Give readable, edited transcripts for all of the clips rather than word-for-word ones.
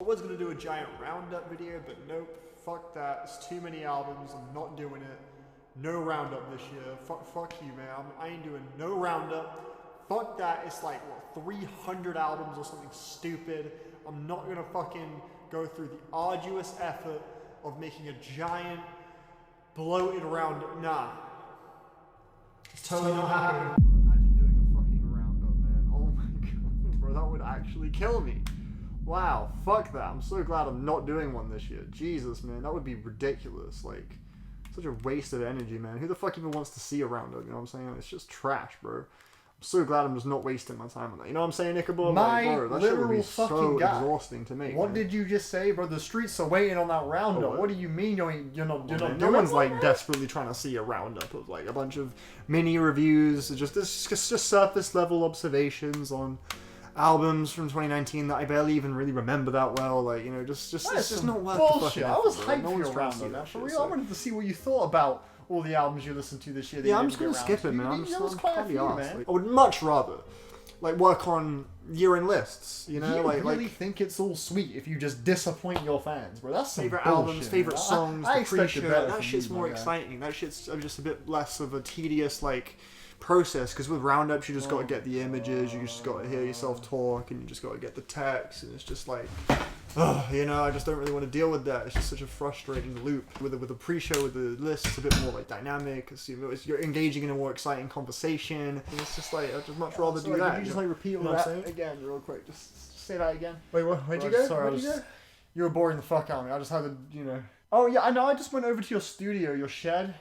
was going to do a giant roundup video, but nope, fuck that. It's too many albums. I'm not doing it. No roundup this year. Fuck you, man. I ain't doing no roundup. Fuck that. It's like, what, 300 albums or something stupid. I'm not going to fucking go through the arduous effort of making a giant, bloated roundup. Nah. It's totally not happening. Imagine doing a fucking roundup, man. Oh my god, bro. That would actually kill me. Wow, fuck that. I'm so glad I'm not doing one this year. Jesus, man, that would be ridiculous. Like, such a waste of energy, man. Who the fuck even wants to see a roundup? You know what I'm saying? It's just trash, bro. I'm so glad I'm just not wasting my time on that. You know what I'm saying, Ichabod? My like, bro, that shit would be fucking so God. exhausting to make. What man. did you just say, bro? The streets are waiting on that roundup. Oh, what do you mean you're not No doing one's it? like desperately trying to see a roundup of like a bunch of mini reviews. It's just surface level observations on albums from 2019 that I barely even really remember that well. Like, you know, it's just not worth the fucking effort. I was bro. hyped No for one's your trying to see roundup, man. that For shit, real, so- I wanted to see what you thought about all the albums you listened to this year. That Yeah, you I'm didn't just gonna get skip around it, to. man. I'm There just was I'm quite a bloody few, arse. man. Like, I would much rather like work on year-end lists. You know, You like really think it's all sweet if you just disappoint your fans, bro? That's some favorite bullshit, albums, favorite man. songs, I the expected pre-show. better That from shit's you, more my guy. exciting. That shit's just a bit less of a tedious like process, because with roundups you just got to get the images, you just got to hear yourself talk, and you just got to get the text, and it's just like, you know, I just don't really want to deal with that. It's just such a frustrating loop. With the pre-show, with the list, it's a bit more like dynamic. You're engaging in a more exciting conversation, and it's just like I'd just much rather do that. Could you just like repeat all know what I'm that saying? again, real quick? Just say that again. Wait, where'd you Bro, go? Sorry, Where'd you go? you were boring the fuck out of me. I just had to, you know. Oh yeah, I know. I just went over to your studio, your shed.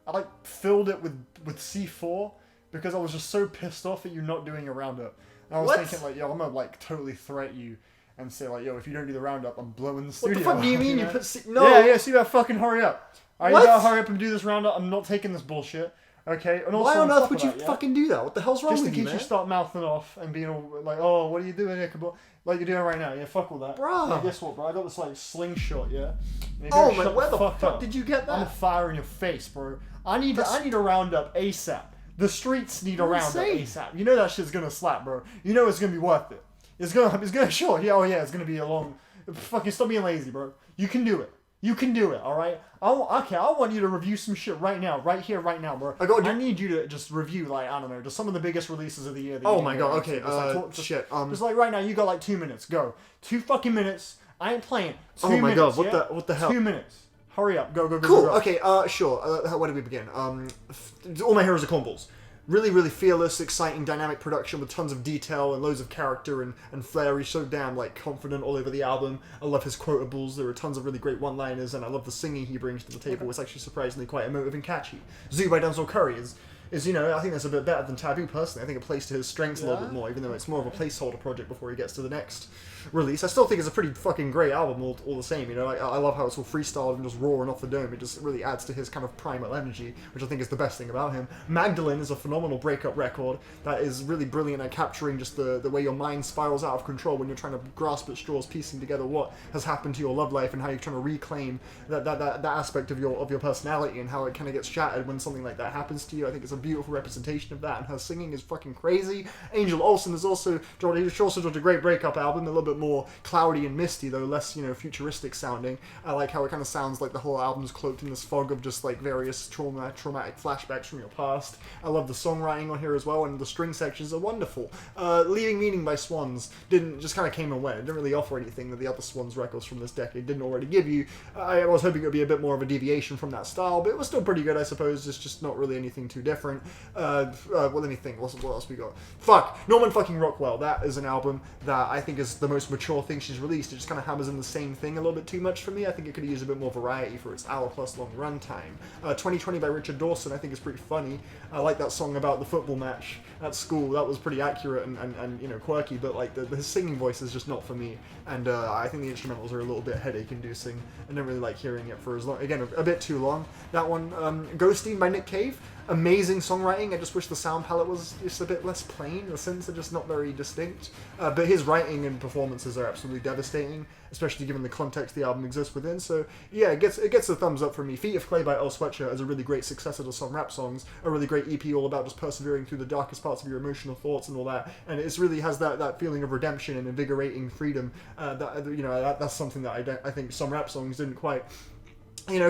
I like filled it with C4 because I was just so pissed off at you not doing a roundup. And I was What? thinking like, yo, I'm gonna like totally threat you and say like, yo, if you don't do the roundup, I'm blowing the What studio. the fuck do you up, mean? You know? put no? Yeah, so you better fucking hurry up. Alright, you What? better hurry up and do this roundup. I'm not taking this bullshit. Okay? And also, Why on earth top would of you that, yeah, fucking do that? What the hell's wrong just in with you, case man? you start mouthing off and being all like, oh, what are you doing, Ichabod? Like you're doing right now. Yeah, fuck all that. Bruh. Yeah, guess what, bro? I got this like slingshot, yeah? And if Oh you man, shut where the fuck up, did you get I'm that? a fire in your face, bro. I need a roundup ASAP. The streets need a You're roundup insane. ASAP. You know that shit's gonna slap, bro. You know it's gonna be worth it. It's gonna sure. Yeah, oh yeah, it's gonna be a long. Fucking stop being lazy, bro. You can do it. You can do it, all right. I want you to review some shit right now, right here, right now, bro. I need you to just review, like, I don't know, just some of the biggest releases of the year. That Oh you my can god. get Okay. into. Just, like, talk- Shit. Just like right now, you got like 2 minutes. Go. 2 fucking minutes. I ain't playing. 2 Oh my minutes, god. yeah? What the hell? 2 minutes. Hurry up. Go. Cool. Go. Okay. Sure. Where do we begin? All My Heroes are cornballs. Really, really fearless, exciting, dynamic production with tons of detail and loads of character and flair. He's so damn like confident all over the album. I love his quotables. There are tons of really great one-liners, and I love the singing he brings to the table. It's actually surprisingly quite emotive and catchy. Zoo by Denzel Curry is you know, I think that's a bit better than Taboo personally. I think it plays to his strengths a little bit more, even though it's more of a placeholder project before he gets to the next release. I still think it's a pretty fucking great album all the same, you know. I love how it's all freestyled and just roaring off the dome. It just really adds to his kind of primal energy, which I think is the best thing about him. Magdalene is a phenomenal breakup record that is really brilliant at capturing just the way your mind spirals out of control when you're trying to grasp at straws, piecing together what has happened to your love life and how you're trying to reclaim that aspect of your personality and how it kind of gets shattered when something like that happens to you. I think it's a beautiful representation of that, and her singing is fucking crazy. Angel Olsen has also dropped a great breakup album, a little bit more cloudy and misty, though less, you know, futuristic sounding. I like how it kind of sounds like the whole album's cloaked in this fog of just like various traumatic flashbacks from your past. I love the songwriting on here as well, and the string sections are wonderful. Leaving Meaning by Swans just kind of came and went. It didn't really offer anything that the other Swans records from this decade didn't already give you. I was hoping it would be a bit more of a deviation from that style, but it was still pretty good, I suppose. It's just not really anything too different. Well, let me think. What else we got? Fuck! Norman fucking Rockwell. That is an album that I think is the most mature thing she's released. It just kind of hammers in the same thing a little bit too much for me. I think it could use a bit more variety for its hour-plus long runtime. 2020 by Richard Dawson I think is pretty funny. I like that song about the football match at school. That was pretty accurate and you know, quirky, but like his singing voice is just not for me. And I think the instrumentals are a little bit headache-inducing. I don't really like hearing it for as long. Again, a bit too long. That one, Ghosting by Nick Cave. Amazing amazing songwriting. I just wish the sound palette was just a bit less plain. The synths are just not very distinct. But his writing and performances are absolutely devastating, especially given the context the album exists within. So yeah, it gets a thumbs up from me. Feet of Clay by Earl Sweatshirt is a really great successor to some rap songs. A really great EP all about just persevering through the darkest parts of your emotional thoughts and all that. And it really has that feeling of redemption and invigorating freedom. That's something that I think some rap songs didn't quite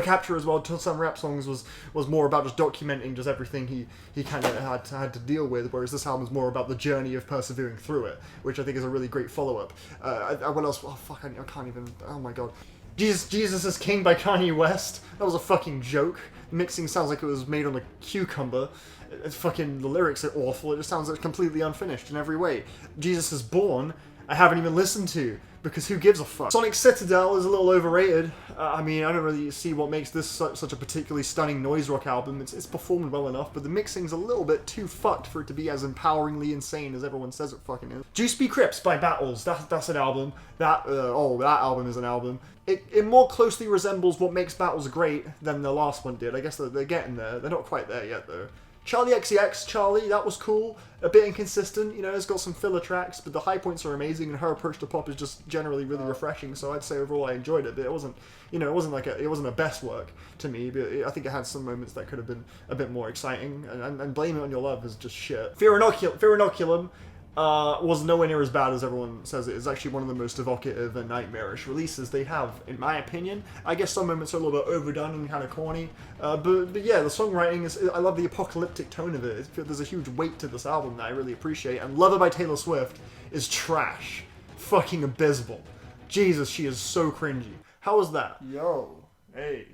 capture as well. Some rap songs was more about just documenting just everything he kind of had to deal with, whereas this album is more about the journey of persevering through it, which I think is a really great follow-up. What else? Oh fuck, I can't even, oh my god. Jesus is King by Kanye West. That was a fucking joke. The mixing sounds like it was made on a cucumber. The lyrics are awful. It just sounds like completely unfinished in every way. Jesus is Born, I haven't even listened to, because who gives a fuck? Sonic Citadel is a little overrated. I don't really see what makes this such a particularly stunning noise rock album. It's performed well enough, but the mixing's a little bit too fucked for it to be as empoweringly insane as everyone says it fucking is. Juice Be Crips by Battles, that's an album. That album is an album. It more closely resembles what makes Battles great than the last one did. I guess they're getting there. They're not quite there yet though. Charlie XCX, Charlie, that was cool. A bit inconsistent, it's got some filler tracks, but the high points are amazing, and her approach to pop is just generally really refreshing. So I'd say overall I enjoyed it, but it wasn't a best work to me. But I think it had some moments that could have been a bit more exciting. And Blame It on Your Love is just shit. Fear Inoculum was nowhere near as bad as everyone says it. It's actually one of the most evocative and nightmarish releases they have, in my opinion. I guess some moments are a little bit overdone and kind of corny, but yeah, the songwriting I love the apocalyptic tone of it. There's a huge weight to this album that I really appreciate, and Lover by Taylor Swift is trash. Fucking abysmal. Jesus, she is so cringy. How was that? Yo, hey,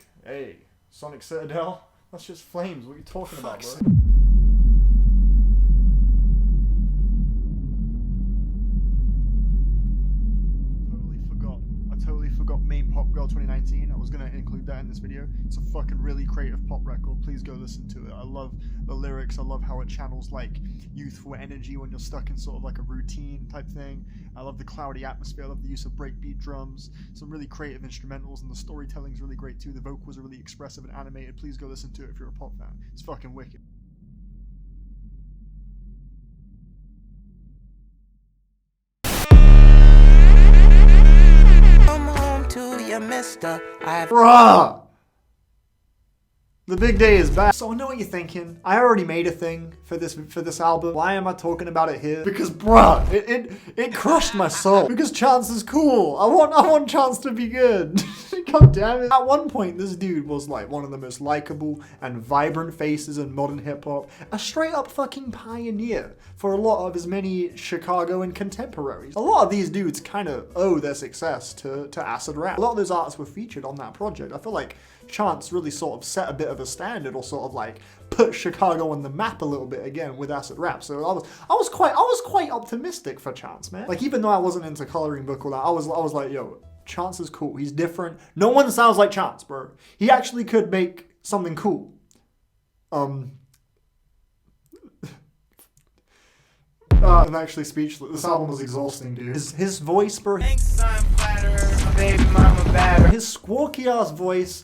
Sonic Citadel? That's just flames. What are you talking about, bro? Main Pop Girl 2019. I was going to include that in this video. It's a fucking really creative pop record. Please go listen to it. I love the lyrics. I love how it channels like youthful energy when you're stuck in sort of like a routine type thing. I love the cloudy atmosphere. I love the use of breakbeat drums. Some really creative instrumentals, and the storytelling's really great too. The vocals are really expressive and animated. Please go listen to it if you're a pop fan. It's fucking wicked. Bruh! The big day is back. So I know what you're thinking. I already made a thing for this album. Why am I talking about it here? Because bruh, it crushed my soul. Because Chance is cool. I want Chance to be good. God damn it. At one point, this dude was like one of the most likable and vibrant faces in modern hip hop. A straight up fucking pioneer for a lot of his many Chicago and contemporaries. A lot of these dudes kind of owe their success to acid rap. A lot of those artists were featured on that project. I feel like Chance really sort of set a bit of a standard, or sort of like put Chicago on the map a little bit again with acid rap. So I was quite optimistic for Chance, man. Like, even though I wasn't into Coloring Book or that, I was like, yo, Chance is cool. He's different. No one sounds like Chance, bro. He actually could make something cool. I'm actually speechless. This album was exhausting, dude. His voice, bro. Thanks, I'm flattered, baby mama batter. His squawky ass voice.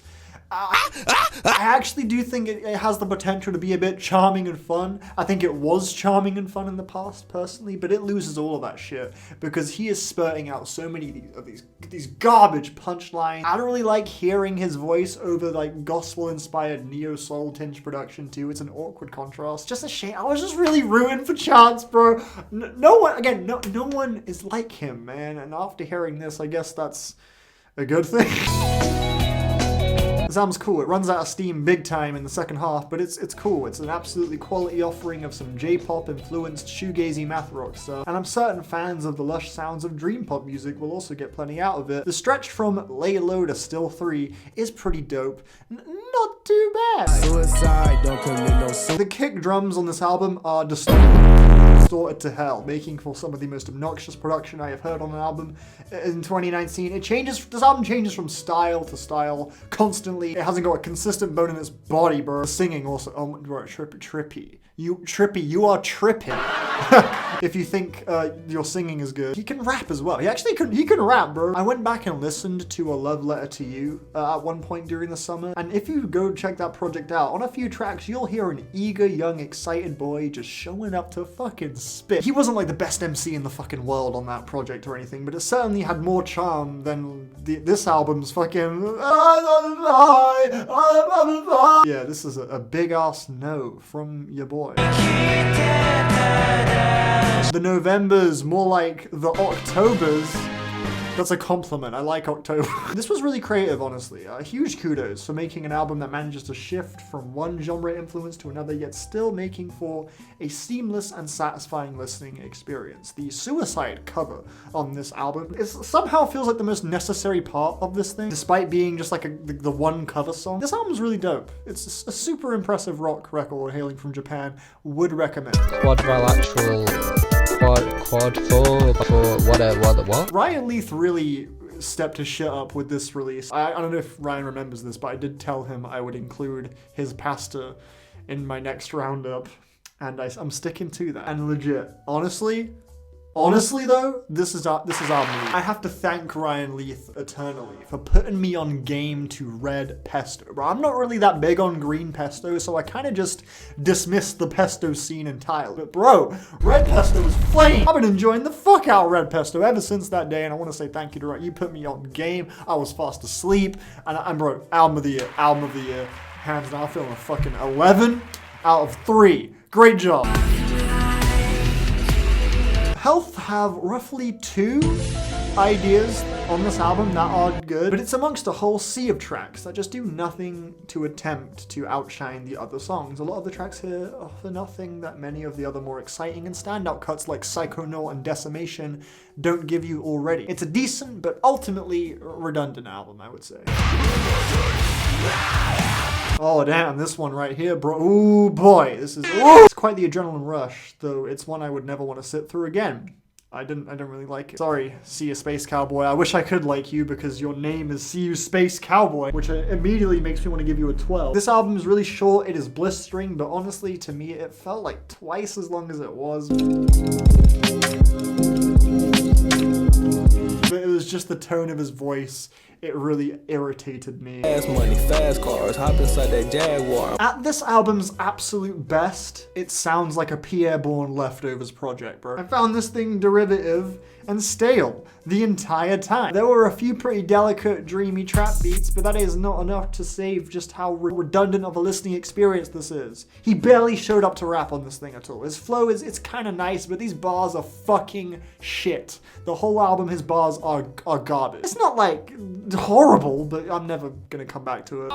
I actually do think it has the potential to be a bit charming and fun. I think it was charming and fun in the past, personally, but it loses all of that shit because he is spurting out so many of these garbage punchlines. I don't really like hearing his voice over like gospel-inspired neo-soul tinge production too. It's an awkward contrast. Just a shame. I was just really ruined for Chance, bro. No one is like him, man. And after hearing this, I guess that's a good thing. This album's cool. It runs out of steam big time in the second half, but it's cool. It's an absolutely quality offering of some J-pop influenced shoegazy math rock stuff, and I'm certain fans of the lush sounds of dream pop music will also get plenty out of it. The stretch from Lay Low to Still 3 is pretty dope. Not too bad. Suicide, don't commit no suicide. The kick drums on this album are distorted to hell, making for some of the most obnoxious production I have heard on an album in 2019. This album changes from style to style constantly. It hasn't got a consistent bone in its body, bro. The singing also, bro, trippy. You are tripping. If you think your singing is good, he can rap as well. He actually he can rap, bro. I went back and listened to A Love Letter to You at one point during the summer. And if you go check that project out, on a few tracks, you'll hear an eager, young, excited boy just showing up to fucking spit. He wasn't like the best MC in the fucking world on that project or anything, but it certainly had more charm than this album's fucking... Yeah, this is a big ass no from your boy. The Novembers, more like the Octobers. That's a compliment. I like October. This was really creative, honestly. Huge kudos for making an album that manages to shift from one genre influence to another, yet still making for a seamless and satisfying listening experience. The Suicide cover on this album somehow feels like the most necessary part of this thing, despite being just like the one cover song. This album's really dope. It's a super impressive rock record hailing from Japan. Would recommend. Quadrilateral. Quad 4 what? Ryan Leith really stepped his shit up with this release. I don't know if Ryan remembers this, but I did tell him I would include his pasta in my next roundup, and I'm sticking to that. And legit, honestly though, this is our movie. I have to thank Ryan Leith eternally for putting me on game to red pesto. Bro, I'm not really that big on green pesto, so I kind of just dismissed the pesto scene entirely. But bro, red pesto is flame. I've been enjoying the fuck out of red pesto ever since that day, and I want to say thank you to Ryan. You put me on game. I was fast asleep, and bro, album of the year, hands down. I'm feeling a fucking 11 out of 3. Great job. Health have roughly 2 ideas on this album that are good, but it's amongst a whole sea of tracks that just do nothing to attempt to outshine the other songs. A lot of the tracks here offer nothing that many of the other more exciting and standout cuts like Psychonaut and Decimation don't give you already. It's a decent but ultimately redundant album, I would say. Oh damn, this one right here, bro. Ooh boy, this is it's quite the adrenaline rush, though it's one I would never want to sit through again. I don't really like it. Sorry, See You Space Cowboy. I wish I could like you because your name is See You Space Cowboy, which immediately makes me want to give you a 12. This album is really short, it is blistering, but honestly, to me, it felt like twice as long as it was. But it was just the tone of his voice. It really irritated me. Fast money, fast cars, hop inside that Jaguar. At this album's absolute best, it sounds like a Pierre-Bourne Leftovers project, bro. I found this thing derivative and stale the entire time. There were a few pretty delicate, dreamy trap beats, but that is not enough to save just how redundant of a listening experience this is. He barely showed up to rap on this thing at all. His flow it's kind of nice, but these bars are fucking shit. The whole album, his bars are garbage. It's not like horrible, but I'm never gonna come back to it.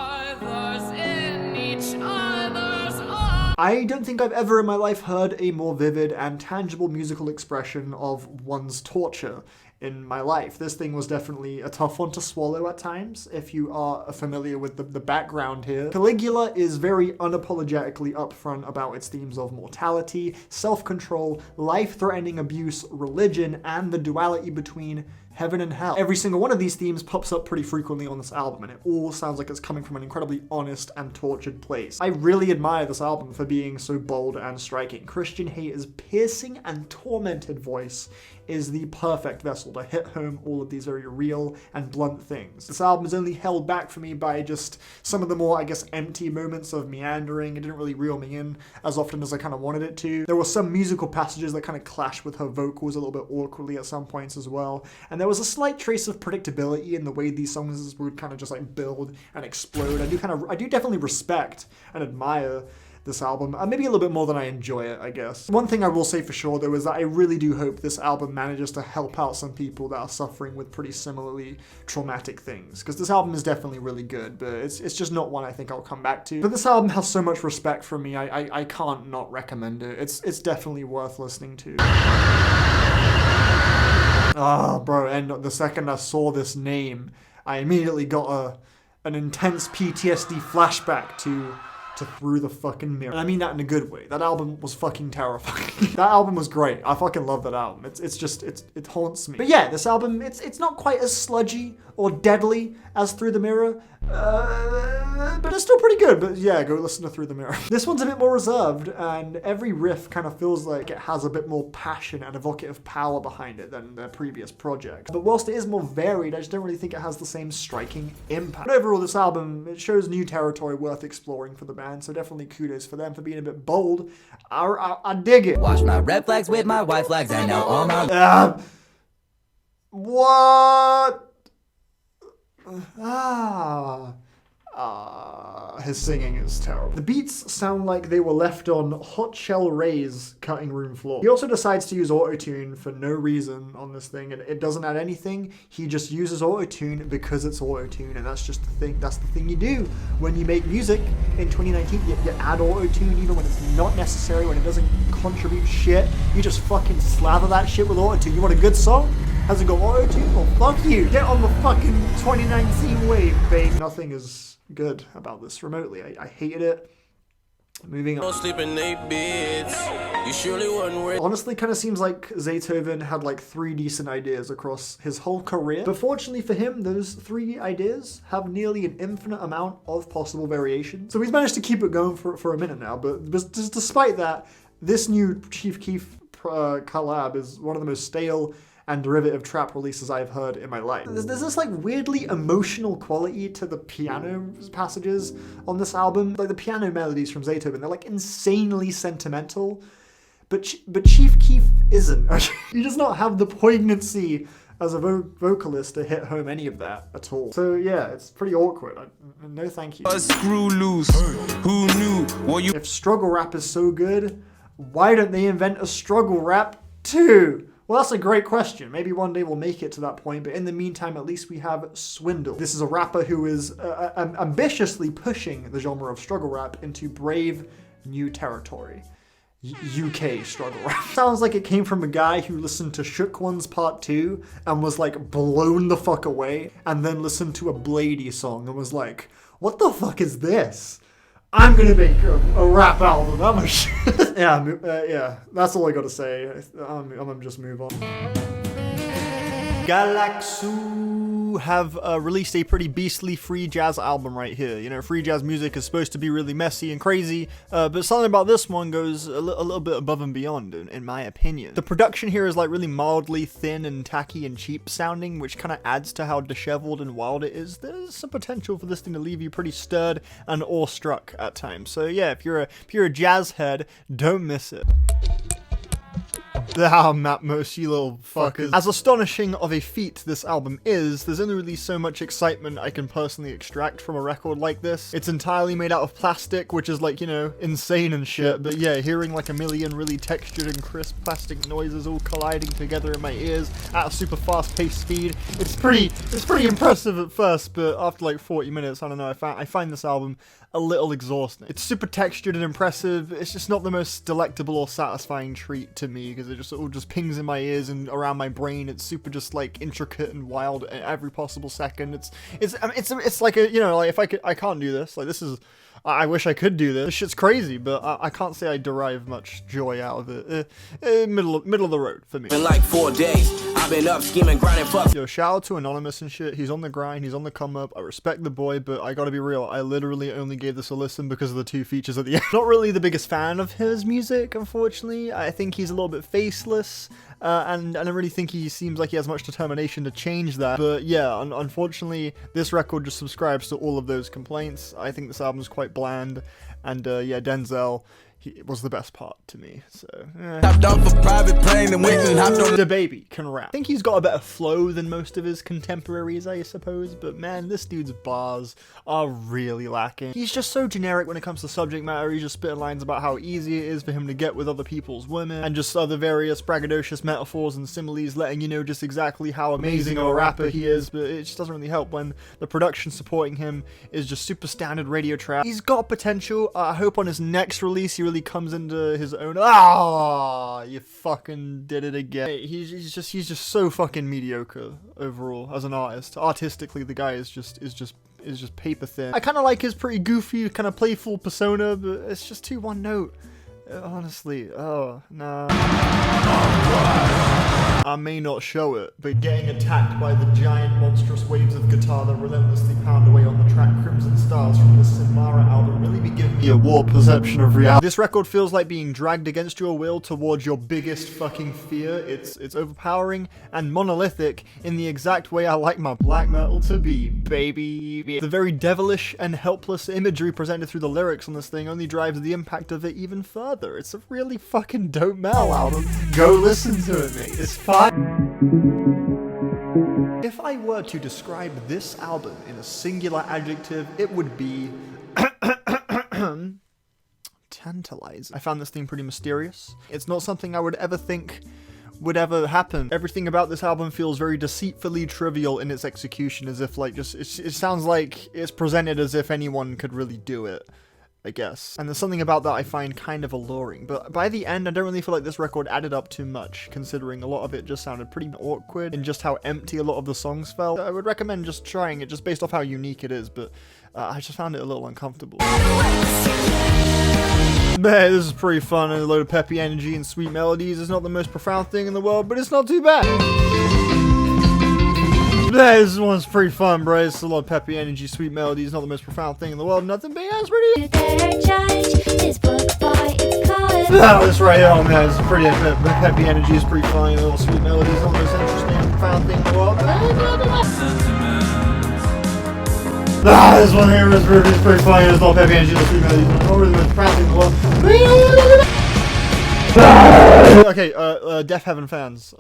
I don't think I've ever in my life heard a more vivid and tangible musical expression of one's torture in my life. This thing was definitely a tough one to swallow at times, if you are familiar with the background here. Caligula is very unapologetically upfront about its themes of mortality, self-control, life-threatening abuse, religion, and the duality between heaven and hell. Every single one of these themes pops up pretty frequently on this album, and it all sounds like it's coming from an incredibly honest and tortured place. I really admire this album for being so bold and striking. Christian Hater's piercing and tormented voice is the perfect vessel to hit home all of these very real and blunt things. This album is only held back for me by just some of the more, I guess, empty moments of meandering. It didn't really reel me in as often as I kind of wanted it to. There were some musical passages that kind of clashed with her vocals a little bit awkwardly at some points as well. And there was a slight trace of predictability in the way these songs would kind of just like build and explode. I do definitely respect and admire this album, maybe a little bit more than I enjoy it, I guess. One thing I will say for sure, though, is that I really do hope this album manages to help out some people that are suffering with pretty similarly traumatic things, because this album is definitely really good, but it's just not one I think I'll come back to. But this album has so much respect from me, I can't not recommend it. It's definitely worth listening to. Ah, bro, and the second I saw this name, I immediately got an intense PTSD flashback to Through the Fucking Mirror. And I mean that in a good way. That album was fucking terrifying. That album was great. I fucking love that album. It haunts me. But yeah, this album, it's not quite as sludgy or deadly as Through the Mirror, But it's still pretty good. But yeah, go listen to Through the Mirror. This one's a bit more reserved, and every riff kind of feels like it has a bit more passion and evocative power behind it than their previous projects. But whilst it is more varied, I just don't really think it has the same striking impact. But overall, this album, it shows new territory worth exploring for the band, so definitely kudos for them for being a bit bold. I dig it. Watch my red flags with my white flags, and now all my... What? His singing is terrible. The beats sound like they were left on Hot Shell Ray's cutting room floor. He also decides to use auto-tune for no reason on this thing, and it doesn't add anything. He just uses auto-tune because it's auto-tune, and that's just the thing. That's the thing you do when you make music in 2019. You add auto-tune even when it's not necessary, when it doesn't contribute shit. You just fucking slather that shit with auto-tune. You want a good song? Has it got auto-tune? Well, fuck you. Get on the fucking 2019 wave, babe. Nothing is good about this remotely. I hated it. Moving on. Honestly, kind of seems like Zaytoven had like 3 decent ideas across his whole career. But fortunately for him, those 3 ideas have nearly an infinite amount of possible variations. So he's managed to keep it going for a minute now. But just despite that, this new Chief Keef collab is one of the most stale and derivative trap releases I've heard in my life. There's this like weirdly emotional quality to the piano passages on this album. Like the piano melodies from Zaytoven, they're like insanely sentimental, but Chief Keef isn't. He does not have the poignancy as a vocalist to hit home any of that at all. So yeah, it's pretty awkward. No thank you. Screw loose. Who knew? If struggle rap is so good, why don't they invent a struggle rap too? Well, that's a great question. Maybe one day we'll make it to that point, but in the meantime, at least we have Swindle. This is a rapper who is ambitiously pushing the genre of struggle rap into brave new territory. UK struggle rap. Sounds like it came from a guy who listened to Shook Ones Part 2 and was like blown the fuck away, and then listened to a Blady song and was like, what the fuck is this? I'm gonna make a rap album. I'm a shit. Yeah, that's all I gotta say. I'm gonna just move on. Galaxu have released a pretty beastly free jazz album right here. You know, free jazz music is supposed to be really messy and crazy, but something about this one goes a little bit above and beyond, in my opinion. The production here is like really mildly thin and tacky and cheap sounding, which kind of adds to how disheveled and wild it is. There's some potential for this thing to leave you pretty stirred and awestruck at times. So yeah, if you're a jazz head, don't miss it. Matmos, you little fuckers. As astonishing of a feat this album is, there's only really so much excitement I can personally extract from a record like this. It's entirely made out of plastic, which is like, you know, insane and shit, but yeah, hearing like a million really textured and crisp plastic noises all colliding together in my ears at a super fast-paced speed, it's pretty impressive at first, but after like 40 minutes, I don't know, I find this album a little exhausting. It's super textured and impressive. It's just not the most delectable or satisfying treat to me, because it all just pings in my ears and around my brain. It's super just like intricate and wild at every possible second. It's like a, you know, like if I can't do this. Like this is, I wish I could do this. This shit's crazy, but I can't say I derive much joy out of it. Middle of the road for me. Been like 4 days. I've been up scheming, grinding, fuck. Yo, shout out to Anonymous and shit. He's on the grind. He's on the come up. I respect the boy, but I gotta be real. I literally only gave this a listen because of the 2 features at the end. Not really the biggest fan of his music, unfortunately. I think he's a little bit faceless. And I don't really think he seems like he has much determination to change that. But yeah, unfortunately, this record just subscribes to all of those complaints. I think this album's quite bland. And yeah, Denzel, he was the best part to me, so Hopped off a private plane and went and hopped on. The baby can rap. I think he's got a better flow than most of his contemporaries, I suppose, but man, this dude's bars are really lacking. He's just so generic when it comes to subject matter. He's just spitting lines about how easy it is for him to get with other people's women, and just other various braggadocious metaphors and similes letting you know just exactly how amazing of a rapper he is, but it just doesn't really help when the production supporting him is just super standard radio trap. He's got potential. I hope on his next release he really comes into his own. You fucking did it again. He's just so fucking mediocre overall as an artist. Artistically, the guy is just paper thin. I kind of like his pretty goofy, kind of playful persona, but it's just too one note. Honestly, oh no. I may not show it, but getting attacked by the giant monstrous waves of guitar that relentlessly pound away on the track be giving me a warped perception of reality. This record feels like being dragged against your will towards your biggest fucking fear. It's overpowering and monolithic in the exact way I like my black metal to be, baby. The very devilish and helpless imagery presented through the lyrics on this thing only drives the impact of it even further. It's a really fucking dope metal album. Go listen to it, mate. It's fine. If I were to describe this album in a singular adjective, it would be tantalizing. I found this thing pretty mysterious. It's not something I would ever think would ever happen. Everything about this album feels very deceitfully trivial in its execution, as if like just, it sounds like it's presented as if anyone could really do it, I guess. And there's something about that I find kind of alluring, but by the end I don't really feel like this record added up too much, considering a lot of it just sounded pretty awkward and just how empty a lot of the songs felt. I would recommend just trying it just based off how unique it is, but I just found it a little uncomfortable. But this is pretty fun and a load of peppy energy and sweet melodies. It's not the most profound thing in the world, but it's not too bad. This one's pretty fun, bro. It's a lot of peppy energy, sweet melodies, not the most profound thing in the world. Nothing, but yeah, it's pretty. This right here, oh man, it's pretty peppy energy, is pretty fun. Little sweet melodies, not the most interesting, profound thing in the world. This one here is pretty funny. It's not peppy energy, not sweet melodies, not really the most profound thing in the world. Okay, Deaf Heaven fans,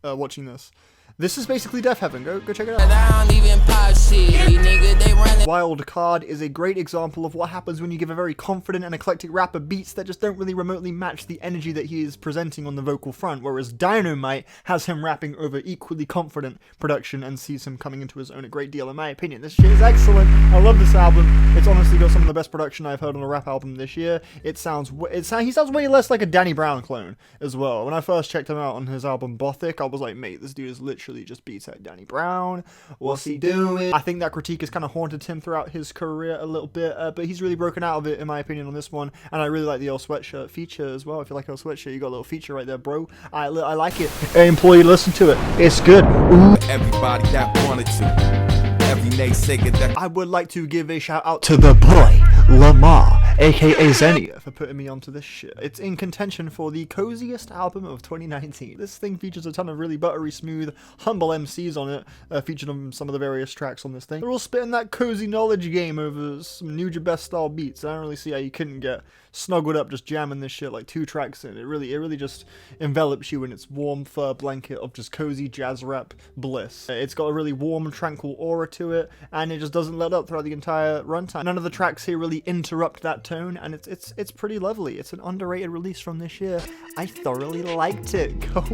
watching this. This is basically Deaf Heaven. Go check it out. Wild Card is a great example of what happens when you give a very confident and eclectic rapper beats that just don't really remotely match the energy that he is presenting on the vocal front, whereas Dynamite has him rapping over equally confident production and sees him coming into his own a great deal, in my opinion. This shit is excellent. I love this album. It's honestly got some of the best production I've heard on a rap album this year. He sounds way less like a Danny Brown clone as well. When I first checked him out on his album Bothic, I was like, mate, this dude is literally just beats out Danny Brown. What's he doing? I think that critique has kind of haunted him throughout his career a little bit, but he's really broken out of it, in my opinion, on this one. And I really like the old sweatshirt feature as well. If you like old sweatshirt, you got a little feature right there, bro. I like it. Hey, employee, listen to it. It's good. Ooh. Everybody that wanted to. Every naysayer that I would like to give a shout out to the boy, Lamar, aka Xenia, for putting me onto this shit. It's in contention for the coziest album of 2019. This thing features a ton of really buttery smooth, humble MCs on it, featured on some of the various tracks on this thing. They're all spitting that cozy knowledge game over some new Jabez style beats. I don't really see how you couldn't get snuggled up just jamming this shit like 2 tracks in. It really just envelops you in its warm fur blanket of just cozy jazz rap bliss. It's got a really warm, tranquil aura to it, and it just doesn't let up throughout the entire runtime. None of the tracks here really interrupt that tone, and it's pretty lovely. It's an underrated release from this year. I thoroughly liked it. Oh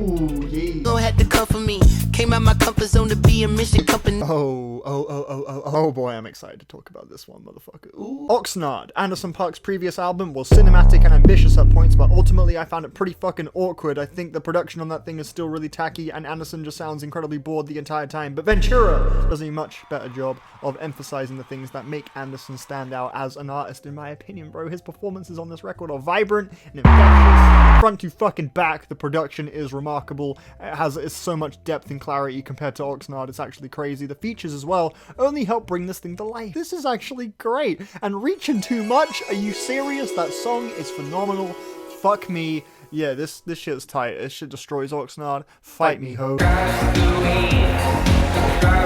yeah. Go had to come for me. Came out my comfort zone to be a mission company. Oh boy, I'm excited to talk about this one, motherfucker. Ooh. Oxnard, Anderson .Paak's previous album, was cinematic and ambitious at points, but ultimately I found it pretty fucking awkward. I think the production on that thing is still really tacky, and Anderson just sounds incredibly bored the entire time. But Ventura does a much better job of emphasizing the things that make Anderson stand out as an artist, in my opinion, bro. His performances on this record are vibrant and infectious. Front to fucking back, the production is remarkable. It's so much depth and clarity compared to Oxnard. It's actually crazy. The features as well only help bring this thing to life. This is actually great. And Reaching Too Much? Are you serious? That song is phenomenal. Fuck me. Yeah, this shit's tight. This shit destroys Oxnard. Fight me, ho.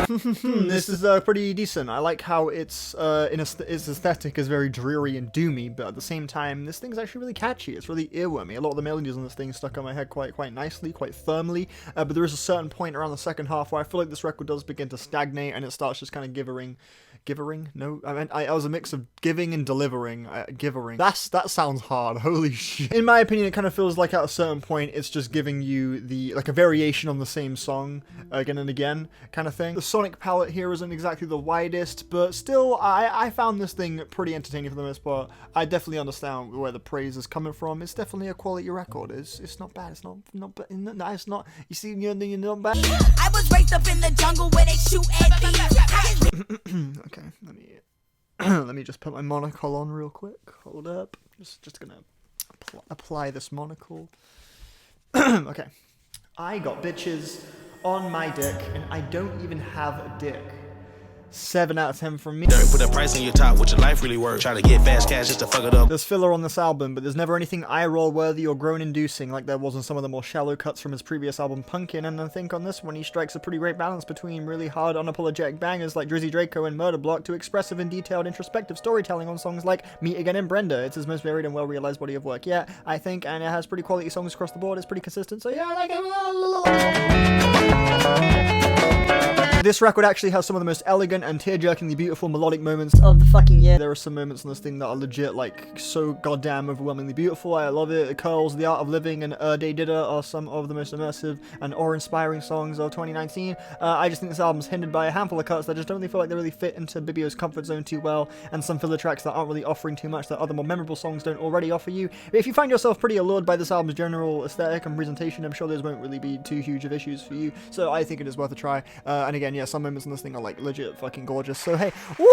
This is pretty decent. I like how its aesthetic is very dreary and doomy, but at the same time, this thing's actually really catchy. It's really earwormy. A lot of the melodies on this thing stuck on my head quite nicely, quite firmly. But there is a certain point around the second half where I feel like this record does begin to stagnate, and it starts just kind of givering? No, I was a mix of giving and delivering. Givering. That sounds hard. Holy shit. In my opinion, it kind of feels like at a certain point, it's just giving you like a variation on the same song again and again kind of thing. The sonic palette here isn't exactly the widest, but still, I found this thing pretty entertaining for the most part. I definitely understand where the praise is coming from. It's definitely a quality record. It's not bad. It's not bad. You see, you're not bad. I was raised up in the jungle where they shoot at these. Okay, let me just put my monocle on real quick. Hold up. Just gonna apply this monocle. Okay. I got bitches on my dick, and I don't even have a dick. 7 out of 10 from me. Put a price on your top, what your life really worth. Try to get fast cash just to fuck it up. There's filler on this album, but there's never anything eye-roll worthy or groan-inducing like there was on some of the more shallow cuts from his previous album Punkin', and I think on this one he strikes a pretty great balance between really hard, unapologetic bangers like Drizzy Draco and Murder Block to expressive and detailed introspective storytelling on songs like Meet Again and Brenda. It's his most varied and well-realized body of work yet, I think, and it has pretty quality songs across the board. It's pretty consistent, so yeah, I like it. This record actually has some of the most elegant and tear-jerkingly beautiful melodic moments of the fucking year. There are some moments on this thing that are legit, like, so goddamn overwhelmingly beautiful. I love it. Curls, The Art of Living, and Day Didda are some of the most immersive and awe-inspiring songs of 2019. I just think this album's hindered by a handful of cuts that just don't really feel like they really fit into Bibio's comfort zone too well, and some filler tracks that aren't really offering too much that other more memorable songs don't already offer you. But if you find yourself pretty allured by this album's general aesthetic and presentation, I'm sure those won't really be too huge of issues for you, so I think it is worth a try. And again, yeah, some moments in this thing are like legit fucking gorgeous, so hey, woo!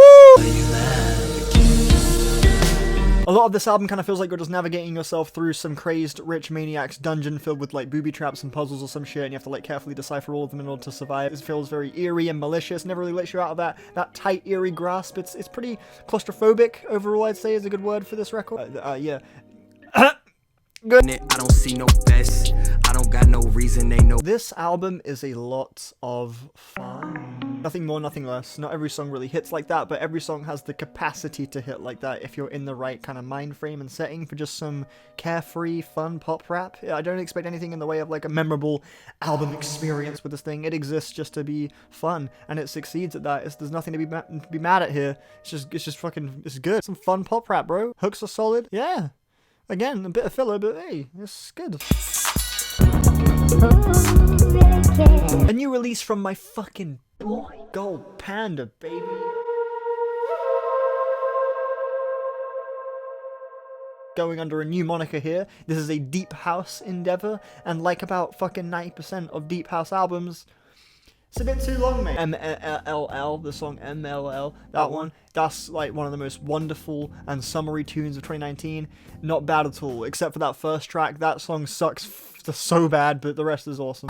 A lot of this album kind of feels like you're just navigating yourself through some crazed rich maniac's dungeon filled with like booby traps and puzzles or some shit, and you have to like carefully decipher all of them in order to survive. It feels very eerie and malicious, never really lets you out of that tight eerie grasp. It's pretty claustrophobic overall, I'd say is a good word for this record. Yeah. Good. I don't see no best. I don't got no reason they know. This album is a lot of fun. Nothing more, nothing less. Not every song really hits like that, but every song has the capacity to hit like that if you're in the right kind of mind frame and setting for just some carefree, fun pop rap. I don't expect anything in the way of like a memorable album experience with this thing. It exists just to be fun, and it succeeds at that. There's nothing to be mad at here. It's just fucking, it's good. Some fun pop rap, bro. Hooks are solid. Yeah. Again, a bit of filler, but hey, it's good. A new release from my fucking boy, Gold Panda, baby. Going under a new moniker here. This is a deep house endeavor, and like about fucking 90% of deep house albums, it's a bit too long, mate. MLL, the song MLL, that one, that's like one of the most wonderful and summery tunes of 2019. Not bad at all, except for that first track. That song sucks so bad, but the rest is awesome.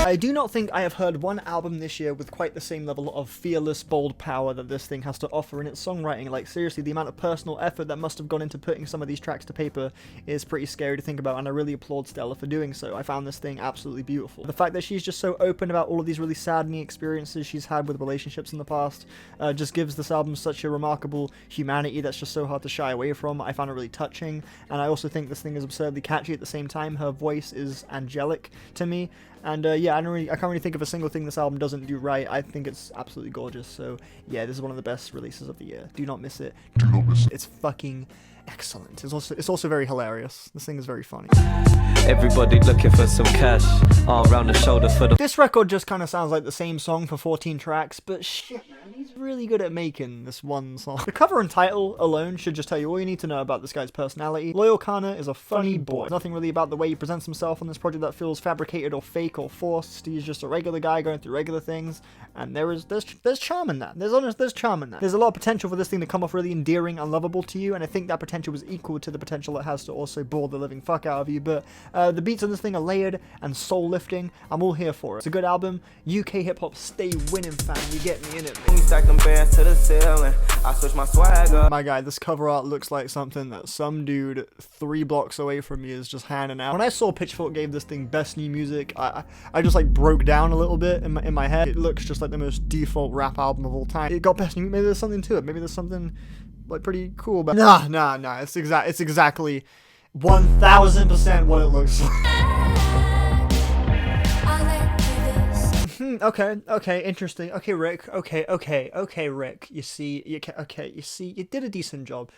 I do not think I have heard one album this year with quite the same level of fearless, bold power that this thing has to offer in its songwriting. Like, seriously, the amount of personal effort that must have gone into putting some of these tracks to paper is pretty scary to think about, and I really applaud Stella for doing so. I found this thing absolutely beautiful. The fact that she's just so open about all of these really saddening experiences she's had with relationships in the past just gives this album such a remarkable humanity that's just so hard to shy away from. I found it really touching, and I also think this thing is absurdly catchy at the same time. Her voice is angelic to me. And yeah, I can't really think of a single thing this album doesn't do right. I think it's absolutely gorgeous. So yeah, this is one of the best releases of the year. Do not miss it. Do not miss it. It's fucking excellent. It's also very hilarious. This thing is very funny. Everybody looking for some cash, arm around the shoulder for the... This record just kind of sounds like the same song for 14 tracks, but shit, man, he's really good at making this one song. The cover and title alone should just tell you all you need to know about this guy's personality. Loyal Kana is a funny boy. There's nothing really about the way he presents himself on this project that feels fabricated or fake or forced. He's just a regular guy going through regular things, and there's charm in that. There's charm in that. There's a lot of potential for this thing to come off really endearing and lovable to you, and I think that potential was equal to the potential it has to also bore the living fuck out of you. But the beats on this thing are layered and soul lifting. I'm all here for it. It's a good album. UK hip hop, stay winning, fam. You get me in it. Stack them bands to the ceiling. I switch my swag up. My guy, this cover art looks like something that some dude 3 blocks away from me is just handing out. When I saw Pitchfork gave this thing best new music, I just like broke down a little bit in my head. It looks just like the most default rap album of all time. It got best new. Maybe there's something to it. Maybe there's something like pretty cool about it. Nah. It's exactly 1000% what it looks like. Okay, interesting. Okay, Rick. Okay, Rick. You see, you did a decent job.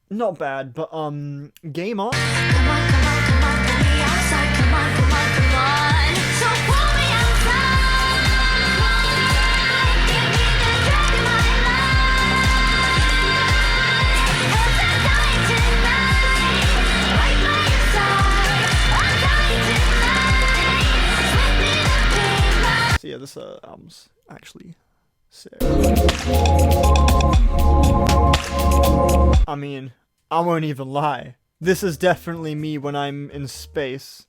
Not bad, but game on. Come on, put me outside. Come on. So pull me outside. Give me the drug of my life. 'Cause I'm dying tonight. Right by your side. I'm dying tonight. With me to be my... So yeah, this album's actually sick. I mean, I won't even lie. This is definitely me when I'm in space.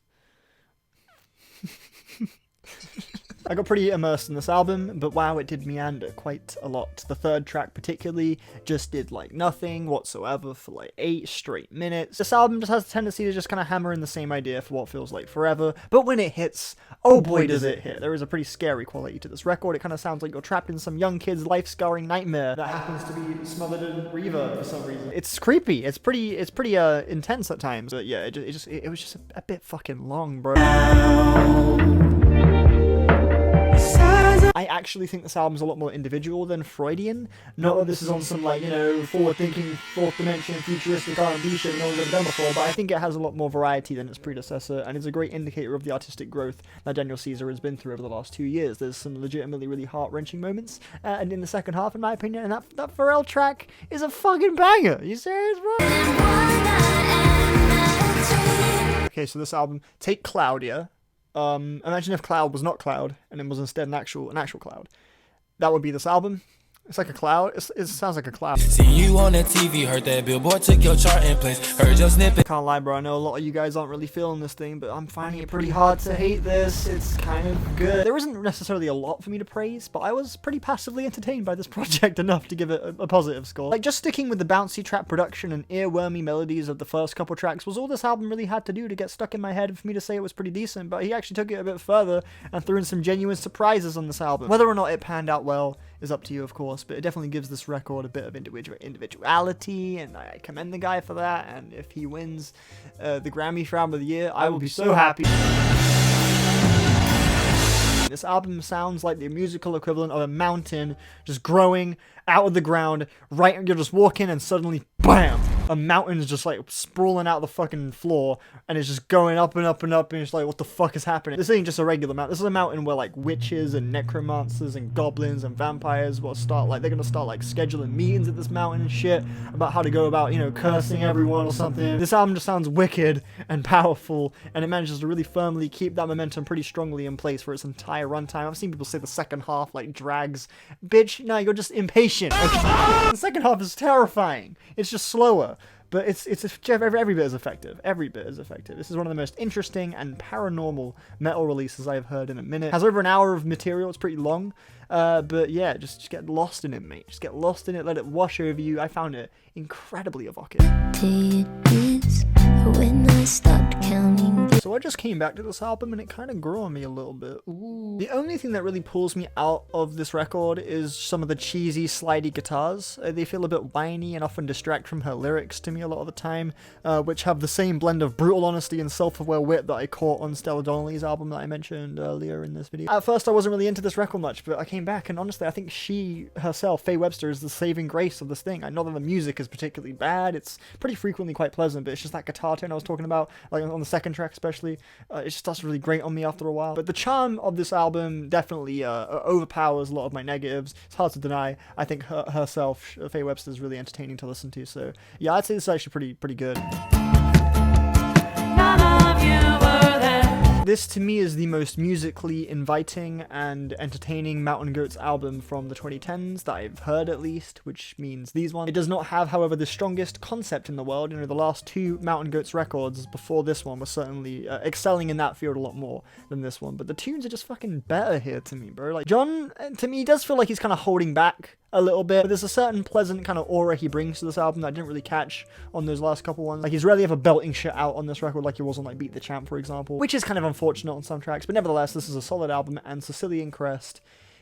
I got pretty immersed in this album, but wow, it did meander quite a lot. The third track particularly just did like nothing whatsoever for like 8 straight minutes. This album just has a tendency to just kind of hammer in the same idea for what feels like forever, but when it hits, oh boy does it hit. There is a pretty scary quality to this record. It kind of sounds like you're trapped in some young kid's life-scarring nightmare that happens to be smothered in reverb for some reason. It's creepy. It's pretty intense at times, but yeah, it was just a bit fucking long, bro. I actually think this album's a lot more individual than Freudian. Not that this is on some, like, you know, forward-thinking, fourth dimension, futuristic R&B shit no one's ever done before, but I think it has a lot more variety than its predecessor, and it's a great indicator of the artistic growth that Daniel Caesar has been through over the last 2 years. There's some legitimately really heart-wrenching moments, and in the second half, in my opinion, and that Pharrell track is a fucking banger. You serious, bro? Okay, so this album, take Claudia. Imagine if Cloud was not Cloud, and it was instead an actual cloud. That would be this album. It's like a cloud. It sounds like a cloud. See you on the TV, heard that Billboard took your chart in place, heard your snippet. Can't lie, bro. I know a lot of you guys aren't really feeling this thing, but I'm finding it pretty hard to hate this. It's kind of good. There isn't necessarily a lot for me to praise, but I was pretty passively entertained by this project enough to give it a positive score. Like, just sticking with the bouncy trap production and earwormy melodies of the first couple tracks was all this album really had to do to get stuck in my head for me to say it was pretty decent, but he actually took it a bit further and threw in some genuine surprises on this album. Whether or not it panned out well is up to you, of course, but it definitely gives this record a bit of individuality, and I commend the guy for that, and if he wins the Grammy for Album of the Year, I will be so happy. This album sounds like the musical equivalent of a mountain just growing out of the ground, right? You're just walking and suddenly, BAM! A mountain's just like sprawling out the fucking floor, and it's just going up and up and up, and it's like, what the fuck is happening? This ain't just a regular mountain. This is a mountain where like witches and necromancers and goblins and vampires will start, like, they're gonna start like scheduling meetings at this mountain and shit about how to go about, you know, cursing everyone or something. This album just sounds wicked and powerful, and it manages to really firmly keep that momentum pretty strongly in place for its entire runtime. I've seen people say the second half like drags. Bitch, no, you're just impatient. Okay? The second half is terrifying. It's just slower. But it's every bit as effective. Every bit as effective. This is one of the most interesting and paranormal metal releases I've heard in a minute. It has over an hour of material. It's pretty long. But yeah, just get lost in it, mate. Just get lost in it. Let it wash over you. I found it incredibly evocative. When I stopped counting. So I just came back to this album and it kind of grew on me a little bit. Ooh. The only thing that really pulls me out of this record is some of the cheesy, slidey guitars. They feel a bit whiny and often distract from her lyrics to me a lot of the time, which have the same blend of brutal honesty and self-aware wit that I caught on Stella Donnelly's album that I mentioned earlier in this video. At first I wasn't really into this record much, but I came back and honestly I think she herself, Faye Webster, is the saving grace of this thing. I know that the music is particularly bad. It's pretty frequently quite pleasant, but it's just that guitar tone I was talking about, like on the second track especially. It just does really great on me after a while. But the charm of this album definitely overpowers a lot of my negatives. It's hard to deny. I think herself, Faye Webster, is really entertaining to listen to. So yeah, I'd say this is actually pretty good. This, to me, is the most musically inviting and entertaining Mountain Goats album from the 2010s that I've heard, at least, which means these ones. It does not have, however, the strongest concept in the world. You know, the last 2 Mountain Goats records before this one were certainly excelling in that field a lot more than this one, but the tunes are just fucking better here to me, bro. Like, John, to me, does feel like he's kind of holding back a little bit, but there's a certain pleasant kind of aura he brings to this album that I didn't really catch on those last couple ones. Like, he's rarely ever belting shit out on this record like he was on, like, Beat the Champ, for example, which is kind of unfortunate on some tracks, but nevertheless, this is a solid album, and Sicilian Crest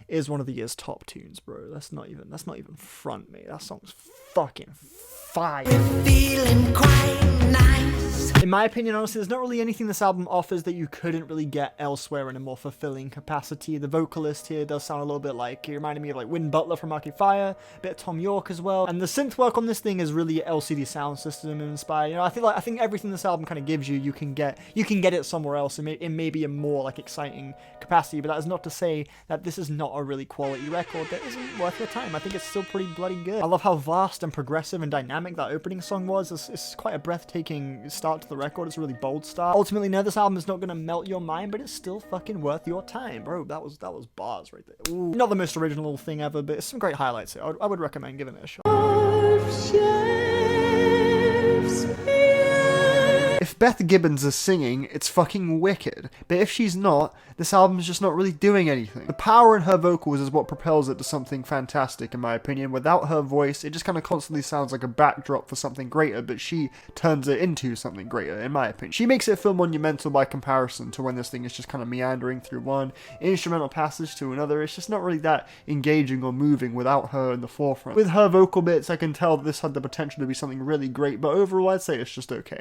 is one of the year's top tunes, bro. That's not even front, mate. That song's fucking fire. Feeling quite nice. In my opinion, honestly, there's not really anything this album offers that you couldn't really get elsewhere in a more fulfilling capacity. The vocalist here does sound a little bit like, he reminded me of like Win Butler from Arcade Fire, a bit of Tom York as well, and the synth work on this thing is really LCD Sound System inspired. You know, I think everything this album kind of gives you, you can get it somewhere else in maybe a more like exciting capacity. But that is not to say that this is not a really quality record that isn't worth your time. I think it's still pretty bloody good. I love how vast and progressive and dynamic that opening song was. It's quite a breathtaking start to the record. It's a really bold start. Ultimately, no, this album is not gonna melt your mind, but it's still fucking worth your time, bro. That was bars right there. Ooh. Not the most original thing ever, but it's some great highlights here. I would recommend giving it a shot. If Beth Gibbons is singing, it's fucking wicked. But if she's not, this album's just not really doing anything. The power in her vocals is what propels it to something fantastic, in my opinion. Without her voice, it just kind of constantly sounds like a backdrop for something greater, but she turns it into something greater, in my opinion. She makes it feel monumental by comparison to when this thing is just kind of meandering through one instrumental passage to another. It's just not really that engaging or moving without her in the forefront. With her vocal bits, I can tell that this had the potential to be something really great, but overall I'd say it's just okay.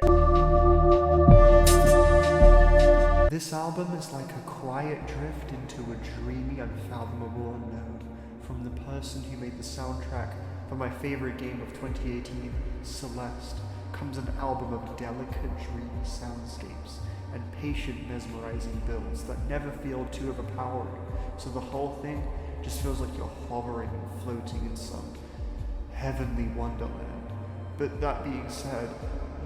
This album is like a quiet drift into a dreamy, unfathomable unknown. From the person who made the soundtrack for my favorite game of 2018, Celeste, comes an album of delicate, dreamy soundscapes and patient, mesmerizing builds that never feel too overpowering, so the whole thing just feels like you're hovering and floating in some heavenly wonderland. But that being said,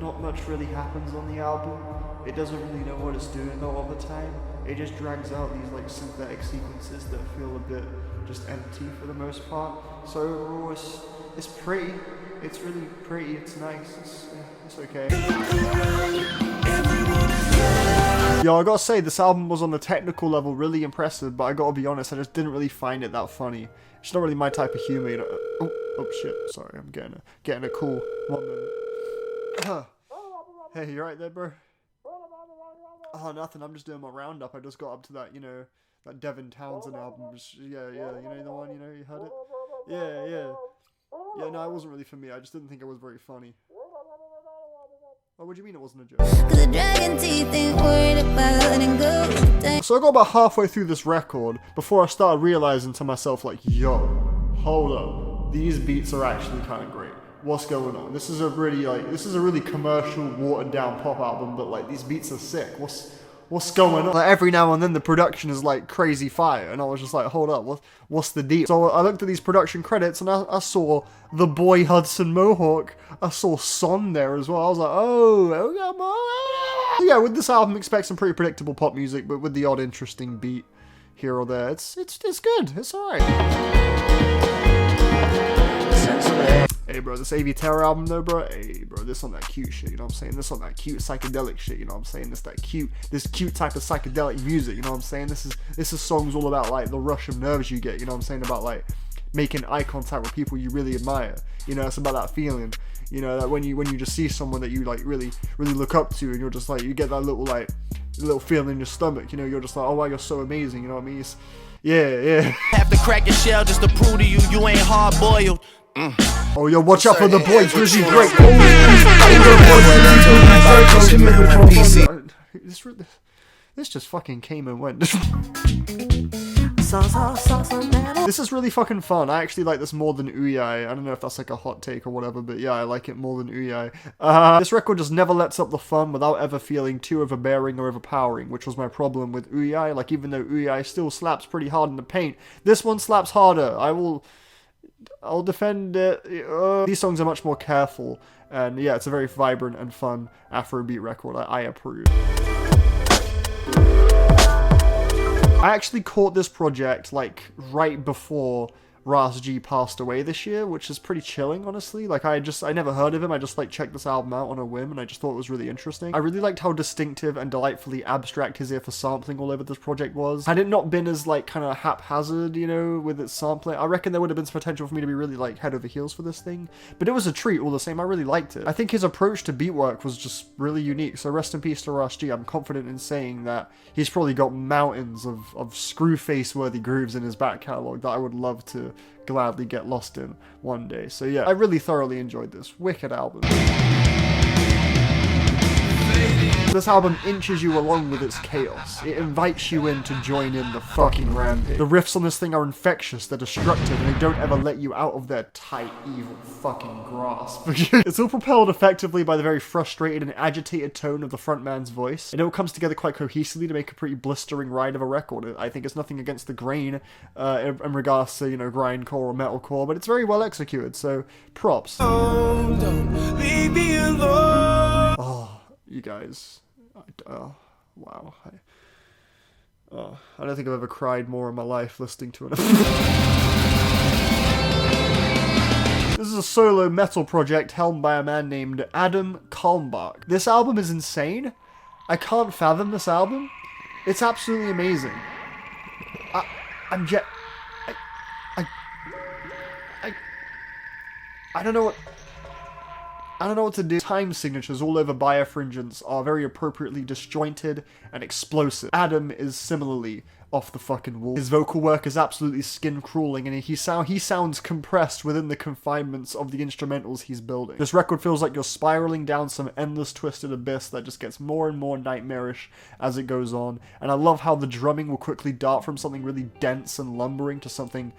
not much really happens on the album. It doesn't really know what it's doing a lot of the time. It just drags out these like synthetic sequences that feel a bit just empty for the most part. So overall, it's pretty. It's really pretty. It's nice. It's okay. Yo, I gotta say, this album was on the technical level really impressive, but I gotta be honest, I just didn't really find it that funny. It's not really my type of humor, you know. Oh shit, sorry, I'm getting a cool 1 minute. Hey, you right there, bro? Oh, nothing, I'm just doing my roundup. I just got up to that, you know, that Devin Townsend album. Yeah, you know the one, you know, you heard it? Yeah. Yeah, no, it wasn't really for me. I just didn't think it was very funny. Oh, what do you mean it wasn't a joke? So I got about halfway through this record before I started realizing to myself, like, yo, hold up, these beats are actually kind of great. What's going on? This is a really commercial, watered down pop album, but like these beats are sick. What's going on? Like every now and then the production is like crazy fire, and I was just like, hold up, what's the deal? So I looked at these production credits and I saw the boy Hudson Mohawk. I saw Son there as well. I was like, oh, yeah. With this album, expect some pretty predictable pop music, but with the odd interesting beat here or there. It's good. It's alright. Hey bro, this AV Terror album though, bro. Hey bro, this on that cute shit, you know what I'm saying? This on that cute psychedelic shit, you know what I'm saying? This cute type of psychedelic music, you know what I'm saying? This is songs all about like the rush of nerves you get, you know what I'm saying? About like making eye contact with people you really admire. You know, it's about that feeling. You know, that when you just see someone that you like really look up to, and you're just like, you get that little feeling in your stomach, you know, you're just like, oh wow, you're so amazing, you know what I mean? Yeah. Have to crack your shell just to prove to you ain't hard boiled. Oh, yo, watch out for the boy, Drizzy Drake. This just fucking came and went. This is really fucking fun. I actually like this more than AOTY. I don't know if that's like a hot take or whatever, but yeah, I like it more than AOTY. This record just never lets up the fun without ever feeling too overbearing or overpowering, which was my problem with AOTY. Like, even though AOTY still slaps pretty hard in the paint, this one slaps harder. I'll defend it. These songs are much more careful, and yeah, it's a very vibrant and fun Afrobeat record. I approve. I actually caught this project like right before Ras G passed away this year, which is pretty chilling, honestly. Like, I never heard of him. I just like checked this album out on a whim, and I just thought it was really interesting. I really liked how distinctive and delightfully abstract his ear for sampling all over this project was. Had it not been as like kind of haphazard, you know, with its sampling, I reckon there would have been some potential for me to be really like head over heels for this thing. But it was a treat all the same. I really liked it. I think his approach to beat work was just really unique. So rest in peace to Ras G. I'm confident in saying that he's probably got mountains of screw face worthy grooves in his back catalogue that I would love to gladly get lost in one day. So yeah, I really thoroughly enjoyed this wicked album. This album inches you along with its chaos. It invites you in to join in the fucking rampage. The riffs on this thing are infectious, they're destructive, and they don't ever let you out of their tight, evil fucking grasp. It's all propelled effectively by the very frustrated and agitated tone of the frontman's voice, and it all comes together quite cohesively to make a pretty blistering ride of a record. I think it's nothing against the grain in regards to, you know, grindcore or metalcore, but it's very well executed, so props. Oh, don't leave me alone. Oh, you guys. Wow. I don't think I've ever cried more in my life listening to it. This is is a solo metal project helmed by a man named Adam Kalmbach. This album is insane. I can't fathom this album. It's absolutely amazing. I don't know what to do. Time signatures all over Birefringence are very appropriately disjointed and explosive. Adam is similarly off the fucking wall. His vocal work is absolutely skin-crawling, and he sounds compressed within the confinements of the instrumentals he's building. This record feels like you're spiraling down some endless twisted abyss that just gets more and more nightmarish as it goes on, and I love how the drumming will quickly dart from something really dense and lumbering to something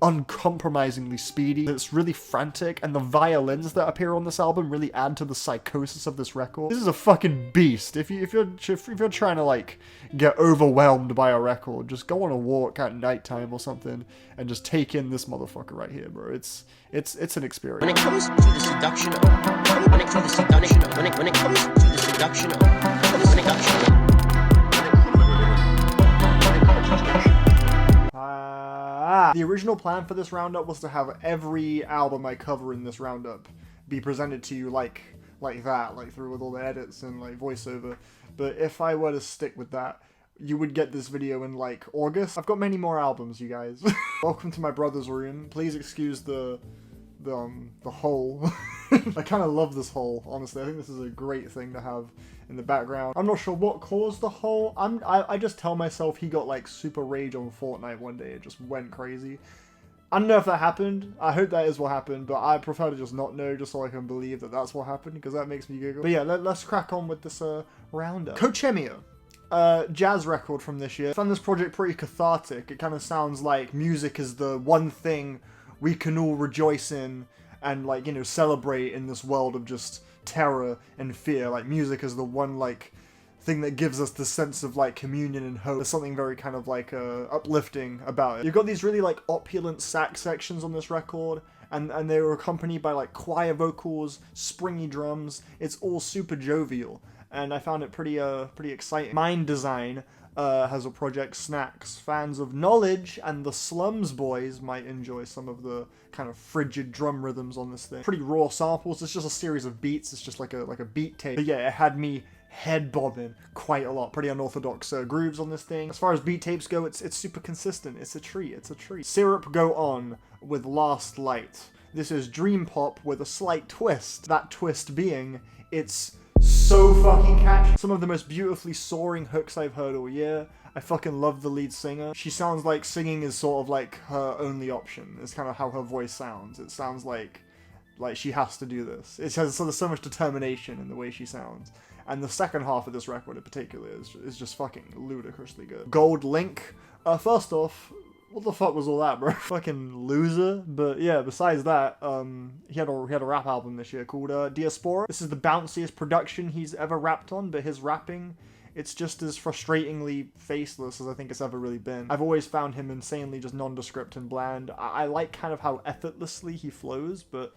uncompromisingly speedy. It's really frantic, and the violins that appear on this album really add to the psychosis of this record. This is a fucking beast. If you're trying to like get overwhelmed by a record, just go on a walk at nighttime or something and just take in this motherfucker right here, bro. It's an experience. When it comes to the seduction of, when it comes to the seduction of, when it comes to the seduction of, when it comes to the original plan for this roundup was to have every album I cover in this roundup be presented to you like that, like through with all the edits and like voiceover. But if I were to stick with that, you would get this video in like August. I've got many more albums, you guys. Welcome to my brother's room. Please excuse the hole. I kind of love this hole, honestly. I think this is a great thing to have in the background. I'm not sure what caused the hole. I just tell myself he got like super rage on Fortnite one day. It just went crazy. I don't know if that happened. I hope that is what happened, but I prefer to just not know, just so I can believe that that's what happened, because that makes me giggle. But yeah, let's crack on with this roundup. Cochemia. Jazz record from this year. I found this project pretty cathartic. It kind of sounds like music is the one thing we can all rejoice in and, like, you know, celebrate in this world of just terror and fear. Like, music is the one, like, thing that gives us the sense of, like, communion and hope. There's something very kind of, like, uplifting about it. You've got these really, like, opulent sax sections on this record, and they were accompanied by, like, choir vocals, springy drums. It's all super jovial, and I found it pretty exciting. Mind Design has a project, Snacks. Fans of Knowledge and the Slums Boys might enjoy some of the kind of frigid drum rhythms on this thing. Pretty raw samples. It's just a series of beats. It's just like a beat tape. But yeah, it had me head bobbing quite a lot. Pretty unorthodox grooves on this thing. As far as beat tapes go, it's super consistent. It's a treat. It's a treat. Syrup Go On with Last Light. This is dream pop with a slight twist. That twist being, it's so fucking catchy. Some of the most beautifully soaring hooks I've heard all year. I fucking love the lead singer. She sounds like singing is sort of like her only option. It's kind of how her voice sounds. It sounds like she has to do this. It has so much determination in the way she sounds. And the second half of this record in particular is just fucking ludicrously good. Gold Link. First off, what the fuck was all that, bro? Fucking loser. But yeah, besides that, he had a rap album this year called Diaspora. This is the bounciest production he's ever rapped on, but his rapping, it's just as frustratingly faceless as I think it's ever really been. I've always found him insanely just nondescript and bland. I like kind of how effortlessly he flows, but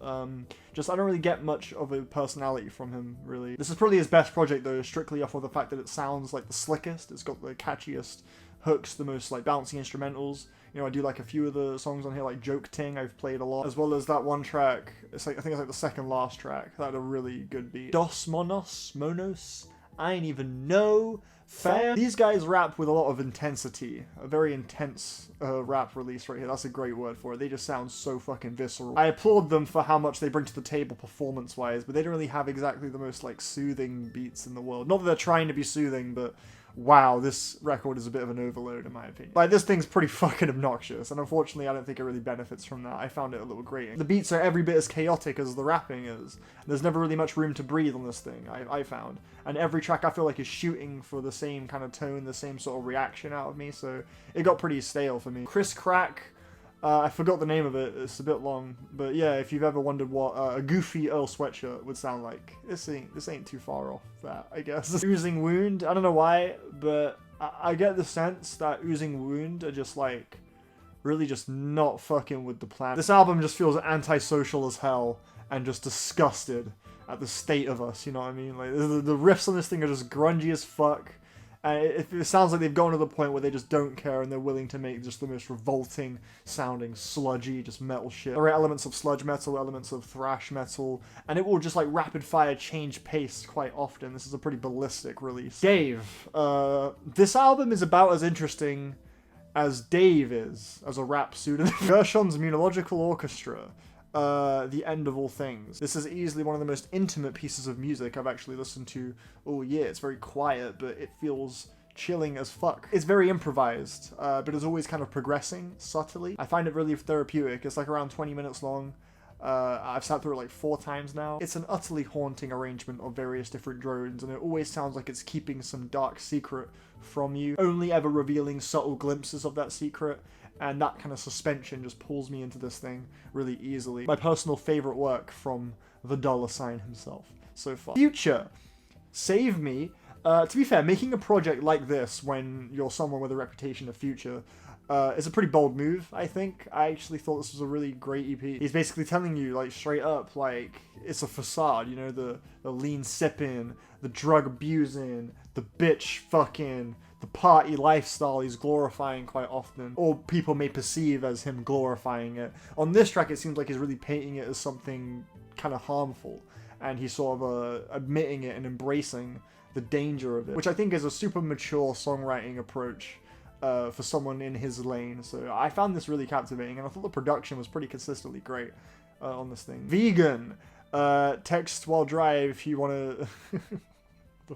just I don't really get much of a personality from him, really. This is probably his best project, though, strictly off of the fact that it sounds like the slickest. It's got the catchiest hooks, the most like bouncy instrumentals. You know, I do like a few of the songs on here, like Joke Ting, I've played a lot, as well as that one track. It's like, I think it's like the second last track. That had a really good beat. Dos Monos, I ain't even know. Fam. These guys rap with a lot of intensity. A very intense rap release right here. That's a great word for it. They just sound so fucking visceral. I applaud them for how much they bring to the table performance-wise, but they don't really have exactly the most like soothing beats in the world. Not that they're trying to be soothing, but wow, this record is a bit of an overload in my opinion. Like, this thing's pretty fucking obnoxious, and unfortunately I don't think it really benefits from that. I found it a little grating. The beats are every bit as chaotic as the rapping is. There's never really much room to breathe on this thing, I found. And every track I feel like is shooting for the same kind of tone, the same sort of reaction out of me, so it got pretty stale for me. Chris Crack, I forgot the name of it, it's a bit long, but yeah, if you've ever wondered what a goofy Earl sweatshirt would sound like, this ain't too far off that, I guess. Oozing Wound, I don't know why, but I get the sense that Oozing Wound are just like, really just not fucking with the plan. This album just feels antisocial as hell, and just disgusted at the state of us, you know what I mean? Like, the riffs on this thing are just grungy as fuck, It sounds like they've gotten to the point where they just don't care and they're willing to make just the most revolting sounding, sludgy, just metal shit. There are elements of sludge metal, elements of thrash metal, and it will just like rapid fire change pace quite often. This is a pretty ballistic release. Dave. This album is about as interesting as Dave is as a rap pseudonym. Gershon's Melodical Orchestra. The End of All Things. This is easily one of the most intimate pieces of music I've actually listened to all year. It's very quiet, but it feels chilling as fuck. It's very improvised, but it's always kind of progressing subtly. I find it really therapeutic. It's like around 20 minutes long. I've sat through it like 4 times now. It's an utterly haunting arrangement of various different drones, and it always sounds like it's keeping some dark secret from you, only ever revealing subtle glimpses of that secret. And that kind of suspension just pulls me into this thing really easily. My personal favorite work from the $sign himself so far. Future. Save Me. To be fair, making a project like this when you're someone with a reputation of Future is a pretty bold move, I think. I actually thought this was a really great EP. He's basically telling you, like, straight up, like, it's a facade, you know, the lean sipping, the drug abusing, the bitch fucking, the party lifestyle he's glorifying quite often, or people may perceive as him glorifying it. On this track, it seems like he's really painting it as something kind of harmful, and he's sort of admitting it and embracing the danger of it, which I think is a super mature songwriting approach for someone in his lane. So I found this really captivating, and I thought the production was pretty consistently great on this thing. Vegan. Text while drive if you want to...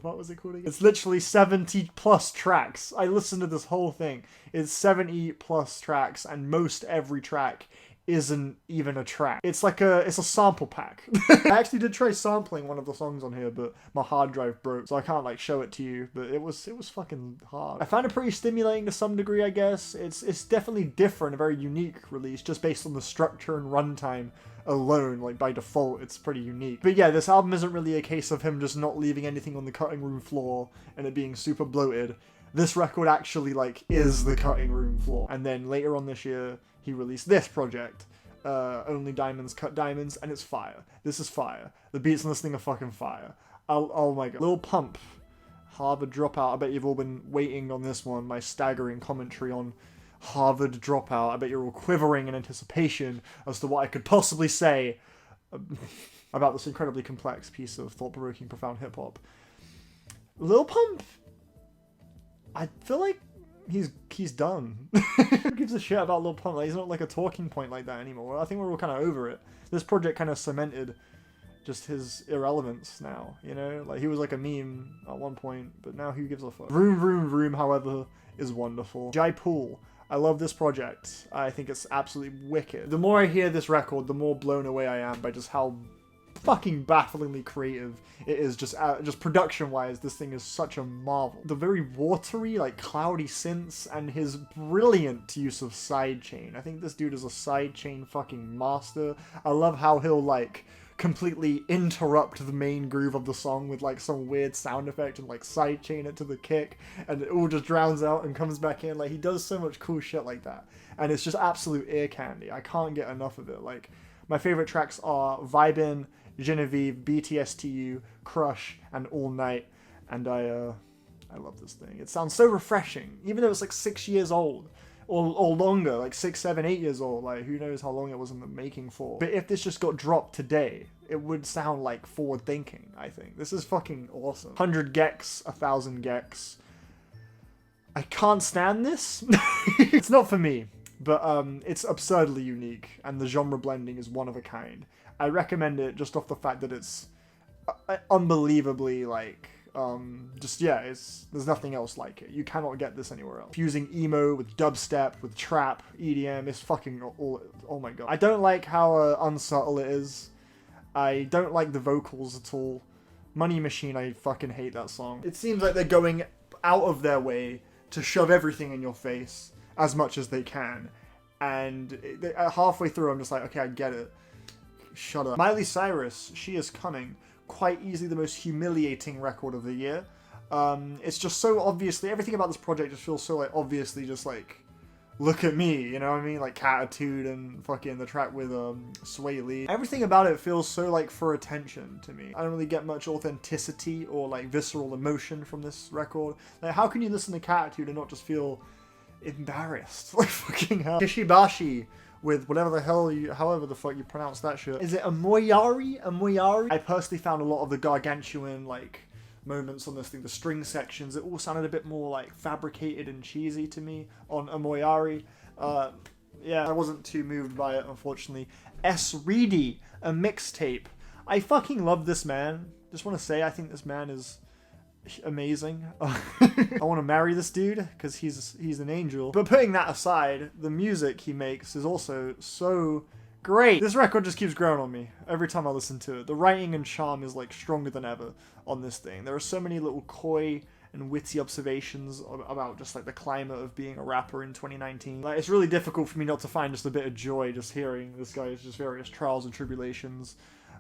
What was it called again? It's literally 70 plus tracks. I listened to this whole thing. It's 70 plus tracks, and most every track isn't even a track. It's like it's a sample pack. I actually did try sampling one of the songs on here, but my hard drive broke, so I can't like show it to you, but it was fucking hard. I found it pretty stimulating to some degree, I guess. It's definitely different, a very unique release, just based on the structure and runtime alone. Like by default, it's pretty unique. But yeah, this album isn't really a case of him just not leaving anything on the cutting room floor and it being super bloated. This record actually like is the cutting room floor. And then later on this year, he released this project, Only Diamonds Cut Diamonds, and it's fire. This is fire. The beats on this thing are fucking fire. Oh my god. Lil Pump, Harvard Dropout. I bet you've all been waiting on this one. My staggering commentary on Harvard Dropout. I bet you're all quivering in anticipation as to what I could possibly say about this incredibly complex piece of thought-provoking, profound hip-hop. Lil Pump, I feel like he's done. Who gives a shit about Lil Pump? Like, he's not like a talking point like that anymore. I think we're all kind of over it. This project kind of cemented just his irrelevance now, you know? Like, he was like a meme at one point, but now who gives a fuck? Vroom Vroom Vroom, however, is wonderful. Jai Pool. I love this project. I think it's absolutely wicked. The more I hear this record, the more blown away I am by just how fucking bafflingly creative it is. Just production wise, this thing is such a marvel. The very watery, like cloudy synths and his brilliant use of sidechain. I think this dude is a sidechain fucking master. I love how he'll like completely interrupt the main groove of the song with like some weird sound effect and like sidechain it to the kick, and it all just drowns out and comes back in. Like, he does so much cool shit like that, and it's just absolute ear candy. I can't get enough of it. Like, my favorite tracks are Vibin, Genevieve, BTSTU, Crush, and All Night, and I love this thing. It sounds so refreshing, even though it's like 6 years old. Or longer, like 6, 7, 8 years old. Like, who knows how long it was in the making for. But if this just got dropped today, it would sound like forward thinking, I think. This is fucking awesome. 100 gecs, 1,000 gecs. I can't stand this. It's not for me, but it's absurdly unique, and the genre blending is one of a kind. I recommend it just off the fact that it's unbelievably, like, there's nothing else like it. You cannot get this anywhere else. Fusing emo with dubstep, with trap, EDM, is fucking oh my god. I don't like how unsubtle it is. I don't like the vocals at all. Money Machine, I fucking hate that song. It seems like they're going out of their way to shove everything in your face as much as they can. And halfway through, I'm just like, okay, I get it. Shut up. Miley Cyrus, She Is Coming. Quite easily the most humiliating record of the year. It's just so obviously, everything about this project just feels so like obviously just like Look at Me, you know what I mean? Like Catitude and fucking the track with Sway Lee. Everything about it feels so like for attention to me. I don't really get much authenticity or like visceral emotion from this record. Like how can you listen to Catitude and not just feel embarrassed? Like fucking hell. Kishibashi with whatever the hell however the fuck you pronounce that shit. Is it Amoyari? I personally found a lot of the gargantuan like moments on this thing, the string sections, it all sounded a bit more like fabricated and cheesy to me on Amoyari. Yeah, I wasn't too moved by it, unfortunately. S. Reedy, a mixtape. I fucking love this man. Just want to say, I think this man is amazing. I want to marry this dude because he's an angel. But putting that aside, the music he makes is also so great. This record just keeps growing on me every time I listen to it. The writing and charm is like stronger than ever on this thing. There are so many little coy and witty observations about just like the climate of being a rapper in 2019. Like it's really difficult for me not to find just a bit of joy just hearing this guy's just various trials and tribulations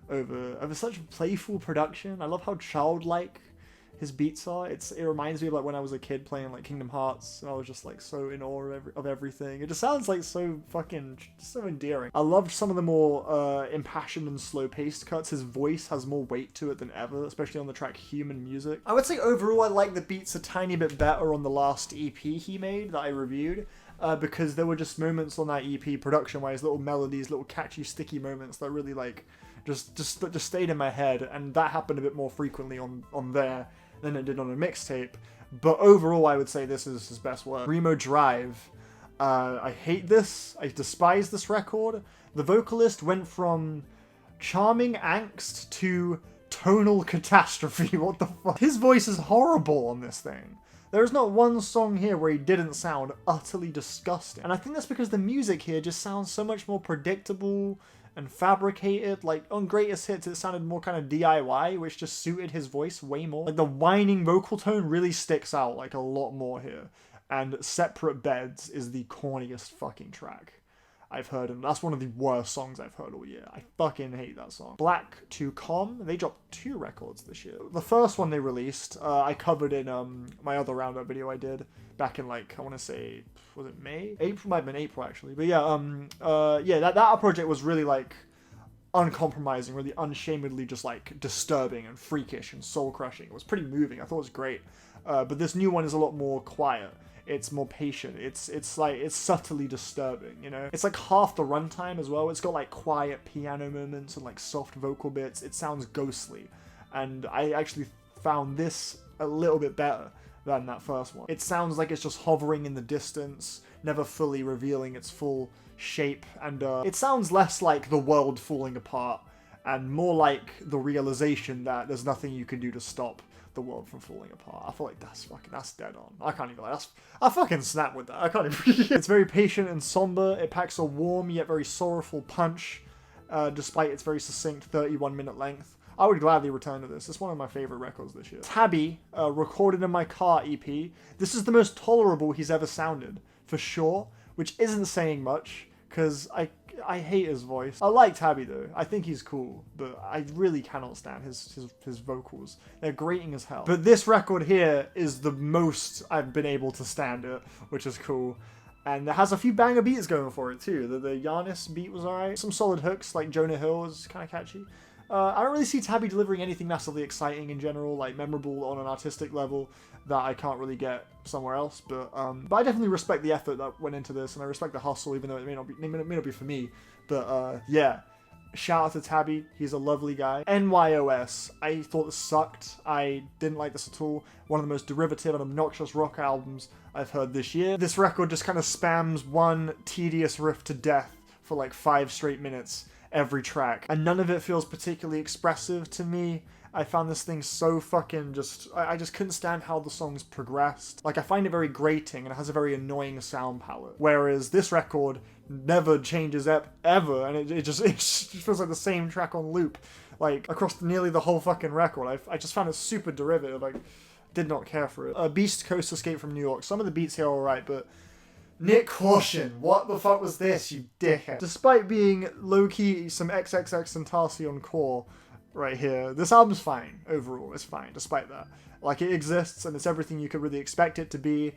over such playful production. I love how childlike his beats are. It reminds me of like when I was a kid playing like Kingdom Hearts and I was just like so in awe of everything. It just sounds like so fucking so endearing. I loved some of the more impassioned and slow paced cuts. His voice has more weight to it than ever, especially on the track Human Music. I would say overall I like the beats a tiny bit better on the last EP he made that I reviewed. Because there were just moments on that EP production wise, little melodies, little catchy sticky moments that really like just stayed in my head, and that happened a bit more frequently on there than it did on a mixtape. But overall, I would say this is his best work. Remo Drive. I hate this. I despise this record. The vocalist went from charming angst to tonal catastrophe. What the fuck? His voice is horrible on this thing. There is not one song here where he didn't sound utterly disgusting. And I think that's because the music here just sounds so much more predictable and fabricated. Like on Greatest Hits, it sounded more kind of DIY, which just suited his voice way more. Like the whining vocal tone really sticks out like a lot more here. And Separate Beds is the corniest fucking track I've heard, and that's one of the worst songs I've heard all year. I fucking hate that song. Black to Com, they dropped 2 records this year. The first one they released, I covered in my other Roundup video I did back in like, I want to say, was it May? April, might have been April actually. But yeah, that project was really like uncompromising, really unashamedly just like disturbing and freakish and soul crushing. It was pretty moving. I thought it was great. But this new one is a lot more quiet. It's more patient. It's subtly disturbing, you know? It's like half the runtime as well. It's got like quiet piano moments and like soft vocal bits. It sounds ghostly. And I actually found this a little bit better than that first one. It sounds like it's just hovering in the distance, never fully revealing its full shape. And it sounds less like the world falling apart and more like the realization that there's nothing you can do to stop the world from falling apart. I feel like that's dead on. I can't even like I fucking snap with that. I can't even. It's very patient and somber. It packs a warm yet very sorrowful punch, despite its very succinct 31-minute length. I would gladly return to this. It's one of my favorite records this year. Tabby, Recorded in My Car EP. This is the most tolerable he's ever sounded, for sure, which isn't saying much, because I hate his voice. I like Tabby though. I think he's cool, but I really cannot stand his vocals. They're grating as hell. But this record here is the most I've been able to stand it, which is cool. And it has a few banger beats going for it too. The Giannis beat was alright. Some solid hooks, like Jonah Hill is kind of catchy. I don't really see Tabby delivering anything massively exciting in general, like memorable on an artistic level that I can't really get somewhere else. But I definitely respect the effort that went into this, and I respect the hustle, even though it may not be for me. But yeah, shout out to Tabby. He's a lovely guy. NYOS. I thought this sucked. I didn't like this at all. One of the most derivative and obnoxious rock albums I've heard this year. This record just kind of spams one tedious riff to death for like 5 straight minutes every track, and none of it feels particularly expressive to me. I found this thing so fucking I just couldn't stand how the songs progressed. Like, I find it very grating and it has a very annoying sound palette, whereas this record never changes ever, and it just feels like the same track on loop, like across nearly the whole fucking record. I just found it super derivative. Like, did not care for it. Beast Coast Escape from New York. Some of the beats here are alright, but Nick Caution, what the fuck was this, you dickhead? Despite being low-key some XXXTentacion core right here, this album's fine overall. It's fine despite that. Like, it exists and it's everything you could really expect it to be.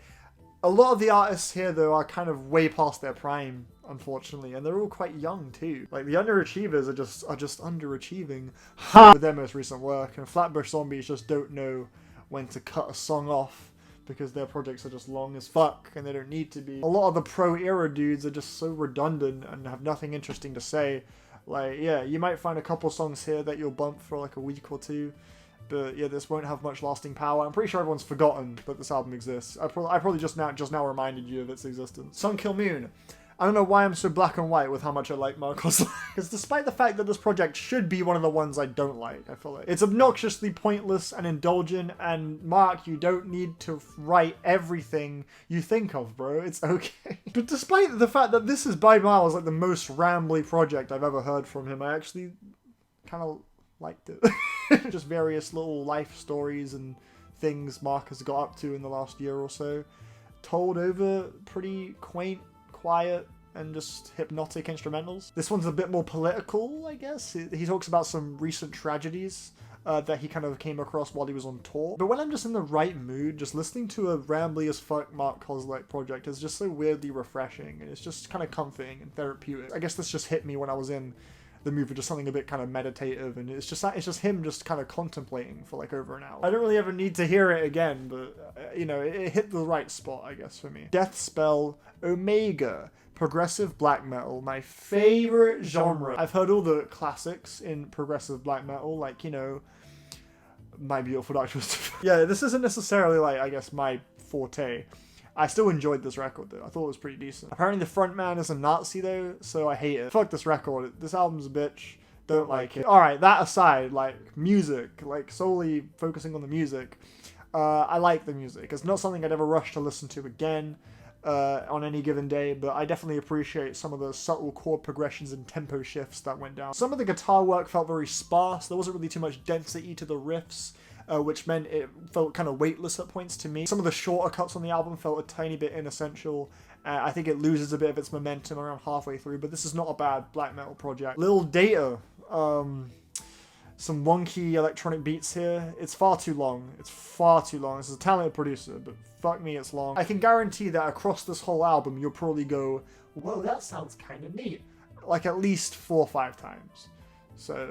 A lot of the artists here, though, are kind of way past their prime, unfortunately, and they're all quite young too. Like the underachievers are just underachieving with their most recent work, and Flatbush Zombies just don't know when to cut a song off because their projects are just long as fuck and they don't need to be. A lot of the pro era dudes are just so redundant and have nothing interesting to say. Like, yeah, you might find a couple songs here that you'll bump for like a week or two. But yeah, this won't have much lasting power. I'm pretty sure everyone's forgotten that this album exists. I probably just now reminded you of its existence. Sunkill Moon. I don't know why I'm so black and white with how much I like Mark Osler. Because despite the fact that this project should be one of the ones I don't like, I feel like it's obnoxiously pointless and indulgent, and Mark, you don't need to write everything you think of, bro. It's okay. But despite the fact that this is by miles like the most rambly project I've ever heard from him, I actually kind of liked it. Just various little life stories and things Mark has got up to in the last year or so, told over pretty quaint, quiet, and just hypnotic instrumentals. This one's a bit more political, I guess. He talks about some recent tragedies that he kind of came across while he was on tour. But when I'm just in the right mood, just listening to a rambly as fuck Mark Koslek project is just so weirdly refreshing, and it's just kind of comforting and therapeutic. I guess this just hit me when I was in the movie, just something a bit kind of meditative, and it's just him just kind of contemplating for like over an hour. I don't really ever need to hear it again, but you know, it hit the right spot, I guess, for me. Death Spell Omega. Progressive black metal, my favorite genre. I've heard all the classics in progressive black metal, like, you know, My Beautiful Dark Twisted. Yeah, this isn't necessarily like, I guess, my forte. I still enjoyed this record though. I thought it was pretty decent. Apparently the frontman is a Nazi though, so I hate it. Fuck this record. This album's a bitch. Don't like it. Alright, that aside, like music, like solely focusing on the music, I like the music. It's not something I'd ever rush to listen to again on any given day, but I definitely appreciate some of the subtle chord progressions and tempo shifts that went down. Some of the guitar work felt very sparse. There wasn't really too much density to the riffs, which meant it felt kind of weightless at points to me. Some of the shorter cuts on the album felt a tiny bit inessential. I think it loses a bit of its momentum around halfway through, but this is not a bad black metal project. Lil Data, some wonky electronic beats here. It's far too long. It's far too long. This is a talented producer, but fuck me, it's long. I can guarantee that across this whole album, you'll probably go, whoa, that sounds kind of neat, like at least 4 or 5 times. So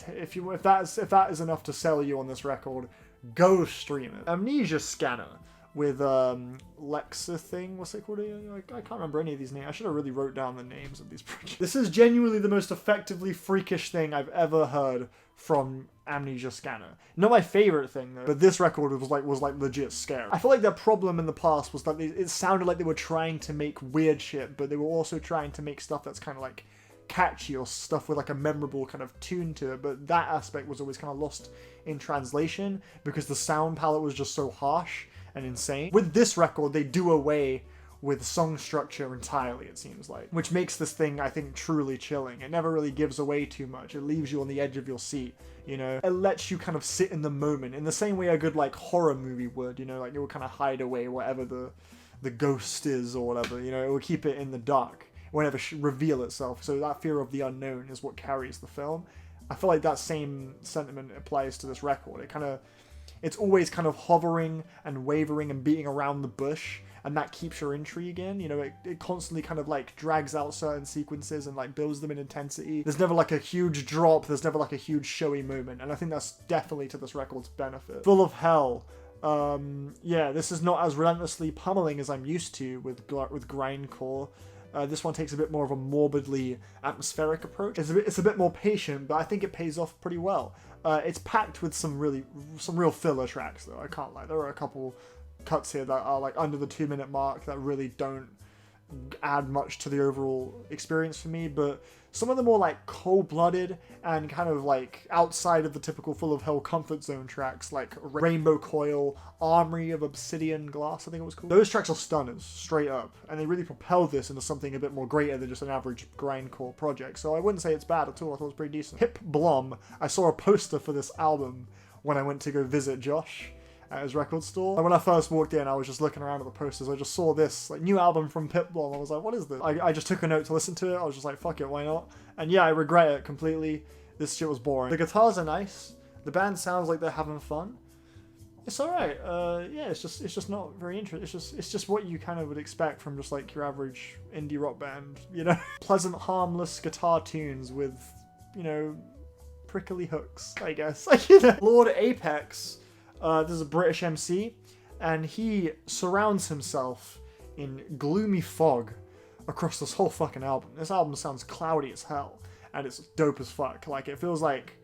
if that is enough to sell you on this record, go stream it. Amnesia Scanner with Lexa thing. What's it called? I can't remember any of these names. I should have really wrote down the names of these projects. This is genuinely the most effectively freakish thing I've ever heard from Amnesia Scanner. Not my favorite thing though, but this record was like legit scary. I feel like their problem in the past was that it sounded like they were trying to make weird shit, but they were also trying to make stuff that's kind of like catchy or stuff with like a memorable kind of tune to it, but that aspect was always kind of lost in translation because the sound palette was just so harsh and insane. With this record, they do away with song structure entirely, it seems like, which makes this thing, I think, truly chilling. It never really gives away too much. It leaves you on the edge of your seat, you know? It lets you kind of sit in the moment in the same way a good like horror movie would, you know, like it would kind of hide away whatever the ghost is or whatever, you know, it would keep it in the dark. Whenever reveal itself, so that fear of the unknown is what carries the film. I feel like that same sentiment applies to this record. It's always kind of hovering and wavering and beating around the bush, and that keeps your intrigue in. You know, it constantly kind of like drags out certain sequences and like builds them in intensity. There's never like a huge drop. There's never like a huge showy moment, and I think that's definitely to this record's benefit. Full of Hell. Yeah, this is not as relentlessly pummeling as I'm used to with Grindcore. This one takes a bit more of a morbidly atmospheric approach. It's a bit more patient, but I think it pays off pretty well. It's packed with some real filler tracks, though. I can't lie. There are a couple cuts here that are like under the 2-minute mark that really don't add much to the overall experience for me, but some of the more like cold-blooded and kind of like outside of the typical Full of Hell comfort zone tracks like Rainbow Coil, Armory of Obsidian Glass, I think it was called. Those tracks are stunners, straight up, and they really propel this into something a bit more greater than just an average grindcore project, so I wouldn't say it's bad at all. I thought it was pretty decent. Hip Blom, I saw a poster for this album when I went to go visit Josh at his record store. And when I first walked in, I was just looking around at the posters. I just saw this like new album from Pitbull. I was like, what is this? I just took a note to listen to it. I was just like, fuck it, why not? And yeah, I regret it completely. This shit was boring. The guitars are nice. The band sounds like they're having fun. It's alright. Yeah, it's just not very interesting. It's just what you kind of would expect from just like your average indie rock band, you know? Pleasant, harmless guitar tunes with, you know, prickly hooks, I guess. You know? Lord Apex, this is a British MC, and he surrounds himself in gloomy fog across this whole fucking album. This album sounds cloudy as hell, and it's dope as fuck. Like, it feels like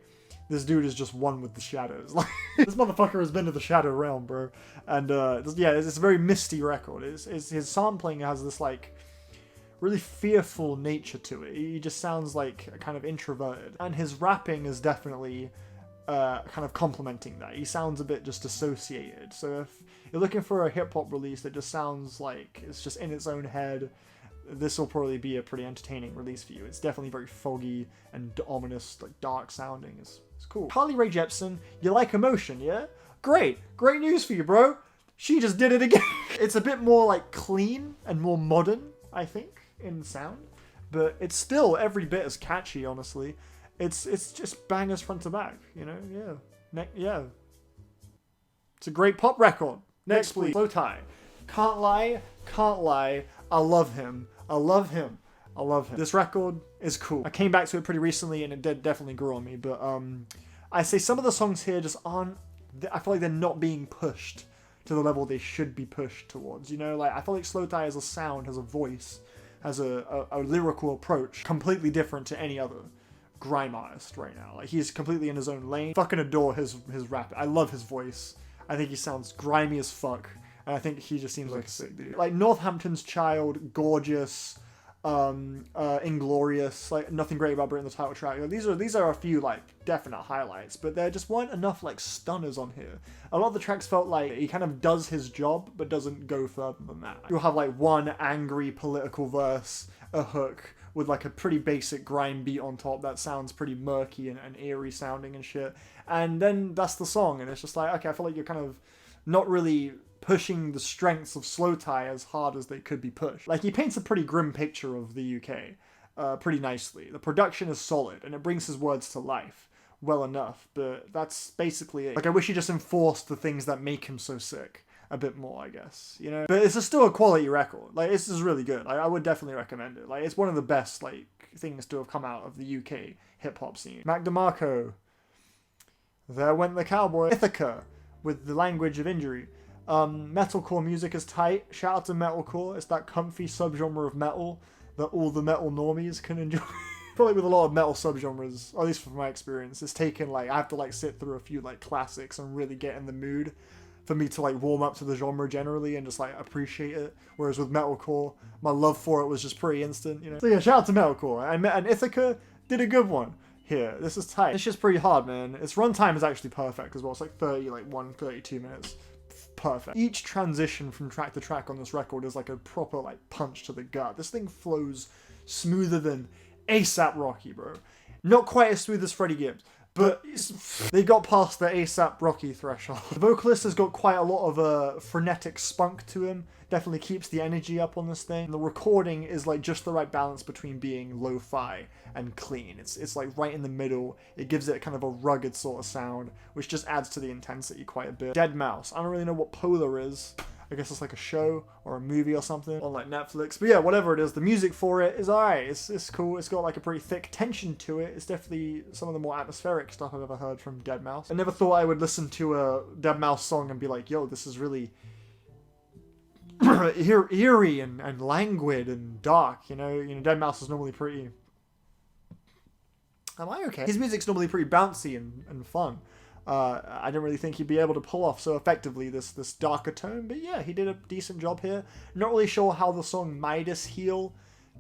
this dude is just one with the shadows. Like, this motherfucker has been to the shadow realm, bro. And yeah, it's a very misty record. His sampling has this like really fearful nature to it. He just sounds like a kind of introverted, and his rapping is definitely kind of complementing that. He sounds a bit just dissociated. So if you're looking for a hip hop release that just sounds like it's just in its own head, this will probably be a pretty entertaining release for you. It's definitely very foggy and ominous, like dark sounding. It's cool. Carly Rae Jepsen, you like emotion, yeah? Great news for you, bro. She just did it again. It's a bit more like clean and more modern, I think, in sound, but it's still every bit as catchy. Honestly, it's just bangers front to back. You know, yeah. It's a great pop record. Next, please. AOTY. Can't lie. I love him. This record is cool. I came back to it pretty recently and it definitely grew on me, but I say some of the songs here just aren't, I feel like they're not being pushed to the level they should be pushed towards, you know? Like, I feel like AOTY has a sound, has a voice, has a lyrical approach completely different to any other grime artist right now. Like, he's completely in his own lane. Fucking adore his rap. I love his voice. I think he sounds grimy as fuck. And I think he just seems like a sick dude. Like, Northampton's Child, Gorgeous, Inglorious, like, Nothing Great About Britain, the title track. Like, these are a few, like, definite highlights, but there just weren't enough, like, stunners on here. A lot of the tracks felt like he kind of does his job, but doesn't go further than that. You'll have, like, one angry political verse, a hook, with, like, a pretty basic grime beat on top that sounds pretty murky and eerie sounding and shit. And then that's the song, and it's just like, okay, I feel like you're kind of not really pushing the strengths of AOTY as hard as they could be pushed. Like, he paints a pretty grim picture of the UK pretty nicely. The production is solid, and it brings his words to life well enough, but that's basically it. Like, I wish he just enforced the things that make him so sick a bit more, I guess, you know? But it's still a quality record. Like, this is really good. I would definitely recommend it. Like, it's one of the best, like, things to have come out of the UK hip-hop scene. Mac DeMarco. There went the cowboy. Ithaca, with The Language of Injury. Metalcore music is tight. Shout out to metalcore. It's that comfy subgenre of metal that all the metal normies can enjoy. Probably with a lot of metal subgenres, or at least from my experience, it's taken, like, I have to, like, sit through a few, like, classics and really get in the mood for me to, like, warm up to the genre generally and just, like, appreciate it. Whereas with metalcore, my love for it was just pretty instant, you know? So yeah, shout out to metalcore. And Ithaca did a good one here. This is tight. This shit's pretty hard, man. Its runtime is actually perfect as well. It's like 32 minutes. Perfect. Each transition from track to track on this record is like a proper, like, punch to the gut. This thing flows smoother than ASAP Rocky, bro. Not quite as smooth as Freddie Gibbs, but they got past the ASAP Rocky threshold. The vocalist has got quite a lot of frenetic spunk to him. Definitely keeps the energy up on this thing. And the recording is, like, just the right balance between being lo-fi and clean. It's like right in the middle. It gives it kind of a rugged sort of sound, which just adds to the intensity quite a bit. Dead Mouse. I don't really know what Polar is. I guess it's like a show or a movie or something on, like, Netflix. But yeah, whatever it is, the music for it is alright. It's cool. It's got, like, a pretty thick tension to it. It's definitely some of the more atmospheric stuff I've ever heard from Dead Mouse. I never thought I would listen to a Dead Mouse song and be like, yo, this is really eerie and languid and dark, you know? Dead Mouse is normally pretty... Am I okay? His music's normally pretty bouncy and fun. I didn't really think he'd be able to pull off so effectively this darker tone, but yeah, he did a decent job here. Not really sure how the song Midas Heel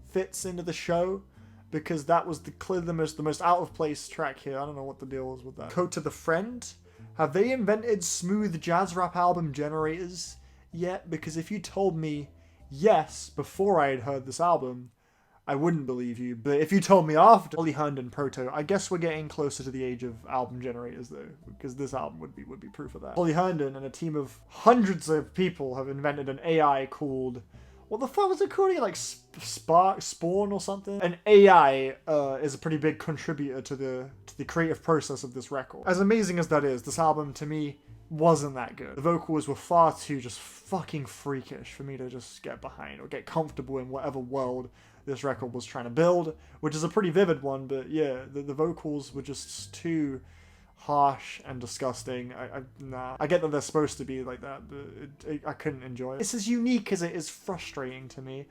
fits into the show, because that was clearly the most out of place track here. I don't know what the deal was with that. Code to the Friend. Have they invented smooth jazz rap album generators yet? Because if you told me yes before I had heard this album, I wouldn't believe you. But if you told me after, Ollie Herndon Proto, I guess we're getting closer to the age of album generators though, because this album would be proof of that. Ollie Herndon and a team of hundreds of people have invented an AI called, what the fuck was it called? Like Spawn or something? An AI is a pretty big contributor to the creative process of this record. As amazing as that is, this album to me wasn't that good. The vocals were far too just fucking freakish for me to just get behind or get comfortable in whatever world this record was trying to build, which is a pretty vivid one, but yeah, the vocals were just too harsh and disgusting. Nah. I get that they're supposed to be like that, but I couldn't enjoy it. It's as unique as it is frustrating to me.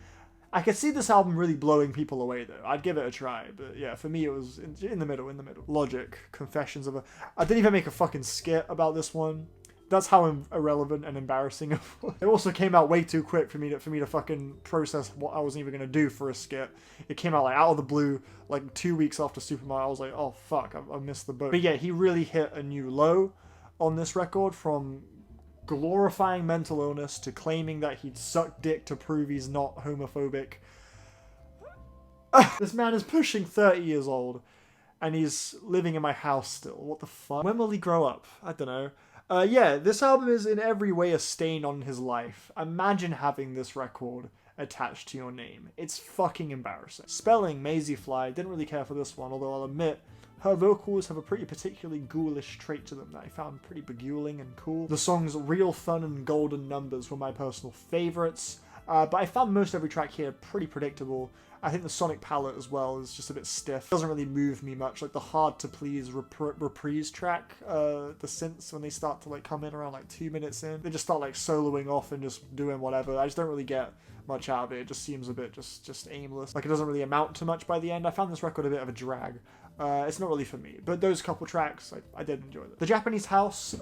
I could see this album really blowing people away though. I'd give it a try, but yeah, for me it was in the middle. Logic, Confessions of a... I didn't even make a fucking skit about this one. That's how irrelevant and embarrassing it was. It also came out way too quick for me to fucking process what I wasn't even gonna do for a skit. It came out like out of the blue, like 2 weeks after Superman. I was like, oh fuck, I missed the boat. But yeah, he really hit a new low on this record, from glorifying mental illness to claiming that he'd suck dick to prove he's not homophobic. This man is pushing 30 years old and he's living in my house still. What the fuck? When will he grow up? I don't know. Yeah, this album is in every way a stain on his life. Imagine having this record attached to your name. It's fucking embarrassing. Spelling, Maisie Fly, didn't really care for this one, although I'll admit her vocals have a pretty particularly ghoulish trait to them that I found pretty beguiling and cool. The songs Real Fun and Golden Numbers were my personal favourites, but I found most every track here pretty predictable. I think the sonic palette as well is just a bit stiff. It doesn't really move me much. Like the Hard to Please reprise track, the synths, when they start to like come in around like 2 minutes in, they just start like soloing off and just doing whatever. I just don't really get much out of it. It just seems a bit just aimless. Like it doesn't really amount to much by the end. I found this record a bit of a drag. It's not really for me, but those couple tracks, I did enjoy them. The Japanese House,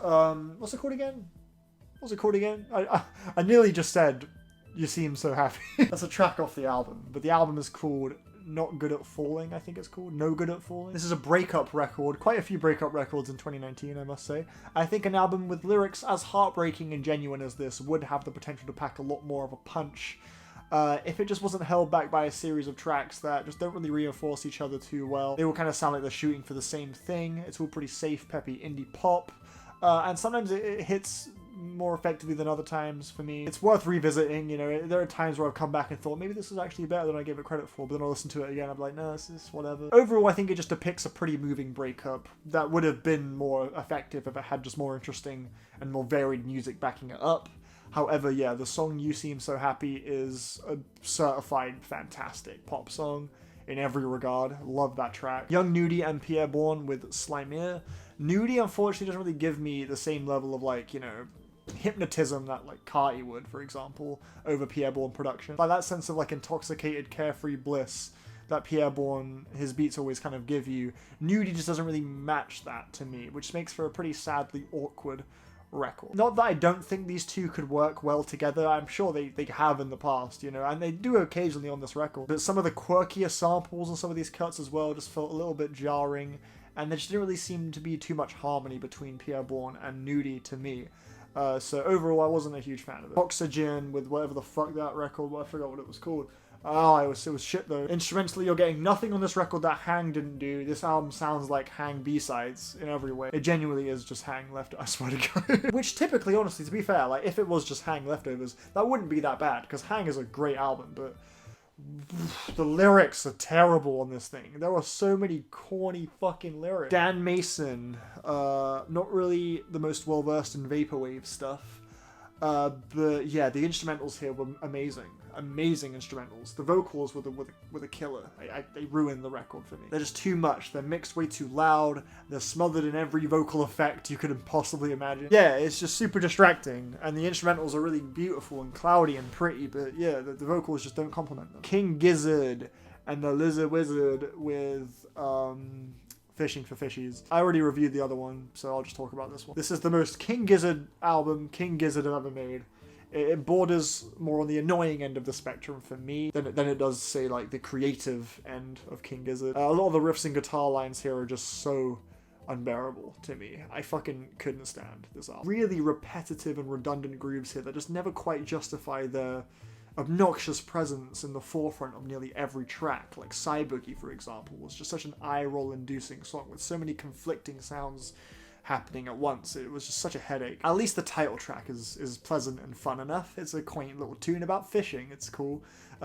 what's it called again? I nearly just said, You Seem So Happy. That's a track off the album, but the album is called Not Good at Falling, I think it's called. No Good at Falling. This is a breakup record. Quite a few breakup records in 2019, I must say. I think an album with lyrics as heartbreaking and genuine as this would have the potential to pack a lot more of a punch. If it just wasn't held back by a series of tracks that just don't really reinforce each other too well. They all kind of sound like they're shooting for the same thing. It's all pretty safe, peppy indie pop. And sometimes it hits more effectively than other times for me. It's worth revisiting, you know. There are times where I've come back and thought, maybe this is actually better than I gave it credit for, but then I'll listen to it again, I'm like, no, this is whatever. Overall, I think it just depicts a pretty moving breakup that would have been more effective if it had just more interesting and more varied music backing it up. However, yeah, the song You Seem So Happy is a certified fantastic pop song in every regard. Love that track. Young Nudie and Pierre Bourne with Slimeer. Nudie, unfortunately, doesn't really give me the same level of, like, you know, hypnotism that, like, Carti would, for example, over Pierre Bourne production. Like, that sense of, like, intoxicated, carefree bliss that Pierre Bourne, his beats always kind of give you. Nudie just doesn't really match that to me, which makes for a pretty sadly awkward record. Not that I don't think these two could work well together, I'm sure they have in the past, you know, and they do occasionally on this record, but some of the quirkier samples on some of these cuts as well just felt a little bit jarring, and there just didn't really seem to be too much harmony between Pierre Bourne and Nudie to me. So overall, I wasn't a huge fan of it. Oxygen with whatever the fuck that record, I forgot what it was called. Oh, it was shit though. Instrumentally, you're getting nothing on this record that Hang didn't do. This album sounds like Hang B-sides in every way. It genuinely is just Hang left, I swear to God. Which typically, honestly, to be fair, like if it was just Hang leftovers, that wouldn't be that bad, because Hang is a great album, but the lyrics are terrible on this thing. There are so many corny fucking lyrics. Dan Mason, not really the most well-versed in Vaporwave stuff. But yeah, the instrumentals here were amazing. Amazing instrumentals. The vocals were the killer. They ruined the record for me. They're just too much. They're mixed way too loud. They're smothered in every vocal effect you could possibly imagine. Yeah, it's just super distracting. And the instrumentals are really beautiful and cloudy and pretty, but yeah, the vocals just don't complement them. King Gizzard and the Lizard Wizard with Fishing for Fishies. I already reviewed the other one, so I'll just talk about this one. This is the most King Gizzard album King Gizzard have ever made. It borders more on the annoying end of the spectrum for me than it does, say, like, the creative end of King Gizzard. A lot of the riffs and guitar lines here are just so unbearable to me. I fucking couldn't stand this album. Really repetitive and redundant grooves here that just never quite justify their obnoxious presence in the forefront of nearly every track. Like Boogie, for example, was just such an eye-roll inducing song with so many conflicting sounds happening at once. It was just such a headache. At least the title track is pleasant and fun enough. It's a quaint little tune about fishing. It's cool.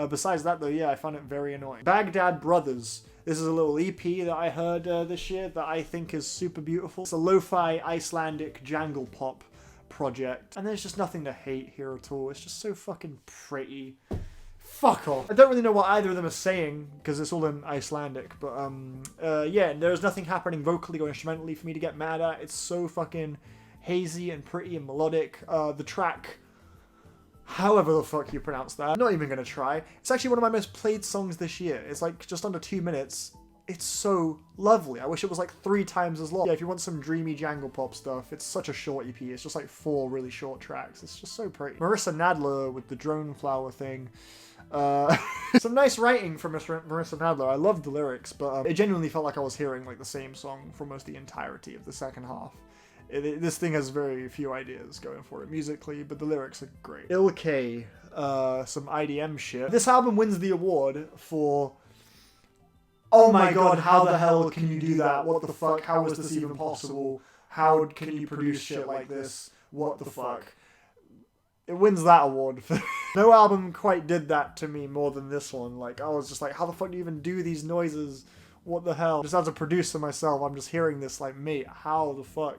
Besides that though, yeah, I found it very annoying. Baghdad Brothers. This is a little EP that I heard this year that I think is super beautiful. It's a lo-fi Icelandic jangle pop project. And there's just nothing to hate here at all. It's just so fucking pretty. Fuck off. I don't really know what either of them are saying because it's all in Icelandic, but yeah, there's nothing happening vocally or instrumentally for me to get mad at. It's so fucking hazy and pretty and melodic. The track, however the fuck you pronounce that, I'm not even gonna try. It's actually one of my most played songs this year. It's like just under 2 minutes. It's so lovely. I wish it was like 3 times as long. Yeah, if you want some dreamy jangle pop stuff, it's such a short EP. It's just like 4 really short tracks. It's just so pretty. Marissa Nadler with the drone flower thing. Some nice writing from Marissa Nadler. I loved the lyrics, but it genuinely felt like I was hearing like the same song for almost the entirety of the second half. This thing has very few ideas going for it musically, but the lyrics are great. Ilke, some IDM shit. This album wins the award for, oh my god, how the hell can you do that? What the fuck? How is this even possible? How can you produce shit like this? What the fuck? It wins that award. No album quite did that to me more than this one. Like, I was just like, how the fuck do you even do these noises? What the hell? Just as a producer myself, I'm just hearing this like, mate, how the fuck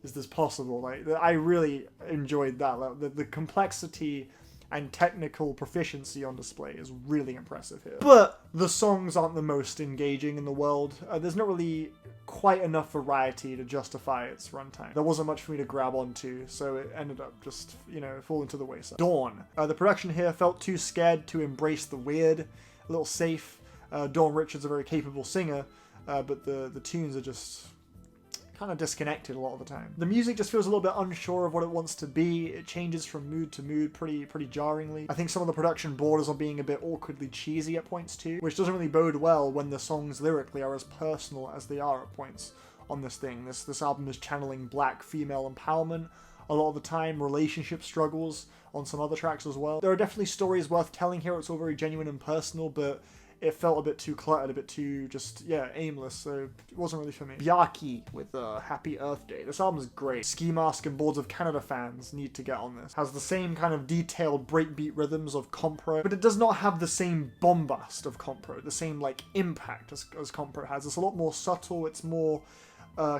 is this possible? Like, I really enjoyed that. Like, the complexity and technical proficiency on display is really impressive here. But the songs aren't the most engaging in the world. There's not really quite enough variety to justify its runtime. There wasn't much for me to grab onto, so it ended up just, you know, falling to the wayside. Dawn. The production here felt too scared to embrace the weird, a little safe. Dawn Richards a very capable singer, but the tunes are just kind of disconnected a lot of the time. The music just feels a little bit unsure of what it wants to be. It changes from mood to mood pretty jarringly. I think some of the production borders on being a bit awkwardly cheesy at points too, which doesn't really bode well when the songs lyrically are as personal as they are at points on this thing. This album is channeling black female empowerment a lot of the time, relationship struggles on some other tracks as well. There are definitely stories worth telling here. It's all very genuine and personal, but it felt a bit too cluttered, a bit too just, yeah, aimless, so it wasn't really for me. Bjarki with Happy Earth Day. This album is great. Ski Mask and Boards of Canada fans need to get on this. Has the same kind of detailed breakbeat rhythms of Compro, but it does not have the same bombast of Compro, the same, like, impact as Compro has. It's a lot more subtle, it's more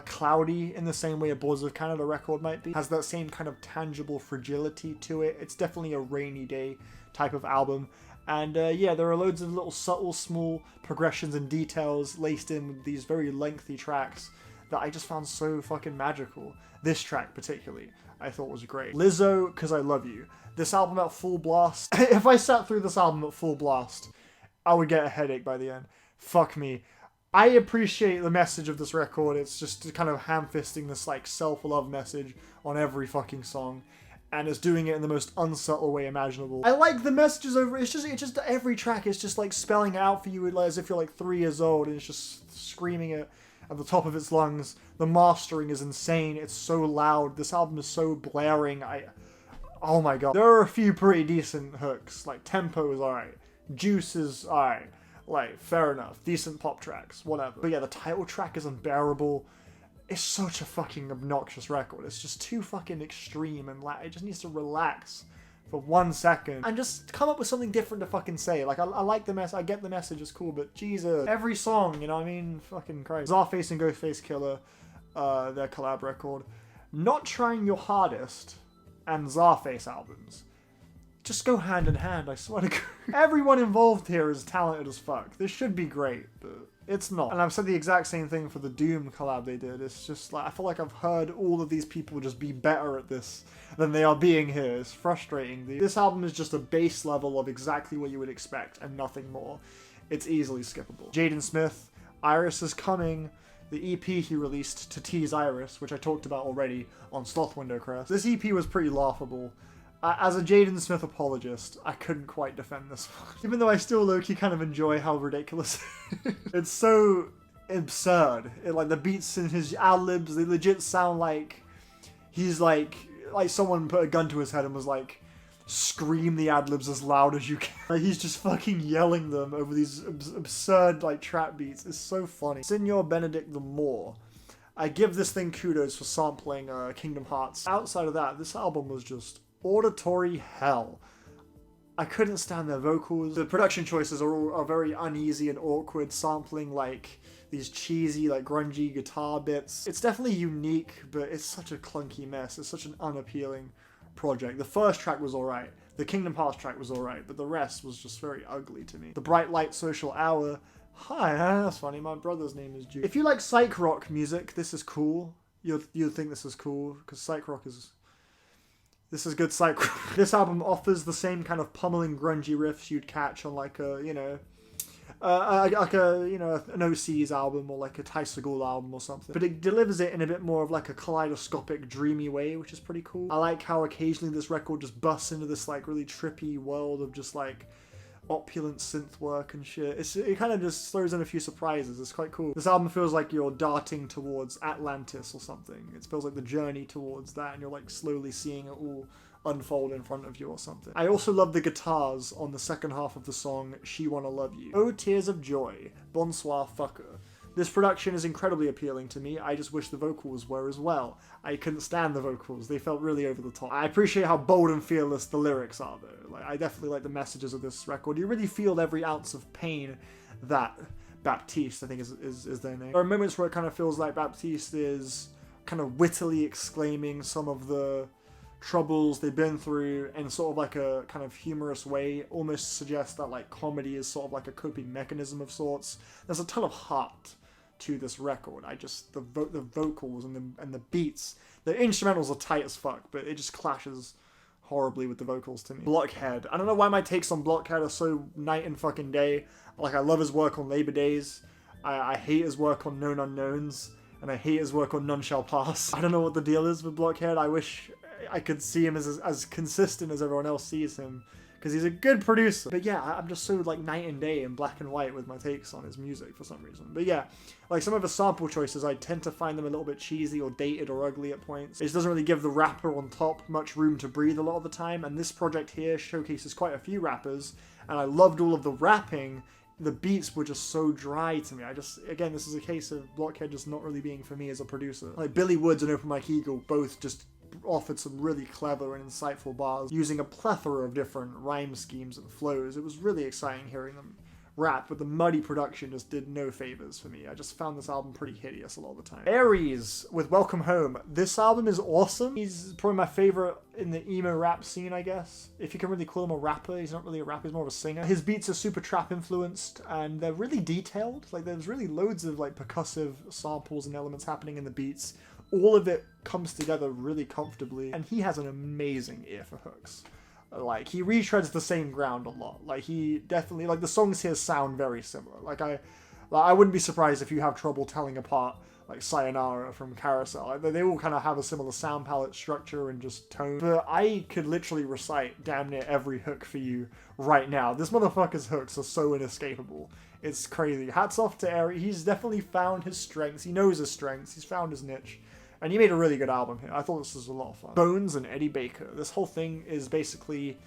cloudy in the same way a Boards of Canada record might be. Has that same kind of tangible fragility to it. It's definitely a rainy day type of album. And yeah, there are loads of little subtle, small progressions and details laced in with these very lengthy tracks that I just found so fucking magical. This track particularly, I thought was great. Lizzo, 'Cause I Love You. This album at full blast. If I sat through this album at full blast, I would get a headache by the end. Fuck me. I appreciate the message of this record. It's just kind of ham-fisting this like self-love message on every fucking song. And it's doing it in the most unsubtle way imaginable. I like the messages over. It's just every track is just like spelling it out for you as if you're like 3 years old, and it's just screaming it at the top of its lungs. The mastering is insane. It's so loud. This album is so blaring. Oh my god. There are a few pretty decent hooks. Like Tempo is alright. Juice is alright. Like fair enough. Decent pop tracks. Whatever. But yeah, the title track is unbearable. It's such a fucking obnoxious record. It's just too fucking extreme and it just needs to relax for 1 second and just come up with something different to fucking say. Like, I like the message, I get the message, it's cool, but Jesus. Every song, you know what I mean? Fucking Christ. Czarface and Ghostface Killer, their collab record. Not Trying Your Hardest and Czarface albums just go hand in hand, I swear to God. Everyone involved here is talented as fuck. This should be great, but it's not. And I've said the exact same thing for the Doom collab they did. It's just like, I feel like I've heard all of these people just be better at this than they are being here. It's frustrating. This album is just a base level of exactly what you would expect and nothing more. It's easily skippable. Jaden Smith, Iris is Coming, the EP he released to tease Iris, which I talked about already on Sloth Window Crest. This EP was pretty laughable. As a Jaden Smith apologist, I couldn't quite defend this one. Even though I still low-key kind of enjoy how ridiculous it's so absurd. Like the beats in his ad-libs, they legit sound like he's like someone put a gun to his head and was like, scream the ad-libs as loud as you can. Like he's just fucking yelling them over these absurd like trap beats. It's so funny. Senor Benedict the Moor. I give this thing kudos for sampling Kingdom Hearts. Outside of that, this album was just auditory hell. I couldn't stand their vocals. The production choices are very uneasy and awkward, sampling like these cheesy, like grungy guitar bits. It's definitely unique, but it's such a clunky mess. It's such an unappealing project. The first track was alright. The Kingdom Hearts track was alright, but the rest was just very ugly to me. The Bright Light Social Hour. Hi, that's funny. My brother's name is Jude. If you like psych-rock music, this is cool. You'll think this is cool, because psych-rock is... This is good psych-rock. This album offers the same kind of pummeling grungy riffs you'd catch on like a, you know... an OC's album or like a Ty Segall album or something. But it delivers it in a bit more of like a kaleidoscopic, dreamy way, which is pretty cool. I like how occasionally this record just busts into this like really trippy world of just like opulent synth work and shit. It kind of just throws in a few surprises. It's quite cool. This album feels like you're darting towards Atlantis or something. It feels like the journey towards that, and you're like slowly seeing it all unfold in front of you or something. I also love the guitars on the second half of the song She Wanna Love You. Oh Tears of Joy, Bonsoir Fucker. This production is incredibly appealing to me. I just wish the vocals were as well. I couldn't stand the vocals. They felt really over the top. I appreciate how bold and fearless the lyrics are though. Like, I definitely like the messages of this record. You really feel every ounce of pain that Baptiste, I think is their name. There are moments where it kind of feels like Baptiste is kind of wittily exclaiming some of the troubles they've been through in sort of like a kind of humorous way. Almost suggests that like comedy is sort of like a coping mechanism of sorts. There's a ton of heart to this record. The vocals and the beats, the instrumentals are tight as fuck, but it just clashes horribly with the vocals to me. Blockhead. I don't know why my takes on Blockhead are so night and fucking day. Like, I love his work on Labor Days. I hate his work on Known Unknowns, and I hate his work on None Shall Pass. I don't know what the deal is with Blockhead. I wish I could see him as consistent as everyone else sees him, because he's a good producer. But yeah, I'm just so like night and day and black and white with my takes on his music for some reason. But yeah, like some of the sample choices, I tend to find them a little bit cheesy or dated or ugly at points. It just doesn't really give the rapper on top much room to breathe a lot of the time, and this project here showcases quite a few rappers, and I loved all of the rapping. The beats were just so dry to me. Again, this is a case of Blockhead just not really being for me as a producer. Like Billy Woods and Open Mike Eagle both just offered some really clever and insightful bars using a plethora of different rhyme schemes and flows. It was really exciting hearing them rap, but the muddy production just did no favors for me. I just found this album pretty hideous a lot of the time. Aries with Welcome Home. This album is awesome. He's probably my favorite in the emo rap scene, I guess. If you can really call him a rapper, he's not really a rapper, he's more of a singer. His beats are super trap influenced, and they're really detailed. Like, there's really loads of like percussive samples and elements happening in the beats. All of it comes together really comfortably, and he has an amazing ear for hooks. Like, he retreads the same ground a lot. Like, he definitely, like, the songs here sound very similar. Like, I wouldn't be surprised if you have trouble telling apart, like, Sayonara from Carousel. Like, they all kind of have a similar sound palette structure and just tone. But I could literally recite damn near every hook for you right now. This motherfucker's hooks are so inescapable. It's crazy. Hats off to Ari. He's definitely found his strengths. He knows his strengths. He's found his niche. And he made a really good album here. I thought this was a lot of fun. Bones and Eddie Baker. This whole thing is basically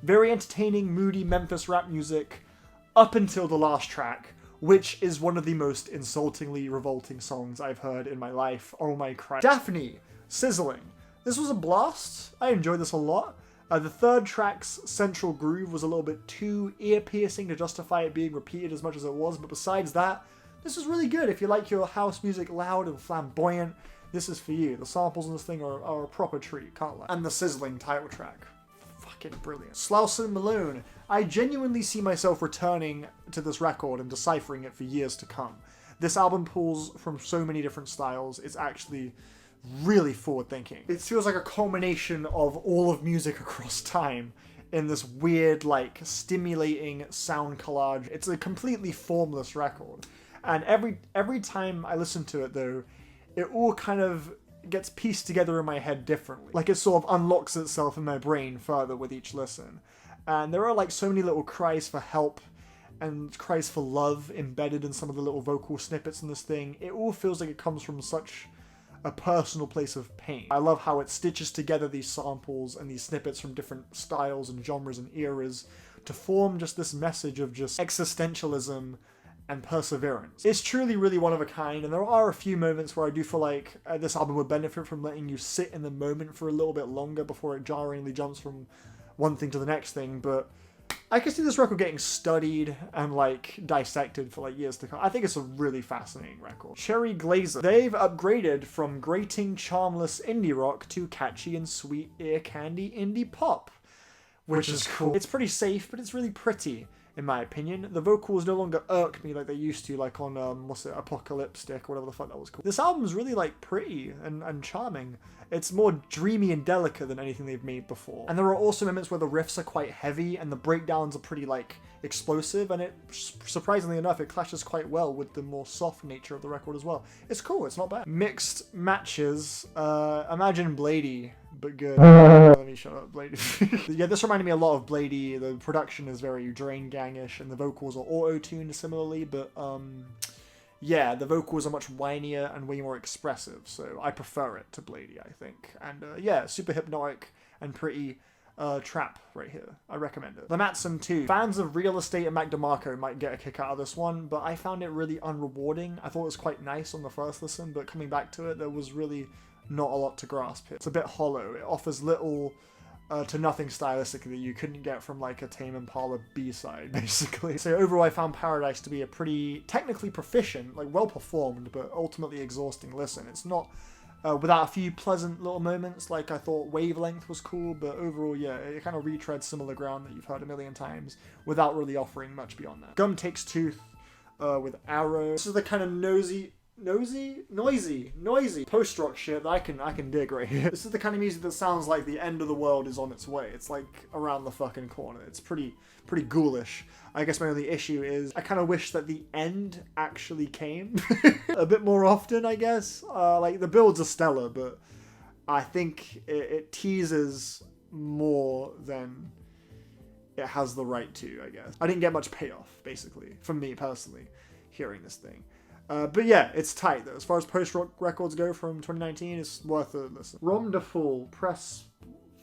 very entertaining, moody Memphis rap music up until the last track, which is one of the most insultingly revolting songs I've heard in my life. Oh my Christ. Daphne, Sizzling. This was a blast. I enjoyed this a lot. The third track's central groove was a little bit too ear-piercing to justify it being repeated as much as it was, but besides that, this was really good. If you like your house music loud and flamboyant, this is for you. The samples in this thing are a proper treat, can't lie. And the Sizzling title track. Fucking brilliant. Slauson Malone. I genuinely see myself returning to this record and deciphering it for years to come. This album pulls from so many different styles. It's actually really forward-thinking. It feels like a culmination of all of music across time in this weird, like, stimulating sound collage. It's a completely formless record. And every time I listen to it, though, it all kind of gets pieced together in my head differently. Like, it sort of unlocks itself in my brain further with each listen. And there are, like, so many little cries for help and cries for love embedded in some of the little vocal snippets in this thing. It all feels like it comes from such a personal place of pain. I love how it stitches together these samples and these snippets from different styles and genres and eras to form just this message of just existentialism and perseverance. It's truly really one of a kind, and there are a few moments where I do feel like this album would benefit from letting you sit in the moment for a little bit longer before it jarringly jumps from one thing to the next thing, but I can see this record getting studied and like dissected for like years to come. I think it's a really fascinating record. Cherry Glazer. They've upgraded from grating, charmless indie rock to catchy and sweet ear candy indie pop, which is cool. It's pretty safe, but it's really pretty, in my opinion. The vocals no longer irk me like they used to, like on, Apocalyptic, or whatever the fuck that was called. This album's really, like, pretty and charming. It's more dreamy and delicate than anything they've made before. And there are also moments where the riffs are quite heavy and the breakdowns are pretty, like, explosive, and it, surprisingly enough, it clashes quite well with the more soft nature of the record as well. It's cool, it's not bad. Mixed matches. Imagine Bladey, but good. Let me shut up, Bladey. Yeah, this reminded me a lot of Bladey. The production is very Drain Gang-ish, and the vocals are auto-tuned similarly, but, yeah, the vocals are much whinier and way more expressive, so I prefer it to Bladey, I think. And, yeah, super hypnotic and pretty trap right here. I recommend it. The Matson 2. Fans of Real Estate and Mac DeMarco might get a kick out of this one, but I found it really unrewarding. I thought it was quite nice on the first listen, but coming back to it, there was really not a lot to grasp here. It's a bit hollow. It offers little to nothing stylistically you couldn't get from like a Tame Impala B-side, basically. So overall, I found Paradise to be a pretty technically proficient, like well performed, but ultimately exhausting listen. It's not without a few pleasant little moments. Like I thought Wavelength was cool, but overall, yeah, it kind of retreads similar ground that you've heard a million times without really offering much beyond that. Gum Takes Tooth with Arrow. This is the kind of noisy post-rock shit that I can dig right here. This is the kind of music that sounds like the end of the world is on its way. It's like around the fucking corner. It's pretty ghoulish. I guess my only issue is I kind of wish that the end actually came a bit more often, I guess. Like the builds are stellar, but I think it teases more than it has the right to, I guess. I didn't get much payoff, basically, from me personally, hearing this thing. But yeah, it's tight though. As far as post-rock records go from 2019, it's worth a listen. Rom de Fool, press...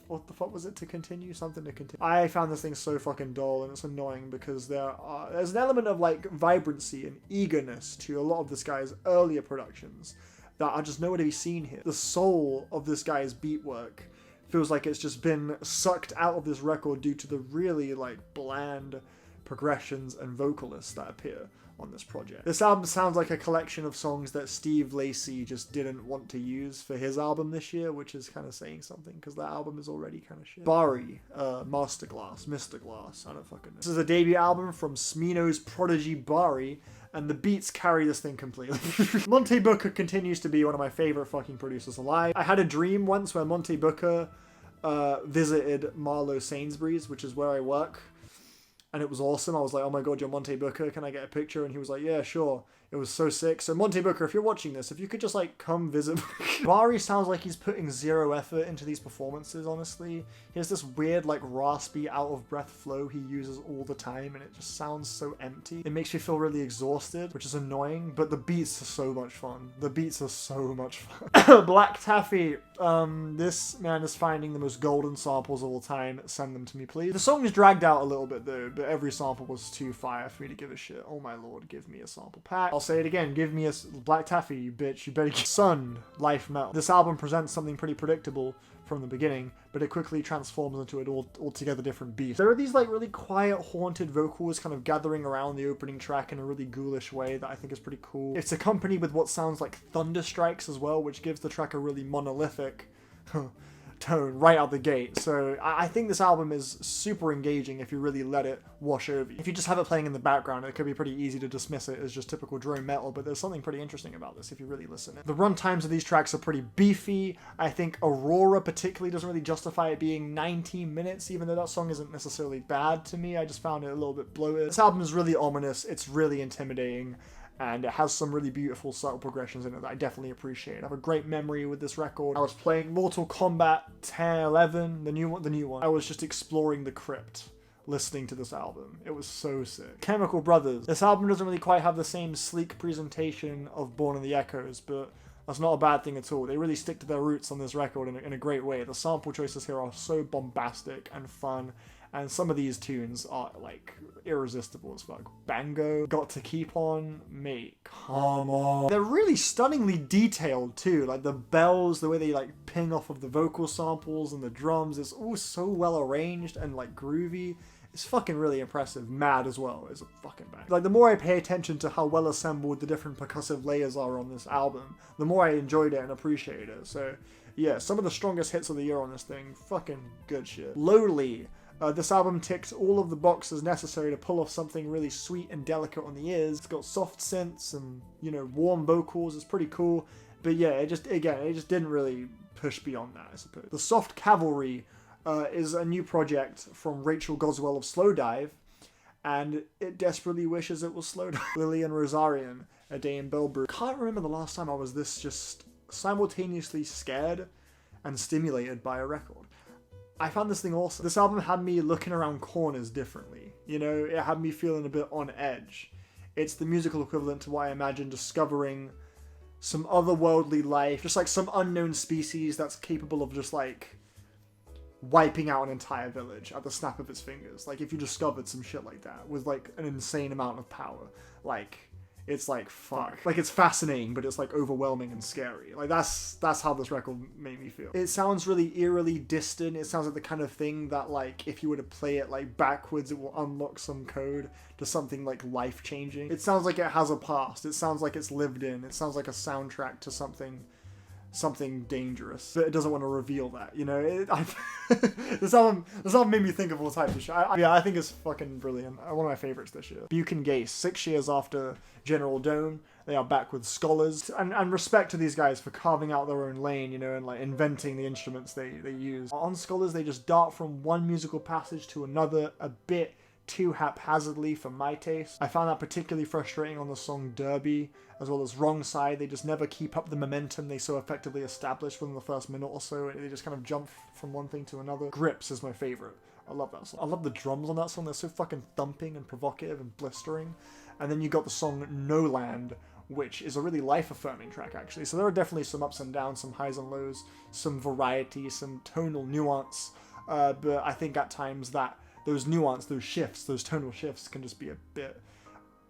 What the fuck was it? To continue? Something to continue. I found this thing so fucking dull, and it's annoying because there's an element of like vibrancy and eagerness to a lot of this guy's earlier productions that are just nowhere to be seen here. The soul of this guy's beat work feels like it's just been sucked out of this record due to the really like bland progressions and vocalists that appear on this project. This album sounds like a collection of songs that Steve Lacy just didn't want to use for his album this year, which is kind of saying something because that album is already kind of shit. Bari, Mr. Glass, I don't fucking know. This is a debut album from Smino's prodigy Bari, and the beats carry this thing completely. Monte Booker continues to be one of my favorite fucking producers alive. I had a dream once where Monte Booker visited Marlowe Sainsbury's, which is where I work. And it was awesome. I was like, oh my god, you're Monte Booker, can I get a picture? And he was like, yeah, sure. It was so sick. So Monte Booker, if you're watching this, if you could just like come visit. Bari sounds like he's putting zero effort into these performances, honestly. He has this weird like raspy out of breath flow he uses all the time, and it just sounds so empty. It makes me feel really exhausted, which is annoying, but the beats are so much fun. Black Taffy. This man is finding the most golden samples of all time. Send them to me, please. The song is dragged out a little bit though, but every sample was too fire for me to give a shit. Oh my lord, give me a sample pack. I'll say it again, give me a Black Taffy, you bitch. You better get Sun, Life Metal. This album presents something pretty predictable from the beginning, but it quickly transforms into an altogether different beast. There are these like really quiet, haunted vocals kind of gathering around the opening track in a really ghoulish way that I think is pretty cool. It's accompanied with what sounds like thunder strikes as well, which gives the track a really monolithic tone right out the gate. So I think this album is super engaging if you really let it wash over you. If you just have it playing in the background, it could be pretty easy to dismiss it as just typical drone metal, but there's something pretty interesting about this if you really listen. The run times of these tracks are pretty beefy. I think Aurora particularly doesn't really justify it being 19 minutes, even though that song isn't necessarily bad to me. I just found it a little bit bloated. This album is really ominous. It's really intimidating. And it has some really beautiful subtle progressions in it that I definitely appreciate. I have a great memory with this record. I was playing Mortal Kombat 10, 11, the new one. I was just exploring the crypt, listening to this album. It was so sick. Chemical Brothers. This album doesn't really quite have the same sleek presentation of Born in the Echoes, but that's not a bad thing at all. They really stick to their roots on this record in a great way. The sample choices here are so bombastic and fun. And some of these tunes are, like, irresistible as fuck. Bango, Got to Keep On, mate, come on. They're really stunningly detailed, too. Like, the bells, the way they, like, ping off of the vocal samples and the drums. It's all so well arranged and, like, groovy. It's fucking really impressive. Mad as well is a fucking bang. Like, the more I pay attention to how well assembled the different percussive layers are on this album, the more I enjoyed it and appreciated it. So, yeah, some of the strongest hits of the year on this thing. Fucking good shit. Lowly. This album ticked all of the boxes necessary to pull off something really sweet and delicate on the ears. It's got soft synths and, you know, warm vocals. It's pretty cool. But yeah, it just didn't really push beyond that, I suppose. The Soft Cavalry is a new project from Rachel Goswell of Slowdive, and it desperately wishes it was Slowdive. Lillian Rosarian, A Day in Bellbrew. Can't remember the last time I was this just simultaneously scared and stimulated by a record. I found this thing awesome. This album had me looking around corners differently. You know, it had me feeling a bit on edge. It's the musical equivalent to what I imagine discovering some otherworldly life, just like some unknown species that's capable of just like wiping out an entire village at the snap of its fingers. Like, if you discovered some shit like that with like an insane amount of power, like, it's like, fuck. Like, it's fascinating, but it's like overwhelming and scary. Like, that's how this record made me feel. It sounds really eerily distant. It sounds like the kind of thing that, like, if you were to play it like backwards, it will unlock some code to something like life-changing. It sounds like it has a past. It sounds like it's lived in. It sounds like a soundtrack to something dangerous, but it doesn't want to reveal that, you know. This album made me think of all types of shit. I think it's fucking brilliant. One of my favorites this year. Buchan Gase, 6 years after General Dome, they are back with Scholars, and respect to these guys for carving out their own lane, you know, and like inventing the instruments they use. On Scholars, they just dart from one musical passage to another a bit too haphazardly for my taste. I found that particularly frustrating on the song Derby, as well as Wrong Side. They just never keep up the momentum they so effectively established within the first minute or so. They just kind of jump from one thing to another. Grips is my favorite. I love that song. I love the drums on that song. They're so fucking thumping and provocative and blistering. And then you got the song No Land, which is a really life-affirming track, actually. So there are definitely some ups and downs, some highs and lows, some variety, some tonal nuance. But I think at times that those nuance, those shifts, those tonal shifts can just be a bit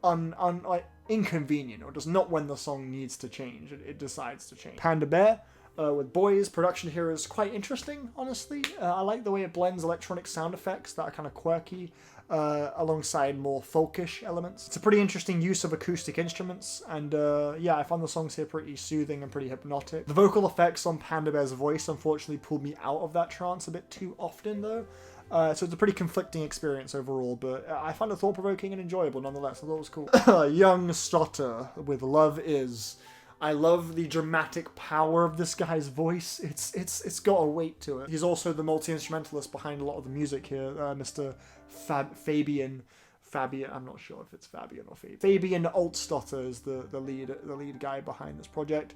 like inconvenient, or just not when the song needs to change. It decides to change. Panda Bear with Boys. Production here is quite interesting, honestly. I like the way it blends electronic sound effects that are kind of quirky alongside more folkish elements. It's a pretty interesting use of acoustic instruments, and yeah, I found the songs here pretty soothing and pretty hypnotic. The vocal effects on Panda Bear's voice unfortunately pulled me out of that trance a bit too often, though. So it's a pretty conflicting experience overall, but I found it thought-provoking and enjoyable nonetheless. I thought it was cool. Young Stotter with Love Is. I love the dramatic power of this guy's voice. It's got a weight to it. He's also the multi-instrumentalist behind a lot of the music here, Mr. Fabian, I'm not sure if it's Fabian or Fabian. Fabian Altstotter is the lead guy behind this project.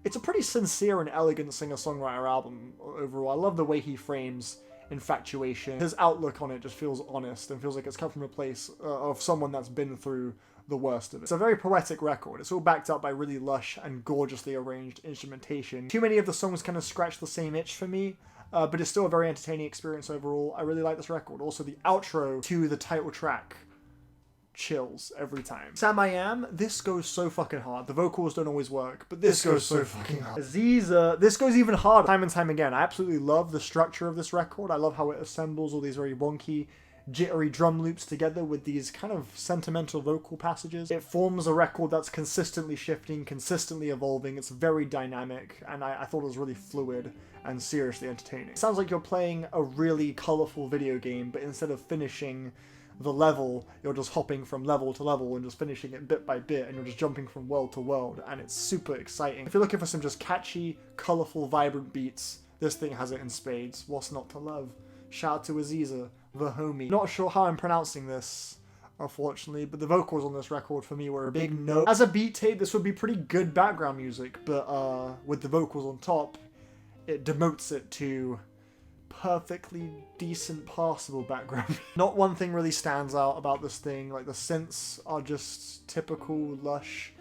It's a pretty sincere and elegant singer-songwriter album overall. I love the way he frames infatuation. His outlook on it just feels honest and feels like it's come from a place of someone that's been through the worst of it. It's a very poetic record. It's all backed up by really lush and gorgeously arranged instrumentation. Too many of the songs kind of scratch the same itch for me, but it's still a very entertaining experience overall. I really like this record. Also, the outro to the title track, chills every time. Sam I Am, this goes so fucking hard. The vocals don't always work, but this goes so fucking hard. Aziza, this goes even harder. Time and time again. I absolutely love the structure of this record. I love how it assembles all these very wonky, jittery drum loops together with these kind of sentimental vocal passages. It forms a record that's consistently shifting, consistently evolving. It's very dynamic, and I thought it was really fluid and seriously entertaining. It sounds like you're playing a really colourful video game, but instead of finishing the level, you're just hopping from level to level and just finishing it bit by bit, and you're just jumping from world to world, and it's super exciting. If you're looking for some just catchy, colourful, vibrant beats, this thing has it in spades. What's not to love? Shout out to Aziza, the homie. Not sure how I'm pronouncing this, unfortunately, but the vocals on this record for me were a big no. As a beat tape, this would be pretty good background music, but with the vocals on top, it demotes it to perfectly decent, passable background. Not one thing really stands out about this thing. Like, the synths are just typical lush,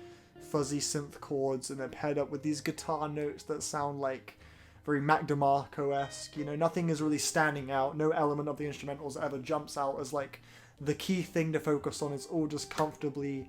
fuzzy synth chords, and they're paired up with these guitar notes that sound like very Mac DeMarco-esque. You know, nothing is really standing out. No element of the instrumentals ever jumps out as like the key thing to focus on. It's all just comfortably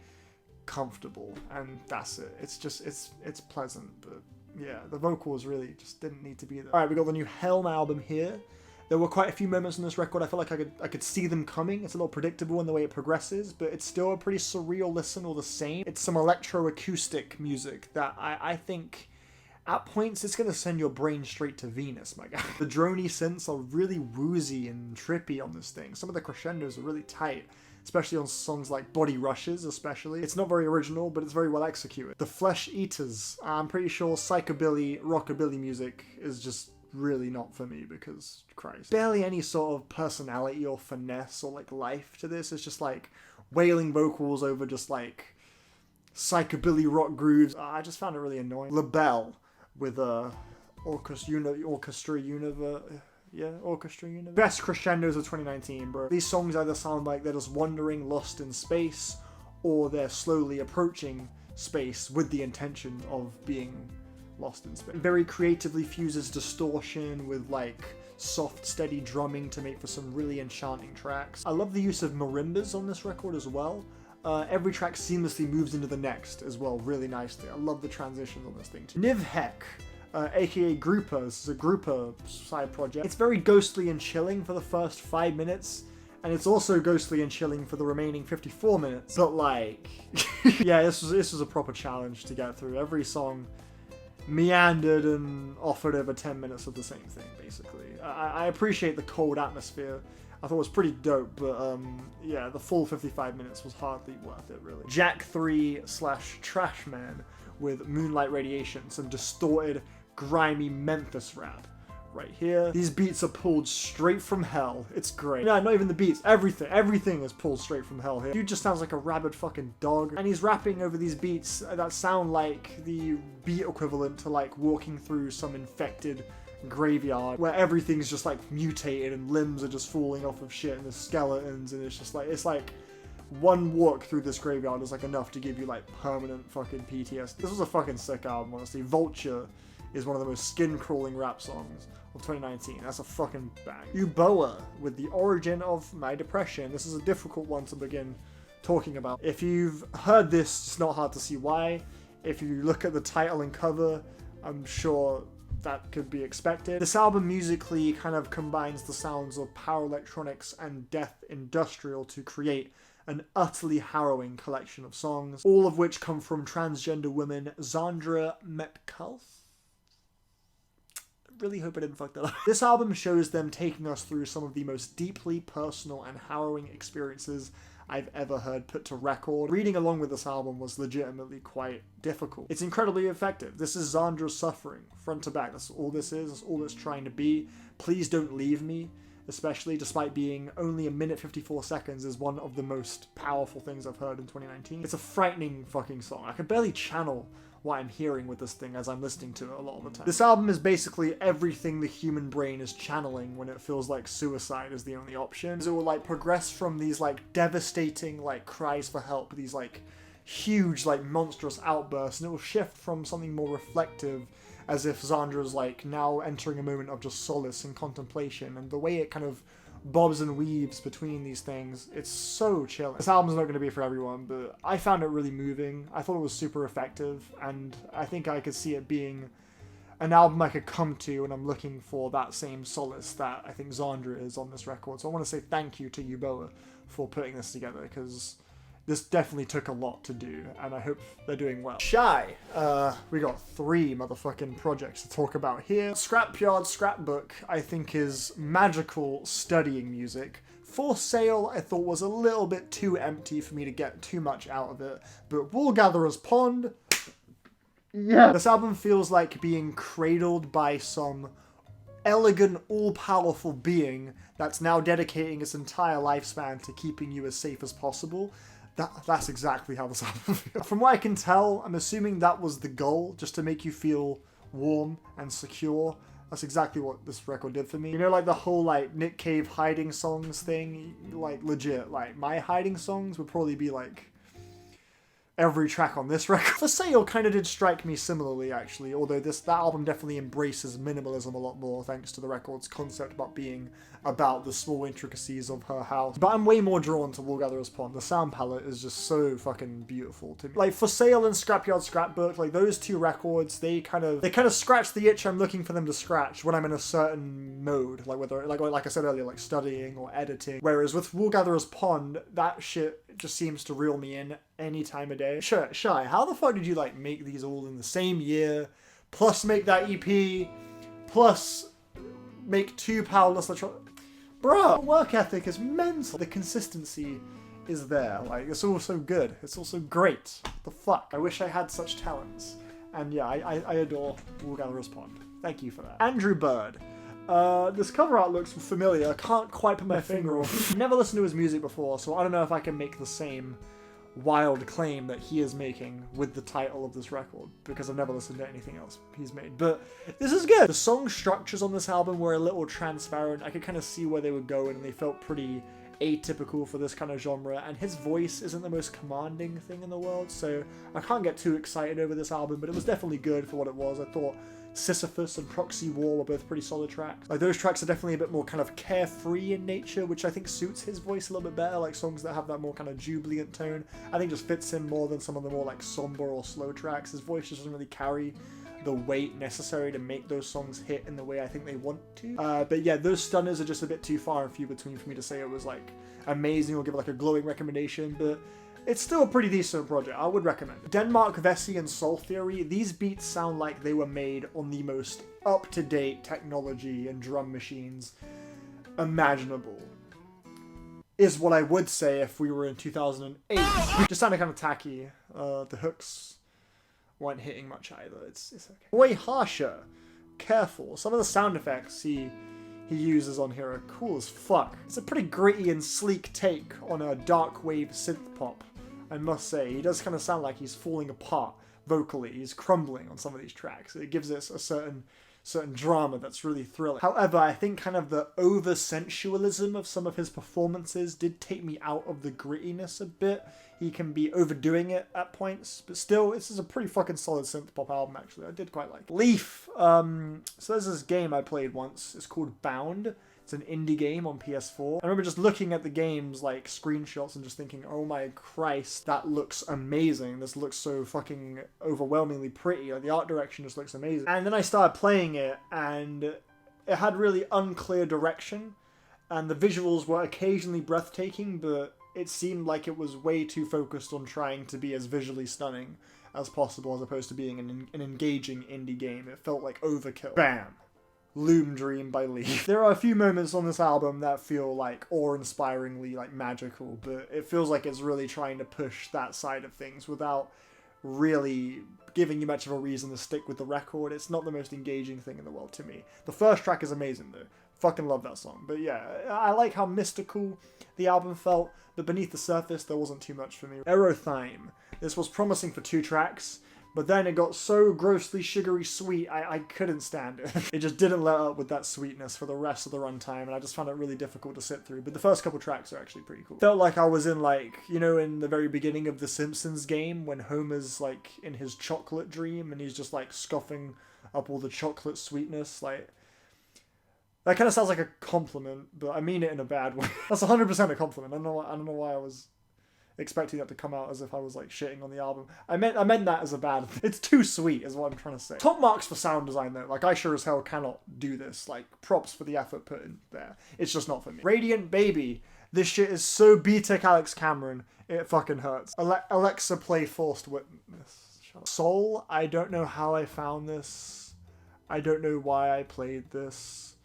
comfortable, and that's it. It's just it's pleasant, but yeah, the vocals really just didn't need to be there. Alright, we got the new Helm album here. There were quite a few moments on this record I felt like I could see them coming. It's a little predictable in the way it progresses, but it's still a pretty surreal listen all the same. It's some electroacoustic music that I think at points it's going to send your brain straight to Venus, my guy. The drony synths are really woozy and trippy on this thing. Some of the crescendos are really tight, especially on songs like Body Rushes especially. It's not very original, but it's very well executed. The Flesh Eaters, I'm pretty sure psychobilly, rockabilly music is just really not for me because, Christ. Barely any sort of personality or finesse or like life to this. It's just like wailing vocals over just like psychobilly rock grooves. I just found it really annoying. LaBelle with Orchestra Universe. Best crescendos of 2019, bro. These songs either sound like they're just wandering lost in space or they're slowly approaching space with the intention of being lost in space. Very creatively fuses distortion with like soft, steady drumming to make for some really enchanting tracks. I love the use of marimbas on this record as well. Every track seamlessly moves into the next as well, really nicely. I love the transitions on this thing too. Niv Heck, aka Grouper, this is a Grouper side project. It's very ghostly and chilling for the first 5 minutes, and it's also ghostly and chilling for the remaining 54 minutes. But like, yeah, this was a proper challenge to get through. Every song meandered and offered over 10 minutes of the same thing, basically. I appreciate the cold atmosphere. I thought it was pretty dope, but yeah, the full 55 minutes was hardly worth it, really. Jack 3 / Trashman with Moonlight Radiation, some distorted, grimy Memphis rap right here. These beats are pulled straight from hell. It's great. No, not even the beats. Everything is pulled straight from hell here. Dude just sounds like a rabid fucking dog. And he's rapping over these beats that sound like the beat equivalent to like walking through some infected graveyard where everything's just like mutated and limbs are just falling off of shit and there's skeletons, and it's like one walk through this graveyard is like enough to give you like permanent fucking PTSD. This was a fucking sick album, honestly. Vulture is one of the most skin-crawling rap songs of 2019. That's a fucking bang. Uboa with The Origin of My Depression. This is a difficult one to begin talking about. If you've heard this, it's not hard to see why. If you look at the title and cover, I'm sure that could be expected. This album musically kind of combines the sounds of power electronics and death industrial to create an utterly harrowing collection of songs, all of which come from transgender woman Zandra Metcalf. Really hope I didn't fuck that up. This album shows them taking us through some of the most deeply personal and harrowing experiences I've ever heard put to record. Reading along with this album was legitimately quite difficult. It's incredibly effective. This is Zandra's suffering, front to back. That's all this is. That's all it's trying to be. Please Don't Leave Me, especially despite being only 1:54, is one of the most powerful things I've heard in 2019. It's a frightening fucking song. I can barely channel what I'm hearing with this thing as I'm listening to it a lot of the time. This album is basically everything the human brain is channeling when it feels like suicide is the only option. It will like progress from these like devastating like cries for help, these like huge like monstrous outbursts, and it will shift from something more reflective, as if Zandra's like now entering a moment of just solace and contemplation, and the way it kind of bobs and weaves between these things, it's so chilling. This album's not going to be for everyone, but I found it really moving. I thought it was super effective, and I think I could see it being an album I could come to when I'm looking for that same solace that I think Zandra is on this record. So I want to say thank you to Uboa for putting this together, because this definitely took a lot to do, and I hope they're doing well. Shy. We got 3 motherfucking projects to talk about here. Scrapyard Scrapbook, I think, is magical studying music. For Sale, I thought was a little bit too empty for me to get too much out of it, but Woolgatherer's Pond, yeah. This album feels like being cradled by some elegant, all-powerful being that's now dedicating its entire lifespan to keeping you as safe as possible. That's exactly how this album feels. From what I can tell, I'm assuming that was the goal, just to make you feel warm and secure. That's exactly what this record did for me. You know, like the whole like Nick Cave hiding songs thing? Like legit, like my hiding songs would probably be like every track on this record. For Sale kind of did strike me similarly, actually, although that album definitely embraces minimalism a lot more thanks to the record's concept about being about the small intricacies of her house. But I'm way more drawn to Woolgatherer's Pond. The sound palette is just so fucking beautiful to me. Like, For Sale and Scrapyard Scrapbook, like those two records, they kind of scratch the itch I'm looking for them to scratch when I'm in a certain mode, like whether like I said earlier, like studying or editing. Whereas with Woolgatherer's Pond, that shit just seems to reel me in any time of day. Shy, how the fuck did you like make these all in the same year, plus make that EP, plus make 2 powerless bruh, work ethic is mental. The consistency is there. Like, it's all so good. It's also great. The fuck? I wish I had such talents. And yeah, I adore Woolgatherer's Pond. Thank you for that. Andrew Bird. This cover art looks familiar. I can't quite put my finger on it. Never listened to his music before, so I don't know if I can make the same wild claim that he is making with the title of this record, because I've never listened to anything else he's made. But this is good. The song structures on this album were a little transparent. I could kind of see where they were going, and they felt pretty atypical for this kind of genre, and his voice isn't the most commanding thing in the world, so I can't get too excited over this album, but it was definitely good for what it was. I thought Sisyphus and Proxy War were both pretty solid tracks. Like, those tracks are definitely a bit more kind of carefree in nature, which I think suits his voice a little bit better. Like, songs that have that more kind of jubilant tone, I think just fits him more than some of the more like somber or slow tracks. His voice just doesn't really carry the weight necessary to make those songs hit in the way I think they want to. But yeah, those stunners are just a bit too far and few between for me to say it was like amazing or give it like a glowing recommendation, but it's still a pretty decent project. I would recommend it. Denmark, Vesey, and Soul Theory. These beats sound like they were made on the most up-to-date technology and drum machines imaginable, is what I would say if we were in 2008. Just sounded kind of tacky. The hooks weren't hitting much either. It's okay. Way harsher. Careful. Some of the sound effects he uses on here are cool as fuck. It's a pretty gritty and sleek take on a dark wave synth pop, I must say. He does kind of sound like he's falling apart vocally. He's crumbling on some of these tracks. It gives us a certain drama that's really thrilling. However, I think kind of the over-sensualism of some of his performances did take me out of the grittiness a bit. He can be overdoing it at points, but still, this is a pretty fucking solid synth-pop album, actually. I did quite like it. Leaf. So there's this game I played once. It's called Bound. It's an indie game on PS4. I remember just looking at the game's like screenshots and just thinking, oh my Christ, that looks amazing. This looks so fucking overwhelmingly pretty. Like, the art direction just looks amazing. And then I started playing it, and it had really unclear direction, and the visuals were occasionally breathtaking, but it seemed like it was way too focused on trying to be as visually stunning as possible as opposed to being an engaging indie game. It felt like overkill. Bam! Loom Dream by Leaf. There are a few moments on this album that feel like awe-inspiringly like magical, but it feels like it's really trying to push that side of things without really giving you much of a reason to stick with the record. It's not the most engaging thing in the world to me. The first track is amazing though. Fucking love that song. But yeah, I like how mystical the album felt, but beneath the surface there wasn't too much for me. Aerothyme. This was promising for 2 tracks, but then it got so grossly sugary sweet, I couldn't stand it. It just didn't let up with that sweetness for the rest of the runtime, and I just found it really difficult to sit through. But the first couple tracks are actually pretty cool. Felt like I was in, like, you know, in the very beginning of the Simpsons game, when Homer's, like, in his chocolate dream, and he's just, like, scoffing up all the chocolate sweetness. Like, that kind of sounds like a compliment, but I mean it in a bad way. That's 100% a compliment. I don't know why I was expecting that to come out as if I was like shitting on the album. I meant that as a bad thing. It's too sweet is what I'm trying to say. Top marks for sound design though. Like, I sure as hell cannot do this. Like, props for the effort put in there. It's just not for me. Radiant Baby. This shit is so B-Tech Alex Cameron. It fucking hurts. Alexa, play Forced Witness. Soul. I don't know how I found this. I don't know why I played this.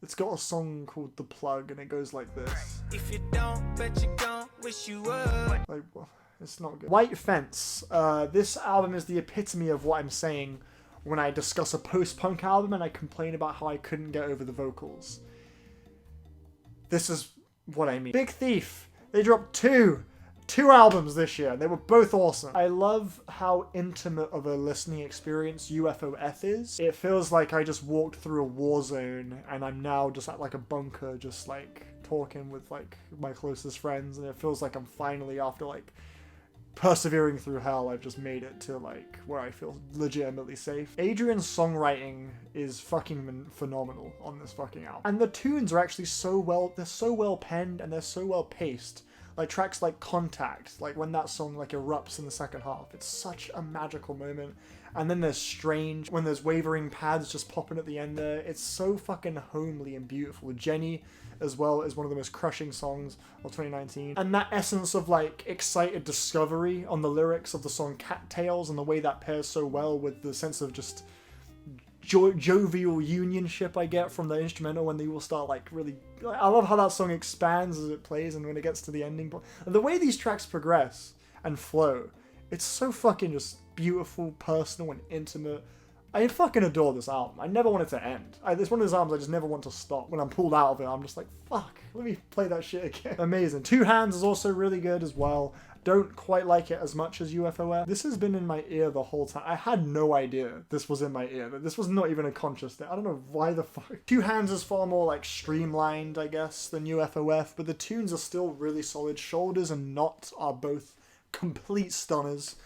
It's got a song called The Plug, and it goes like this. If you don't, bet you don't wish you would. Like, well, it's not good. White Fence. This album is the epitome of what I'm saying when I discuss a post-punk album and I complain about how I couldn't get over the vocals. This is what I mean. Big Thief. They dropped two albums this year. They were both awesome. I love how intimate of a listening experience UFOF is. It feels like I just walked through a war zone and I'm now just at like a bunker just like talking with like my closest friends, and it feels like I'm finally, after like persevering through hell, I've just made it to like where I feel legitimately safe. Adrian's songwriting is fucking phenomenal on this fucking album, and the tunes are actually they're so well penned and they're so well paced. Like tracks like Contact, like when that song like erupts in the second half, it's such a magical moment. And then there's Strange, when there's wavering pads just popping at the end there. It's so fucking homely and beautiful. Jenny as well is one of the most crushing songs of 2019. And that essence of like excited discovery on the lyrics of the song Cattails, and the way that pairs so well with the sense of just jovial unionship I get from the instrumental when they will start like really... I love how that song expands as it plays and when it gets to the ending. The way these tracks progress and flow, it's so fucking just beautiful, personal, and intimate. I fucking adore this album. I never want it to end. It's one of those albums I just never want to stop. When I'm pulled out of it, I'm just like, fuck, let me play that shit again. Amazing. Two Hands is also really good as well. Don't quite like it as much as UFOF. This has been in my ear the whole time. I had no idea this was in my ear, but this was not even a conscious thing. I don't know why the fuck. Two Hands is far more like streamlined, I guess, than UFOF, but the tunes are still really solid. Shoulders and Not are both complete stunners.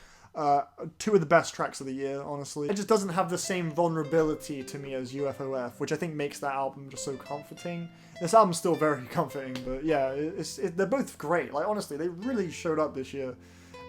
Two of the best tracks of the year, honestly. It just doesn't have the same vulnerability to me as UFOF, which I think makes that album just so comforting. This album's still very comforting, but yeah, they're both great. Like, honestly, they really showed up this year.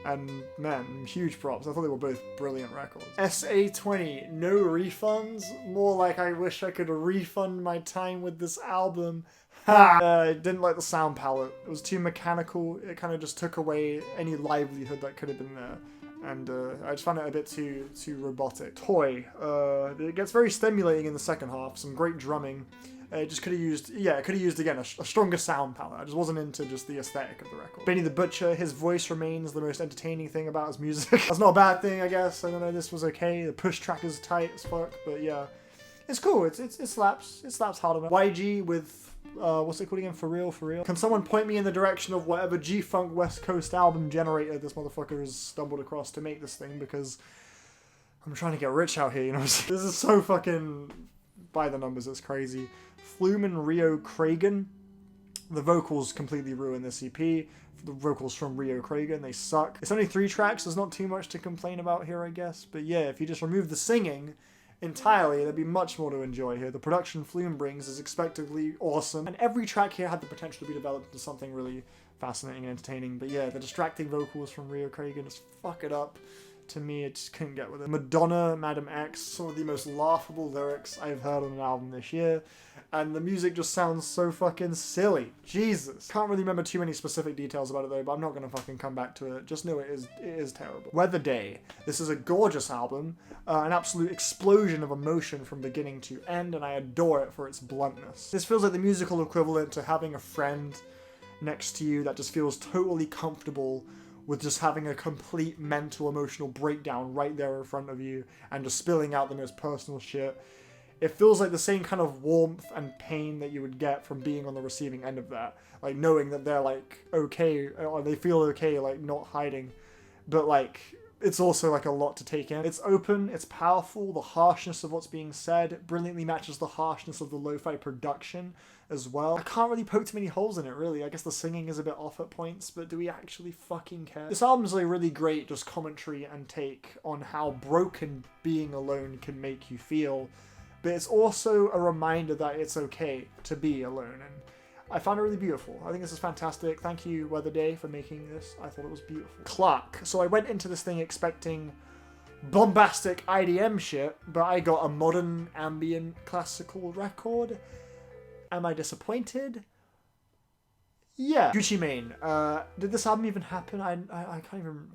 And, man, huge props. I thought they were both brilliant records. SA20, no refunds. More like I wish I could refund my time with this album. I didn't like the sound palette. It was too mechanical. It kind of just took away any livelihood that could have been there. And I just found it a bit too robotic. Toy. It gets very stimulating in the second half. Some great drumming. It just could have used, again, a stronger sound palette. I just wasn't into just the aesthetic of the record. Benny the Butcher, his voice remains the most entertaining thing about his music. That's not a bad thing, I guess. I don't know, this was okay. The push track is tight as fuck, but yeah. It's cool, it slaps. It slaps hard enough. YG with, what's it called again? For Real, For Real. Can someone point me in the direction of whatever G-Funk West Coast album generator this motherfucker has stumbled across to make this thing, because I'm trying to get rich out here, you know what I'm saying? This is so fucking... by the numbers, it's crazy. Flume and Rio Cragen. The vocals completely ruin this EP. The vocals from Rio Cragen, they suck. It's only 3 tracks, there's not too much to complain about here, I guess. But yeah, if you just remove the singing entirely, there'd be much more to enjoy here. The production Flume brings is expectedly awesome, and every track here had the potential to be developed into something really fascinating and entertaining. But yeah, the distracting vocals from Rio Cragen just fuck it up. To me, I just couldn't get with it. Madonna, Madam X, some of the most laughable lyrics I've heard on an album this year. And the music just sounds so fucking silly. Jesus. Can't really remember too many specific details about it though, but I'm not gonna fucking come back to it. Just know it is terrible. Weather Day. This is a gorgeous album. An absolute explosion of emotion from beginning to end, and I adore it for its bluntness. This feels like the musical equivalent to having a friend next to you that just feels totally comfortable with just having a complete mental, emotional breakdown right there in front of you and just spilling out the most personal shit. It feels like the same kind of warmth and pain that you would get from being on the receiving end of that. Like, knowing that they're, like, okay, or they feel okay, like, not hiding. But, like, it's also, like, a lot to take in. It's open, it's powerful, the harshness of what's being said brilliantly matches the harshness of the lo-fi production as well. I can't really poke too many holes in it, really. I guess the singing is a bit off at points, but do we actually fucking care? This album's a really great just commentary and take on how broken being alone can make you feel, but it's also a reminder that it's okay to be alone, and I found it really beautiful. I think this is fantastic. Thank you, Weather Day, for making this. I thought it was beautiful. Clark. So I went into this thing expecting bombastic IDM shit, but I got a modern ambient classical record. Am I disappointed? Yeah. Gucci Mane. Did this album even happen? I can't even...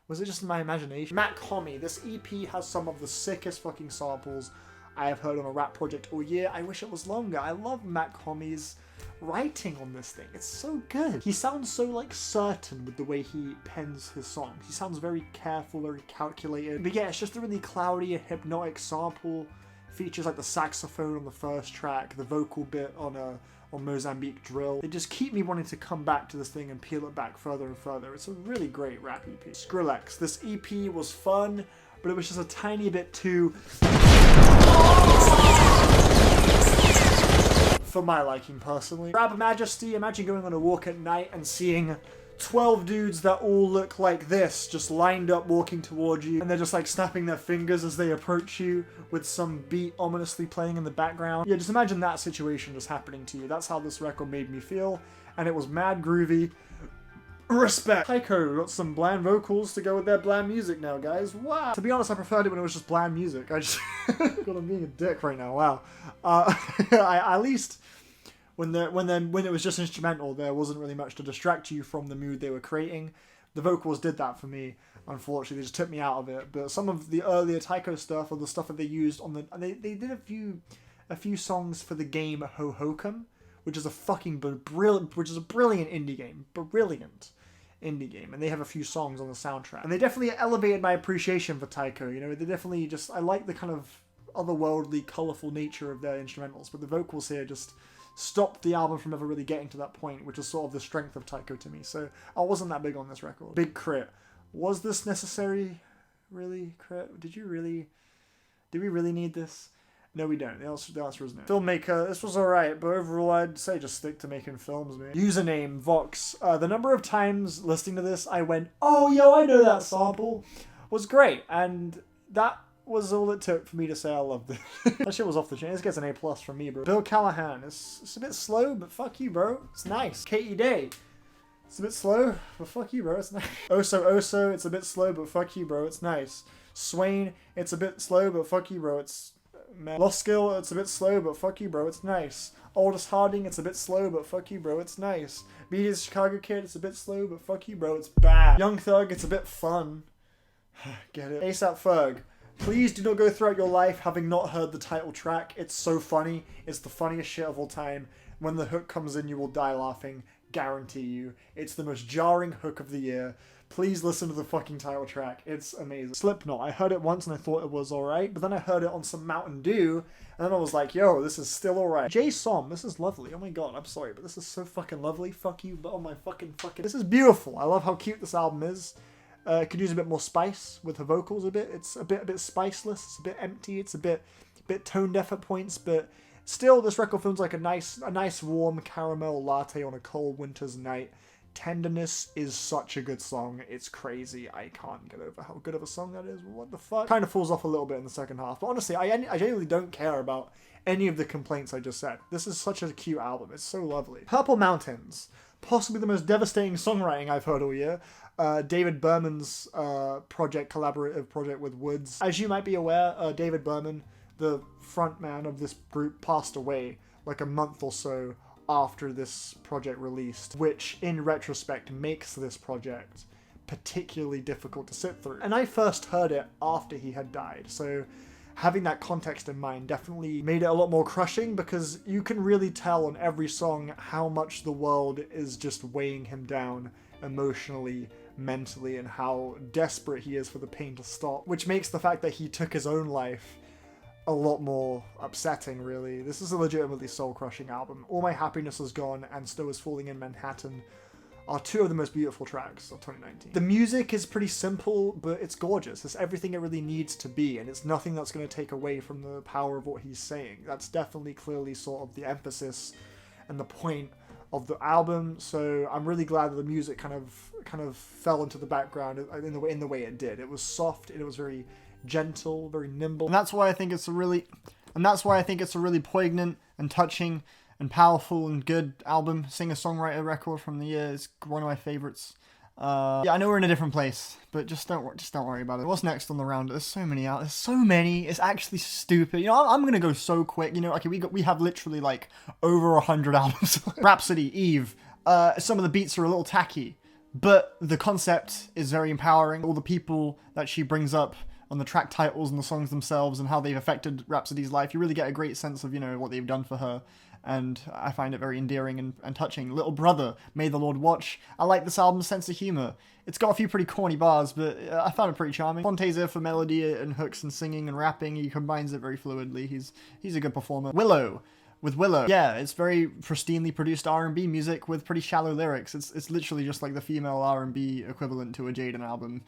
Was it just in my imagination? Matt Comey. This EP has some of the sickest fucking samples I have heard on a rap project all year. I wish it was longer. I love Matt Comey's writing on this thing. It's so good. He sounds so, like, certain with the way he pens his songs. He sounds very careful, very calculated. But yeah, it's just a really cloudy and hypnotic sample. Features like the saxophone on the first track, the vocal bit on Mozambique Drill. They just keep me wanting to come back to this thing and peel it back further and further. It's a really great rap EP. Skrillex. This EP was fun, but it was just a tiny bit too for my liking personally. Grab Majesty, imagine going on a walk at night and seeing 12 dudes that all look like this, just lined up walking towards you, and they're just like snapping their fingers as they approach you with some beat ominously playing in the background. Yeah, just imagine that situation just happening to you. That's how this record made me feel, and it was mad groovy. Respect. Tycho got some bland vocals to go with their bland music now, guys. Wow. To be honest, I preferred it when it was just bland music. I just God, I'm being a dick right now. Wow. At least when it was just instrumental, there wasn't really much to distract you from the mood they were creating. The vocals did that for me. Unfortunately, they just took me out of it. But some of the earlier Tycho stuff, or the stuff that they used on the, they did a few songs for the game Hohokum, which is a fucking brilliant indie game. Brilliant indie game, and they have a few songs on the soundtrack, and they definitely elevated my appreciation for Tycho. You know, they definitely just, I like the kind of otherworldly, colourful nature of their instrumentals, but the vocals here just stopped the album from ever really getting to that point, which is sort of the strength of Tycho to me. So I wasn't that big on this record. Big crit. Was this necessary? Really, crit? Did we really need this? No, we don't. The answer is no. Filmmaker, this was alright, but overall I'd say just stick to making films, man. Username, Vox. The number of times listening to this I went, oh, yo, I know that sample, was great. And that was all it took for me to say I loved it. That shit was off the chain. This gets an A+ from me, bro. Bill Callahan. It's a bit slow, but fuck you, bro. It's nice. Katie Day. It's a bit slow, but fuck you, bro. It's nice. Oso. It's a bit slow, but fuck you, bro. It's nice. Swain. It's a bit slow, but fuck you, bro. It's... Lost Skill, it's a bit slow, but fuck you, bro, it's nice. Oldest Harding, it's a bit slow, but fuck you, bro, it's nice. BD's Chicago Kid, it's a bit slow, but fuck you, bro, it's bad. Young Thug, it's a bit fun. Get it. ASAP Ferg, please do not go throughout your life having not heard the title track. It's so funny. It's the funniest shit of all time. When the hook comes in, you will die laughing. Guarantee you. It's the most jarring hook of the year. Please listen to the fucking title track. It's amazing. Slipknot. I heard it once and I thought it was alright, but then I heard it on some Mountain Dew, and then I was like, yo, this is still alright. Jay Som, this is lovely. Oh my god, I'm sorry, but this is so fucking lovely. Fuck you, but oh my fucking. This is beautiful. I love how cute this album is. It could use a bit more spice with her vocals a bit. It's a bit spiceless. It's a bit empty. It's a bit tone deaf at points, but still, this record feels like a nice warm caramel latte on a cold winter's night. Tenderness is such a good song. It's crazy. I can't get over how good of a song that is. What the fuck? Kind of falls off a little bit in the second half. But honestly, I genuinely don't care about any of the complaints I just said. This is such a cute album. It's so lovely. Purple Mountains. Possibly the most devastating songwriting I've heard all year. David Berman's collaborative project with Woods. As you might be aware, David Berman, the frontman of this group, passed away like a month or so after this project released, which in retrospect makes this project particularly difficult to sit through. And I first heard it after he had died, so having that context in mind definitely made it a lot more crushing, because you can really tell on every song how much the world is just weighing him down emotionally, mentally, and how desperate he is for the pain to stop, which makes the fact that he took his own life a lot more upsetting, really. This is a legitimately soul-crushing album. All My Happiness Is Gone and Snow Is Falling in Manhattan are two of the most beautiful tracks of 2019. The music is pretty simple, but it's gorgeous. It's everything it really needs to be, and it's nothing that's going to take away from the power of what he's saying. That's definitely clearly sort of the emphasis and the point of the album, so I'm really glad that the music kind of fell into the background in the way it did. It was soft, and it was very gentle, very nimble, and that's why I think it's a really poignant and touching and powerful and good album. Singer-songwriter record from the year. Is one of my favorites. Yeah, I know we're in a different place, but just don't worry about it. What's next on the round? There's so many out. There's so many. It's actually stupid. You know, I'm gonna go so quick. You know, okay, we have literally like over 100 albums. Rhapsody, Eve. Some of the beats are a little tacky, but the concept is very empowering. All the people that she brings up on the track titles and the songs themselves and how they've affected Rhapsody's life, you really get a great sense of, you know, what they've done for her. And I find it very endearing and touching. Little Brother, May the Lord Watch. I like this album's sense of humour. It's got a few pretty corny bars, but I found it pretty charming. Fontaine for melody and hooks and singing and rapping. He combines it very fluidly. He's a good performer. Willow with Willow. Yeah, it's very pristinely produced R&B music with pretty shallow lyrics. It's literally just like the female R&B equivalent to a Jaden album.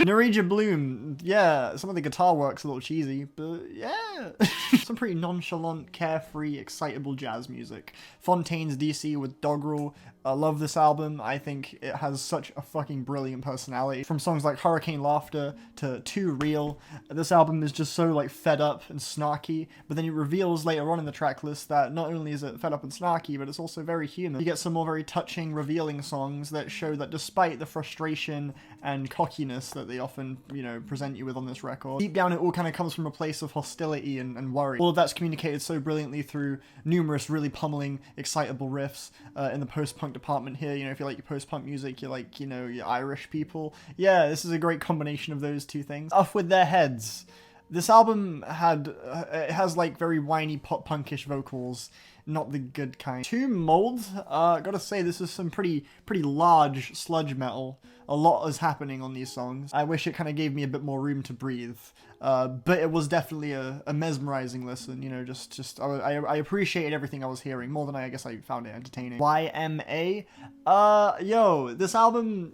Norwegian Bloom, yeah, some of the guitar work's a little cheesy, but yeah. Some pretty nonchalant, carefree, excitable jazz music. Fontaine's DC with Doggerel. I love this album. I think it has such a fucking brilliant personality. From songs like Hurricane Laughter to Too Real, this album is just so like fed up and snarky, but then it reveals later on in the track list that not only is it fed up and snarky, but it's also very human. You get some more very touching, revealing songs that show that despite the frustration and cockiness that they often, you know, present you with on this record, deep down it all kind of comes from a place of hostility and worry. All of that's communicated so brilliantly through numerous really pummeling, excitable riffs in the post-punk department here. You know, if you like your post-punk music, you like, you know, your Irish people. Yeah, this is a great combination of those two things. Off with their heads. This album it has like very whiny pop-punkish vocals, not the good kind. Tomb Mold, gotta say this is some pretty large sludge metal. A lot is happening on these songs. I wish it kind of gave me a bit more room to breathe. But it was definitely a mesmerizing listen, you know, I appreciated everything I was hearing, more than I guess I found it entertaining. YMA, yo, this album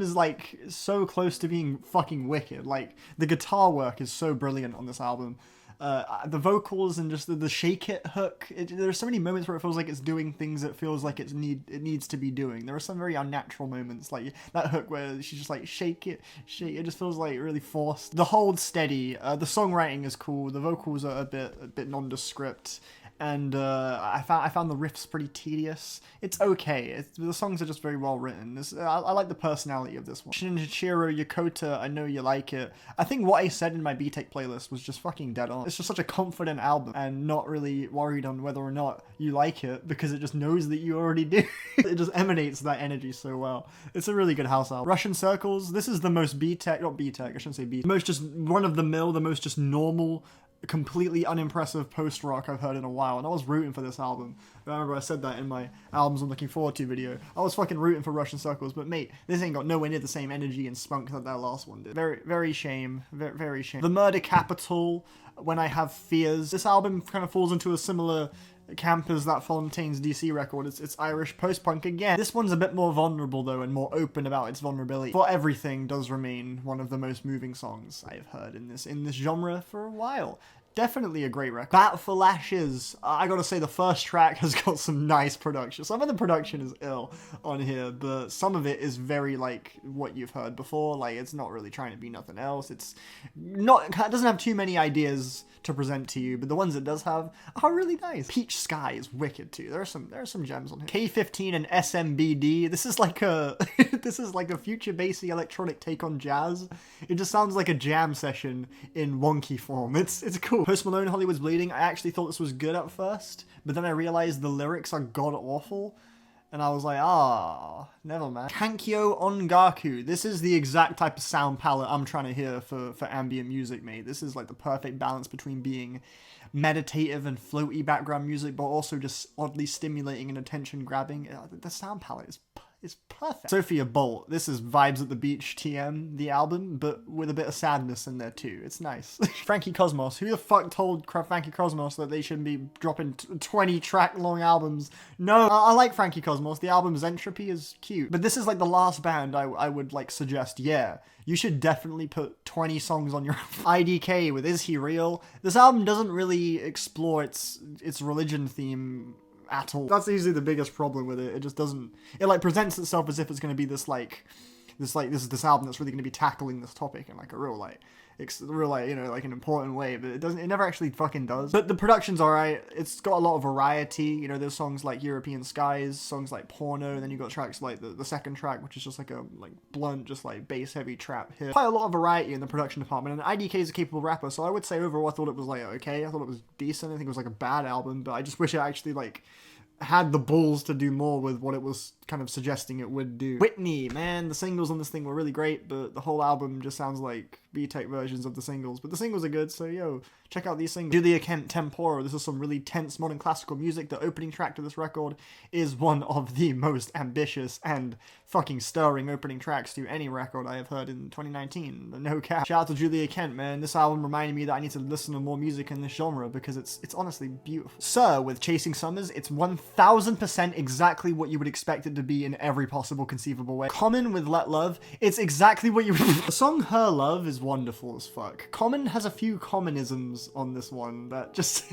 is like so close to being fucking wicked. Like, the guitar work is so brilliant on this album. The vocals and just the shake it hook. There's so many moments where it feels like it's doing things that feels like it needs to be doing. There are some very unnatural moments, like that hook where she's just like shake it. It just feels like really forced. The hold steady. The songwriting is cool. The vocals are a bit nondescript. And I found the riffs pretty tedious. It's okay. The songs are just very well written. I like the personality of this one. Shinichiro Yokota, I know you like it. I think what I said in my B-Tech playlist was just fucking dead on. It's just such a confident album and not really worried on whether or not you like it because it just knows that you already do. It just emanates that energy so well. It's a really good house album. Russian Circles, this is the most B-Tech, not B-Tech, I shouldn't say B-Tech. The most just run-of-the-mill, the most just normal, completely unimpressive post-rock I've heard in a while, and I was rooting for this album. I remember I said that in my albums I'm looking forward to video. I was fucking rooting for Russian Circles, but mate, this ain't got nowhere near the same energy and spunk that last one did. Very shame. Very shame. The Murder Capital, When I Have Fears. This album kind of falls into a similar camp as that Fontaine's DC record. It's Irish post-punk again. This one's a bit more vulnerable though, and more open about its vulnerability. For Everything does remain one of the most moving songs I've heard in this genre for a while. Definitely a great record. Bat for Lashes. I gotta say the first track has got some nice production. Some of the production is ill on here, but some of it is very like what you've heard before. Like, it's not really trying to be nothing else. It doesn't have too many ideas to present to you, but the ones it does have are really nice. Peach Sky is wicked too. There are some gems on here. K15 and SMBD. This is like a future bassy electronic take on jazz. It just sounds like a jam session in wonky form. It's cool. Post Malone, Hollywood's Bleeding. I actually thought this was good at first, but then I realized the lyrics are god awful, and I was like, never mind. Kankyo Ongaku. This is the exact type of sound palette I'm trying to hear for ambient music, mate. This is like the perfect balance between being meditative and floaty background music, but also just oddly stimulating and attention grabbing. The sound palette is perfect. Sophia Bolt. This is Vibes at the Beach TM, the album, but with a bit of sadness in there too. It's nice. Frankie Cosmos. Who the fuck told Frankie Cosmos that they shouldn't be dropping 20 track long albums? No, I like Frankie Cosmos. The album's Entropy is cute. But this is like the last band I would like suggest, yeah, you should definitely put 20 songs on your IDK with Is He Real? This album doesn't really explore its religion theme at all. That's easily the biggest problem with it. It just doesn't, it like presents itself as if it's going to be this album that's really going to be tackling this topic in like a real like you know, like an important way, but it never actually fucking does. But the production's alright. It's got a lot of variety. You know, there's songs like European Skies, songs like Porno, and then you got tracks like the second track, which is just like a blunt, just like bass heavy trap here. Quite a lot of variety in the production department, and IDK is a capable rapper, so I would say overall I thought it was like okay. I thought it was decent. I think it was like a bad album, but I just wish it actually like had the balls to do more with what it was kind of suggesting it would do. Whitney, man, the singles on this thing were really great, but the whole album just sounds like B-Tech versions of the singles. But the singles are good, so yo, check out these singles. Julia Kent Tempora, this is some really tense modern classical music. The opening track to this record is one of the most ambitious and fucking stirring opening tracks to any record I have heard in 2019. No cap. Shout out to Julia Kent, man. This album reminded me that I need to listen to more music in this genre because it's honestly beautiful. Sir, with Chasing Summers, it's 1000% exactly what you would expect it to be in every possible conceivable way. Common with Let Love, it's exactly what you would... The song Her Love is wonderful as fuck. Common has a few commonisms on this one that just...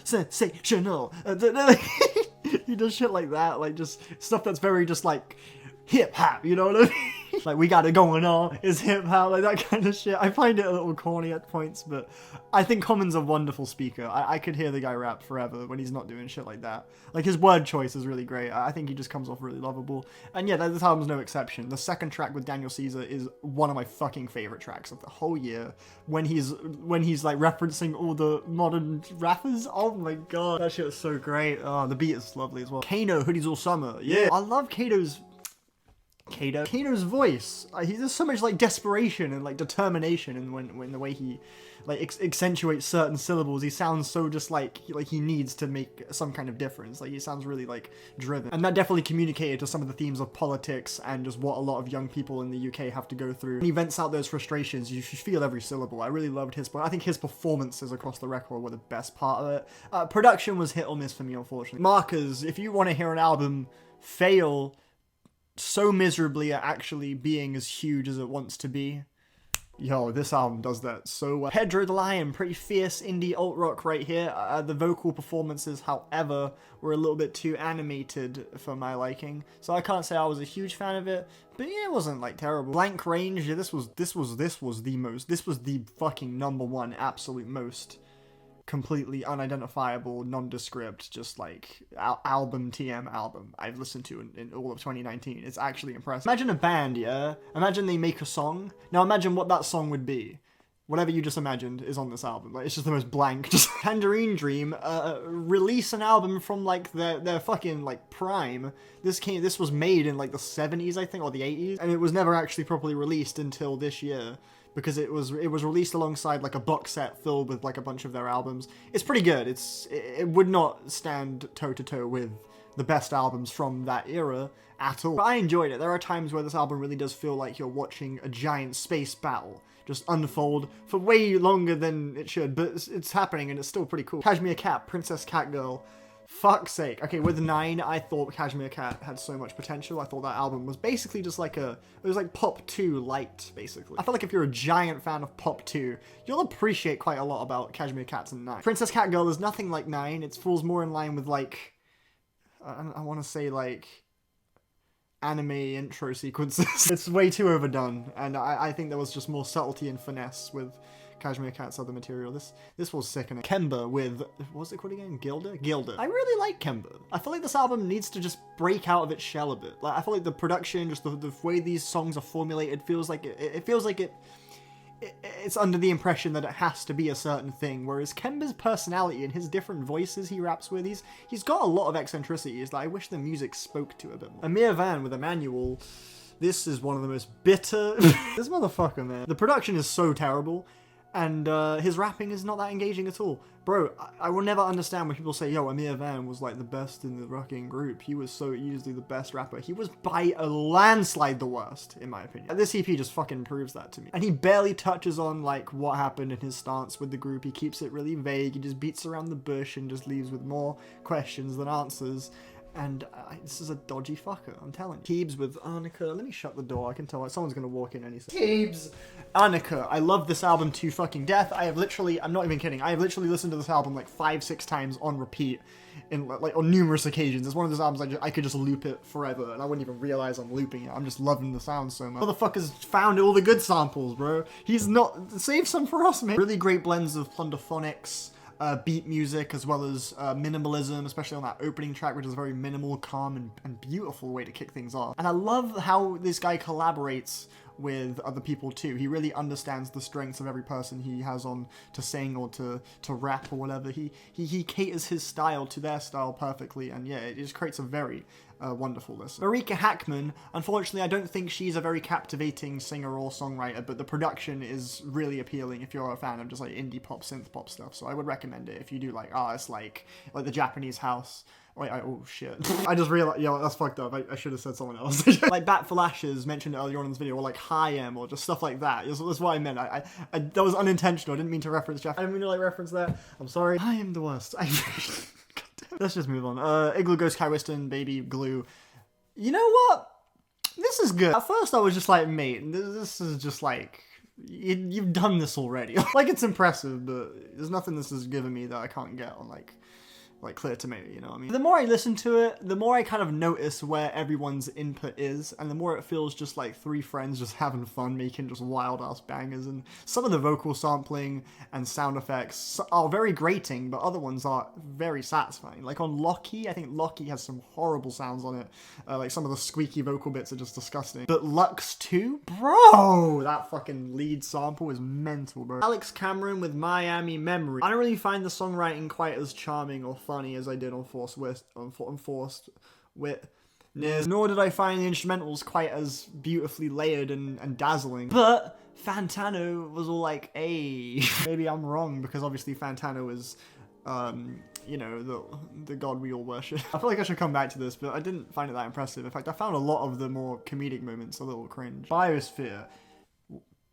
sensational. He does shit like that, like just stuff that's very just like hip-hop, you know what I mean? Like, we got it going on, is hip-hop, like that kind of shit. I find it a little corny at points, but I think Common's a wonderful speaker. I could hear the guy rap forever when he's not doing shit like that. Like, his word choice is really great. I think he just comes off really lovable. And yeah, this album's no exception. The second track with Daniel Caesar is one of my fucking favorite tracks of the whole year. When he's like referencing all the modern rappers, oh my god, that shit is so great. Oh, the beat is lovely as well. Kano, Hoodies All Summer. Yeah, I love Kano's voice. There's so much like desperation and like determination, and when the way he like accentuates certain syllables, he sounds so just like he needs to make some kind of difference. Like he sounds really like driven, and that definitely communicated to some of the themes of politics and just what a lot of young people in the UK have to go through. When he vents out those frustrations, you feel every syllable. I really loved his, but I think his performances across the record were the best part of it. Production was hit or miss for me, unfortunately. Markers, if you want to hear an album fail so miserably at actually being as huge as it wants to be, yo, this album does that so well. Pedro the Lion, pretty fierce indie alt-rock right here. The vocal performances, however, were a little bit too animated for my liking, so I can't say I was a huge fan of it, but yeah, it wasn't like terrible. Blank Range, yeah, this was the fucking number one absolute most completely unidentifiable, nondescript, just like album I've listened to in all of 2019. It's actually impressive. Imagine a band, yeah? Imagine they make a song. Now imagine what that song would be. Whatever you just imagined is on this album. Like, it's just the most blank. Just Tangerine Dream, release an album from like their fucking like prime. This was made in like the 70s, I think, or the 80s, and it was never actually properly released until this year, because it was released alongside like a box set filled with like a bunch of their albums. It's pretty good. It would not stand toe to toe with the best albums from that era at all. But I enjoyed it. There are times where this album really does feel like you're watching a giant space battle just unfold for way longer than it should, but it's happening and it's still pretty cool. Cashmere Cat, Princess Catgirl. Fuck's sake. Okay, with 9, I thought Cashmere Cat had so much potential. I thought that album was basically just like it was like Pop 2 light, basically. I feel like if you're a giant fan of Pop 2, you'll appreciate quite a lot about Cashmere Cats and 9. Princess Catgirl is nothing like 9. It falls more in line with like, I want to say like anime intro sequences. It's way too overdone, and I think there was just more subtlety and finesse with Cashmere Cat's other material. This was sickening. Kemba with, what was it called again? Gilda? I really like Kemba. I feel like this album needs to just break out of its shell a bit. Like, I feel like the production, just the way these songs are formulated, feels like it's under the impression that it has to be a certain thing, whereas Kemba's personality and his different voices he raps with, he's got a lot of eccentricities that I wish the music spoke to a bit more. Amir Van with Emmanuel. This is one of the most bitter... This motherfucker, man. The production is so terrible, and his rapping is not that engaging at all. Bro, I will never understand when people say, yo, Amir Van was like the best in the rocking group. He was so easily the best rapper. He was by a landslide the worst, in my opinion. This EP just fucking proves that to me. And he barely touches on like what happened in his stance with the group. He keeps it really vague. He just beats around the bush and just leaves with more questions than answers. And this is a dodgy fucker, I'm telling you. Teebs with Arnica. Let me shut the door. I can tell someone's gonna walk in any second. Teebs! Arnica. I love this album to fucking death. I'm not even kidding. I have literally listened to this album like 5-6 times on repeat, in like on numerous occasions. It's one of those albums I could just loop it forever, and I wouldn't even realize I'm looping it. I'm just loving the sound so much. Motherfucker's found all the good samples, bro. He's not... Save some for us, man. Really great blends of plunderphonics, beat music, as well as minimalism, especially on that opening track, which is a very minimal, calm, and beautiful way to kick things off. And I love how this guy collaborates with other people too. He really understands the strengths of every person he has on to sing or to rap or whatever. He caters his style to their style perfectly, and yeah, it just creates a very wonderful listen. Marika Hackman, unfortunately I don't think she's a very captivating singer or songwriter, but the production is really appealing if you're a fan of just like indie pop, synth pop stuff, so I would recommend it if you do like artists like the Japanese house. Wait, oh shit. I just realized, yeah, that's fucked up. I should have said someone else. Like Bat for Lashes mentioned earlier on in this video, or like High M, or just stuff like that. That's what I meant. I that was unintentional. I didn't mean to reference Jeff. I didn't mean to like reference that. I'm sorry. I am the worst. Let's just move on. Igloo Ghost Kai Whiston, Baby Glue. You know what? This is good. At first I was just like, mate, this is just like, you've done this already. Like, it's impressive, but there's nothing this has given me that I can't get on like Clear Tomato, you know what I mean? The more I listen to it, the more I kind of notice where everyone's input is, and the more it feels just like three friends just having fun, making just wild-ass bangers, and some of the vocal sampling and sound effects are very grating, but other ones are very satisfying. Like on Locky, I think Locky has some horrible sounds on it, like some of the squeaky vocal bits are just disgusting. But Lux 2? Bro! That fucking lead sample is mental, bro. Alex Cameron with Miami Memory. I don't really find the songwriting quite as charming or funny as I did on Forced Witness, nor did I find the instrumentals quite as beautifully layered and dazzling. But Fantano was all like, hey. Maybe I'm wrong, because obviously Fantano is, you know, the god we all worship. I feel like I should come back to this, but I didn't find it that impressive. In fact, I found a lot of the more comedic moments a little cringe. Biosphere.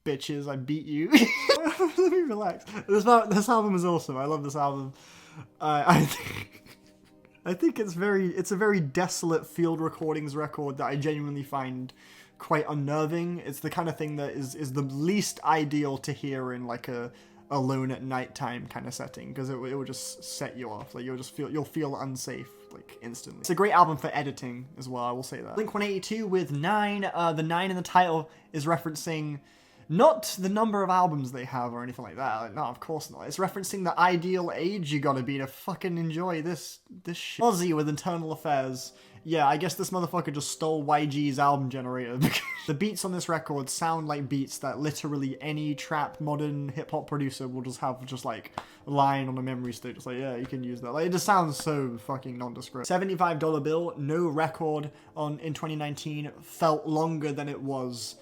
Bitches, I beat you. Let me relax. This album is awesome. I love this album. I think it's a very desolate field recordings record that I genuinely find quite unnerving. It's the kind of thing that is the least ideal to hear in like a alone at nighttime kind of setting, because it will just set you off. Like you'll feel unsafe like instantly. It's a great album for editing as well, I will say that. Blink 182 with 9. The 9 in the title is referencing not the number of albums they have or anything like that. Like, no, of course not. It's referencing the ideal age you gotta be to fucking enjoy this shit. Ozzy with Internal Affairs. Yeah, I guess this motherfucker just stole YG's album generator. The beats on this record sound like beats that literally any trap modern hip-hop producer will just have just like lying on a memory stick. Just like, yeah, you can use that. Like, it just sounds so fucking nondescript. $75 bill. No record in 2019 felt longer than it was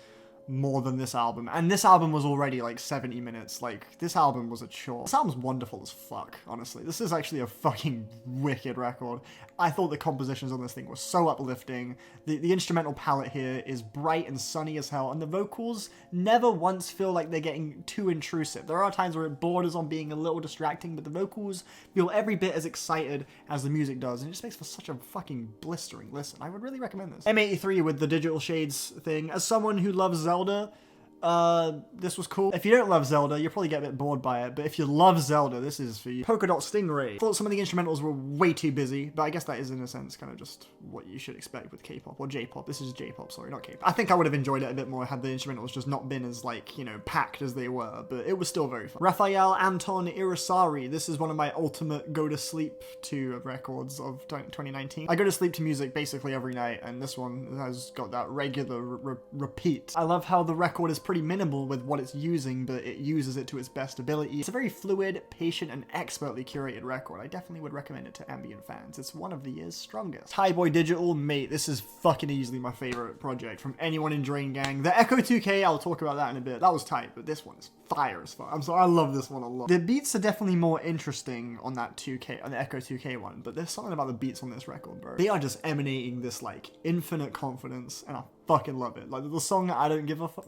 more than this album, and this album was already like 70 minutes. Like, this album was a chore. This album's wonderful as fuck, honestly. This is actually a fucking wicked record. I thought the compositions on this thing were so uplifting. The instrumental palette here is bright and sunny as hell, and the vocals never once feel like they're getting too intrusive. There are times where it borders on being a little distracting, but the vocals feel every bit as excited as the music does, and it just makes for such a fucking blistering listen. I would really recommend this. M83 with the digital shades thing. As someone who loves Zelda, this was cool. If you don't love Zelda, you'll probably get a bit bored by it, but if you love Zelda, this is for you. Polka Dot Stingray. Thought some of the instrumentals were way too busy, but I guess that is in a sense kind of just what you should expect with K-pop, or J-pop. This is J-pop, sorry, not K-pop. I think I would have enjoyed it a bit more had the instrumentals just not been as, like, you know, packed as they were, but it was still very fun. Raphael Anton Irisari. This is one of my ultimate go-to-sleep to records of 2019. I go to sleep to music basically every night, and this one has got that regular repeat. I love how the record is pretty minimal with what it's using, but it uses it to its best ability. It's a very fluid, patient, and expertly curated record. I definitely would recommend it to Ambient fans. It's one of the year's strongest. Highboy Digital, mate, this is fucking easily my favorite project from anyone in Drain Gang. The Echo 2K, I'll talk about that in a bit. That was tight, but this one is fire as fuck. I'm sorry, I love this one a lot. The beats are definitely more interesting on that 2K, on the Echo 2K one, but there's something about the beats on this record, bro. They are just emanating this, like, infinite confidence, and I fucking love it. Like, the song I Don't Give a Fuck.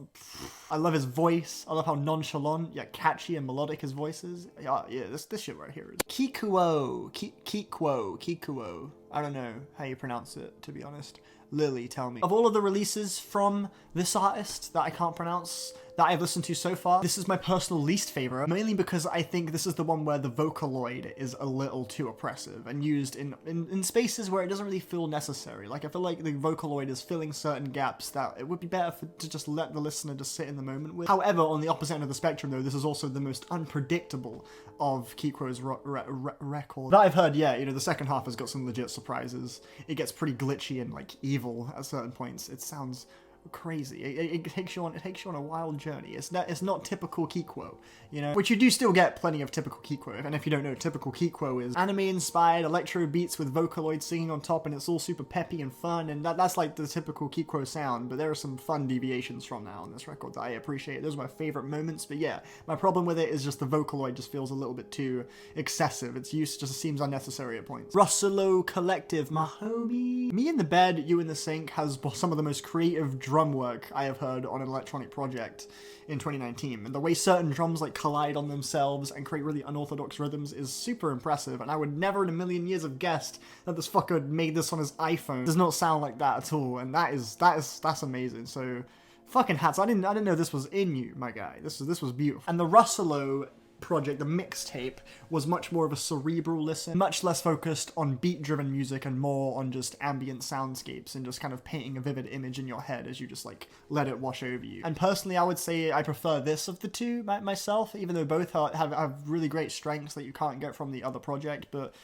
I love his voice. I love how nonchalant, yet catchy and melodic his voice is. Yeah, this shit right here is Kikuo. Kikuo. I don't know how you pronounce it, to be honest. Lily, tell me. Of all of the releases from this artist that I can't pronounce, that I've listened to so far, this is my personal least favorite, mainly because I think this is the one where the Vocaloid is a little too oppressive and used in spaces where it doesn't really feel necessary. Like, I feel like the Vocaloid is filling certain gaps that it would be better to just let the listener just sit in the moment with. However, on the opposite end of the spectrum though, this is also the most unpredictable of Kikuo's records that I've heard yet. You know, the second half has got some legit surprises. It gets pretty glitchy and, like, evil at certain points. It sounds crazy. It takes you on a wild journey. It's not typical Kikwo, you know, which you do still get plenty of typical Kikwo. And if you don't know, typical Kikwo is anime-inspired electro beats with Vocaloid singing on top, and it's all super peppy and fun, and that's like the typical Kikwo sound. But there are some fun deviations from that on this record that I appreciate. Those are my favorite moments. But yeah, my problem with it is just the Vocaloid just feels a little bit too excessive. Its use just seems unnecessary at points. Russelo Collective, my homie. Me in the Bed, You in the Sink has some of the most creative drum work I have heard on an electronic project in 2019. And the way certain drums like collide on themselves and create really unorthodox rhythms is super impressive. And I would never in a million years have guessed that this fucker had made this on his iPhone. It does not sound like that at all. And that's amazing. So fucking hats. I didn't know this was in you, my guy. This was beautiful. And the Russelo project, the mixtape, was much more of a cerebral listen, much less focused on beat-driven music and more on just ambient soundscapes and just kind of painting a vivid image in your head as you just like let it wash over you. And personally, I would say I prefer this of the two myself, even though both have really great strengths that you can't get from the other project. But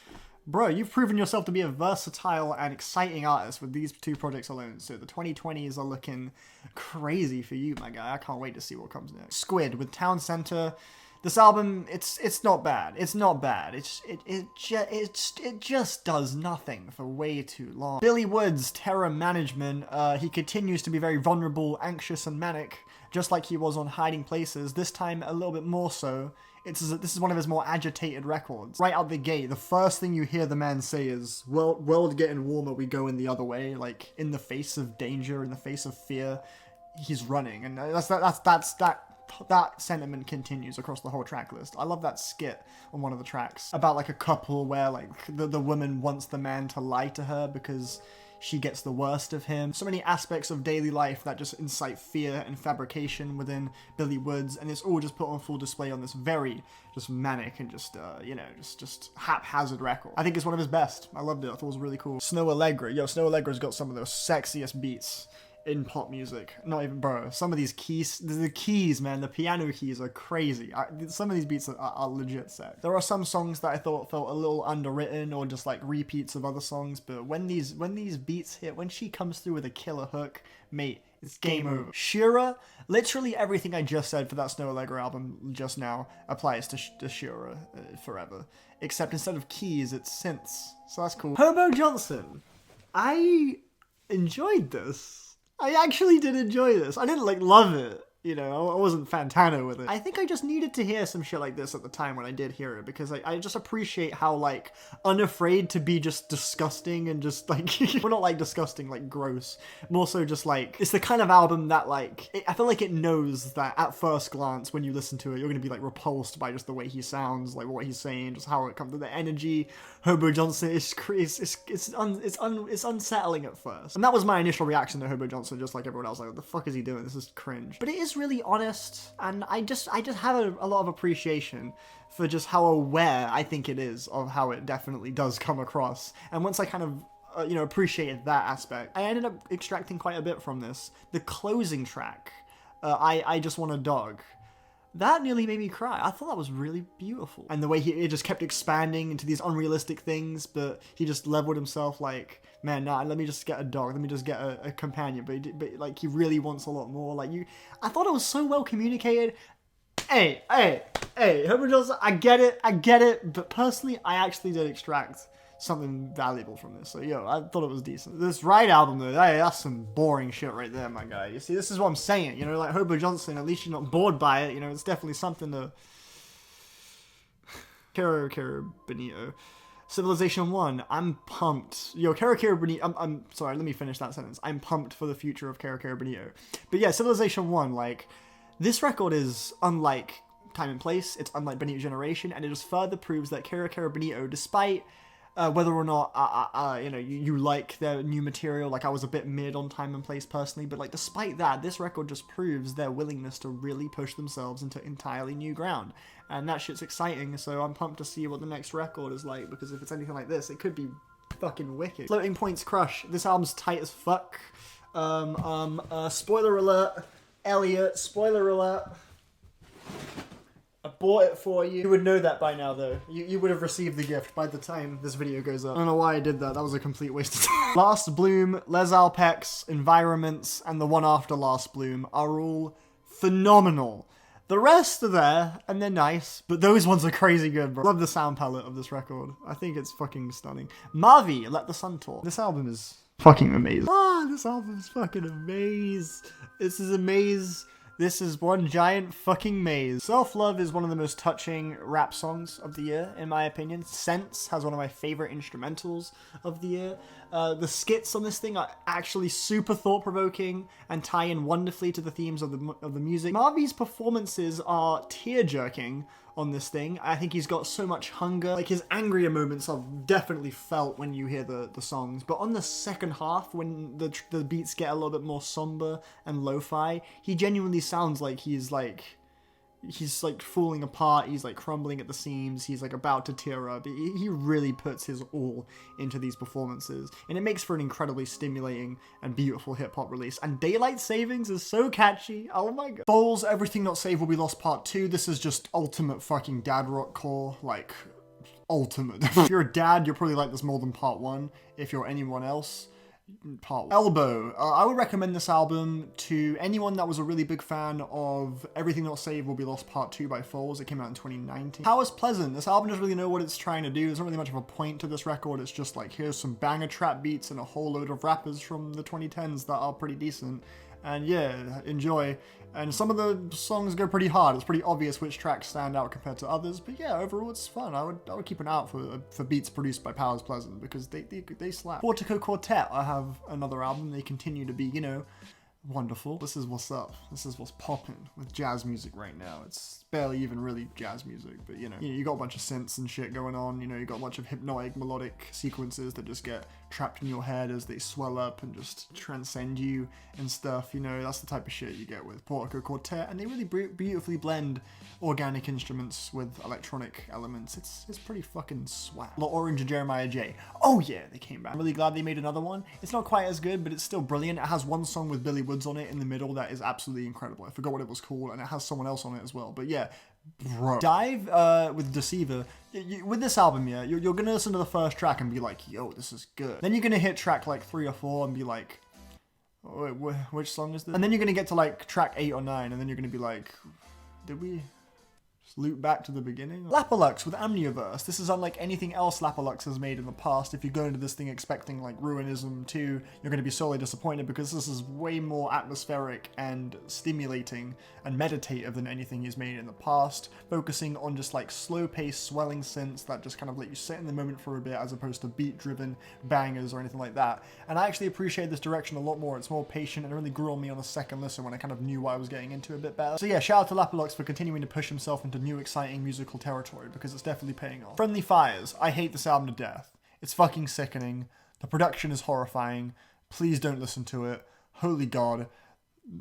bro, you've proven yourself to be a versatile and exciting artist with these two projects alone. So the 2020s are looking crazy for you, my guy. I can't wait to see what comes next. Squid with Town Center. This album, it's not bad. It's not bad. It just does nothing for way too long. Billy Woods, Terror Management. He continues to be very vulnerable, anxious, and manic, just like he was on Hiding Places. This time a little bit more so. This is one of his more agitated records. Right out the gate, the first thing you hear the man say is, "World getting warmer, we go in the other way." Like in the face of danger, in the face of fear, he's running, and that sentiment continues across the whole track list. I love that skit on one of the tracks about like a couple where like the woman wants the man to lie to her because she gets the worst of him. So many aspects of daily life that just incite fear and fabrication within Billy Woods, and it's all just put on full display on this very just manic and just just haphazard record. I think it's one of his best. I loved it. I thought it was really cool. Snow Allegra. Yo, Snow Allegra's got some of the sexiest beats in pop music. Not even, bro, some of these keys, the keys, man, the piano keys are crazy. Some of these beats are legit sick. There are some songs that I thought felt a little underwritten or just like repeats of other songs, but when these beats hit, when she comes through with a killer hook, mate, it's game over. Shura, literally everything I just said for that Snow Allegra album just now applies to Shura forever. Except instead of keys, it's synths. So that's cool. Hobo Johnson. I enjoyed this. I actually did enjoy this. I didn't like love it, you know, I wasn't Fantano with it. I think I just needed to hear some shit like this at the time when I did hear it, because I just appreciate how like unafraid to be just disgusting and just like, well, not like disgusting, like gross, more so just like, it's the kind of album that like, I feel like it knows that at first glance when you listen to it, you're gonna be like repulsed by just the way he sounds, like what he's saying, just how it comes to the energy. Hobo Johnson is it's unsettling at first, and that was my initial reaction to Hobo Johnson, just like everyone else, like what the fuck is he doing? This is cringe. But it is really honest, and I just have a lot of appreciation for just how aware I think it is of how it definitely does come across. And once I kind of appreciated that aspect, I ended up extracting quite a bit from this. The closing track, I Just Want a Dog, that nearly made me cry. I thought that was really beautiful. And the way it just kept expanding into these unrealistic things, but he just leveled himself like, man, nah, let me just get a dog, let me just get a companion. But like, he really wants a lot more. Like, I thought it was so well communicated. Hey, Hobo Johnson, I get it. But personally, I actually did extract something valuable from this. So, yo, I thought it was decent. This Ride album, though, that's some boring shit right there, my guy. You see, this is what I'm saying. You know, like Hobo Johnson, at least you're not bored by it. You know, it's definitely something to... Kero Benito. Civilization 1, I'm pumped. Yo, Kero Benito... I'm sorry, let me finish that sentence. I'm pumped for the future of Kero Benito. But yeah, Civilization 1, like... This record is unlike Time and Place, it's unlike Benito Generation, and it just further proves that Kero Benito, despite... whether or not, you like their new material, like I was a bit mid on Time and Place personally, but like despite that, this record just proves their willingness to really push themselves into entirely new ground. And that shit's exciting, so I'm pumped to see what the next record is like, because if it's anything like this, it could be fucking wicked. Floating Points Crush, this album's tight as fuck. Spoiler alert, Elliot, spoiler alert. bought it for you. You would know that by now, though. You would have received the gift by the time this video goes up. I don't know why I did that. That was a complete waste of time. Last Bloom, Les Alpex, Environments, and the one after Last Bloom are all phenomenal. The rest are there, and they're nice, but those ones are crazy good, bro. Love the sound palette of this record. I think it's fucking stunning. Mavi, Let the Sun Talk. This album is fucking amazing. This album is fucking amazing. This is a maze. This is one giant fucking maze. Self-Love is one of the most touching rap songs of the year, in my opinion. Sense has one of my favorite instrumentals of the year. The skits on this thing are actually super thought-provoking and tie in wonderfully to the themes of the music. Marvy's performances are tear-jerking on this thing. I think he's got so much hunger. Like, his angrier moments are definitely felt when you hear the songs, but on the second half, when the beats get a little bit more somber and lo-fi, he genuinely sounds like he's like falling apart, he's like crumbling at the seams, he's like about to tear up. He really puts his all into these performances, and it makes for an incredibly stimulating and beautiful hip-hop release. And Daylight Savings is so catchy, oh my god. Foals, Everything Not Saved Will Be Lost Part 2, this is just ultimate fucking dad rock core, like, ultimate. If you're a dad, you'll probably like this more than Part 1. If you're anyone else, Part 1. Elbow. I would recommend this album to anyone that was a really big fan of Everything Not Saved Will Be Lost Part 2 by Foals. It came out in 2019. How is Pleasant? This album doesn't really know what it's trying to do. There's not really much of a point to this record. It's just like, here's some banger trap beats and a whole load of rappers from the 2010s that are pretty decent. And yeah, enjoy. And some of the songs go pretty hard. It's pretty obvious which tracks stand out compared to others. But yeah, overall it's fun. I would keep an eye out for beats produced by Powers Pleasant because they slap. Portico Quartet, I have another album. They continue to be, you know, wonderful. This is what's up. This is what's popping with jazz music right now. It's barely even really jazz music, but you know, you got a bunch of synths and shit going on. You know, you got a bunch of hypnotic, melodic sequences that just get trapped in your head as they swell up and just transcend you and stuff. You know, that's the type of shit you get with Portico Quartet, and they really beautifully blend organic instruments with electronic elements. It's pretty fucking swag. La Orange and Jeremiah J. Oh yeah, they came back. I'm really glad they made another one. It's not quite as good, but it's still brilliant. It has one song with Billy Woods on it in the middle that is absolutely incredible. I forgot what it was called, and it has someone else on it as well. But yeah, bro. Dive with Deceiver. With this album, yeah, you're gonna listen to the first track and be like, yo, this is good. Then you're gonna hit track like 3 or 4 and be like, wait, which song is this? And then you're gonna get to like track 8 or 9, and then you're gonna be like, did we just loop back to the beginning? Lapalux with Amnioverse. This is unlike anything else Lapalux has made in the past. If you go into this thing expecting like Ruinism 2, you're gonna be sorely disappointed because this is way more atmospheric and stimulating and meditative than anything he's made in the past, focusing on just like slow-paced, swelling synths that just kind of let you sit in the moment for a bit as opposed to beat-driven bangers or anything like that. And I actually appreciate this direction a lot more. It's more patient and it really grew on me on a second listen when I kind of knew what I was getting into a bit better. So yeah, shout out to Lapalux for continuing to push himself into new exciting musical territory because it's definitely paying off. Friendly Fires. I hate this album to death. It's fucking sickening. The production is horrifying. Please don't listen to it. Holy God.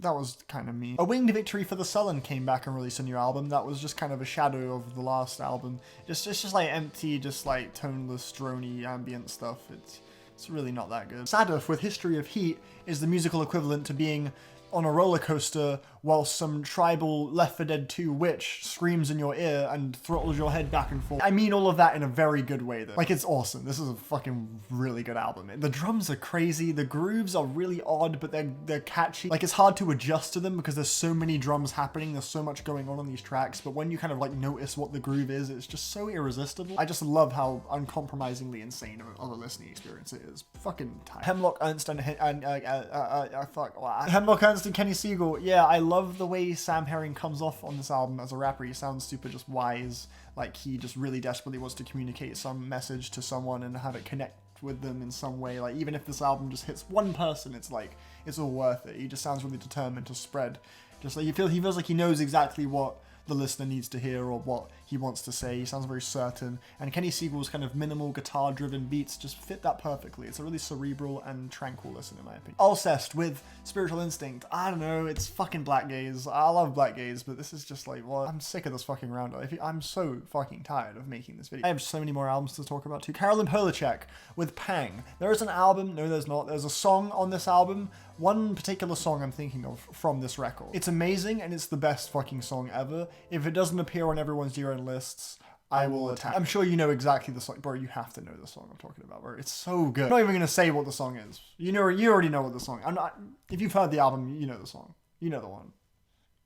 That was kind of mean. A Winged Victory for the Sullen came back and released a new album. That was just kind of a shadow of the last album. It's just like empty, just like toneless, drony, ambient stuff. It's really not that good. Sadaf with History of Heat is the musical equivalent to being on a roller coaster while some tribal Left 4 Dead 2 witch screams in your ear and throttles your head back and forth. I mean all of that in a very good way though. Like, it's awesome. This is a fucking really good album. The drums are crazy, the grooves are really odd, but they're catchy. Like, it's hard to adjust to them because there's so many drums happening, there's so much going on these tracks, but when you kind of like notice what the groove is, it's just so irresistible. I just love how uncompromisingly insane of a listening experience it is. Fucking tight. Hemlock Ernst and Hemlock Ernst and Kenny Siegel. Yeah, I love the way Sam Herring comes off on this album as a rapper. He sounds super just wise, like he just really desperately wants to communicate some message to someone and have it connect with them in some way. Like, even if this album just hits one person, it's like, it's all worth it. He just sounds really determined to spread. Just like, he feels like he knows exactly what the listener needs to hear or what he wants to say. He sounds very certain, and Kenny Siegel's kind of minimal guitar-driven beats just fit that perfectly. It's a really cerebral and tranquil listen, in my opinion. Alcest with Spiritual Instinct. I don't know, it's fucking black gaze. I love black gaze, but this is just like, well, I'm sick of this fucking roundup. I'm so fucking tired of making this video. I have so many more albums to talk about too. Carolyn Polachek with Pang. There is an album, no there's not, there's a song on this album one particular song I'm thinking of from this record. It's amazing and it's the best fucking song ever. If it doesn't appear on everyone's year-end lists, I will attack. I'm sure you know exactly the song. Bro, you have to know the song I'm talking about, bro. It's so good. I'm not even going to say what the song is. You already know what the song. I'm not. If you've heard the album, you know the song. You know the one.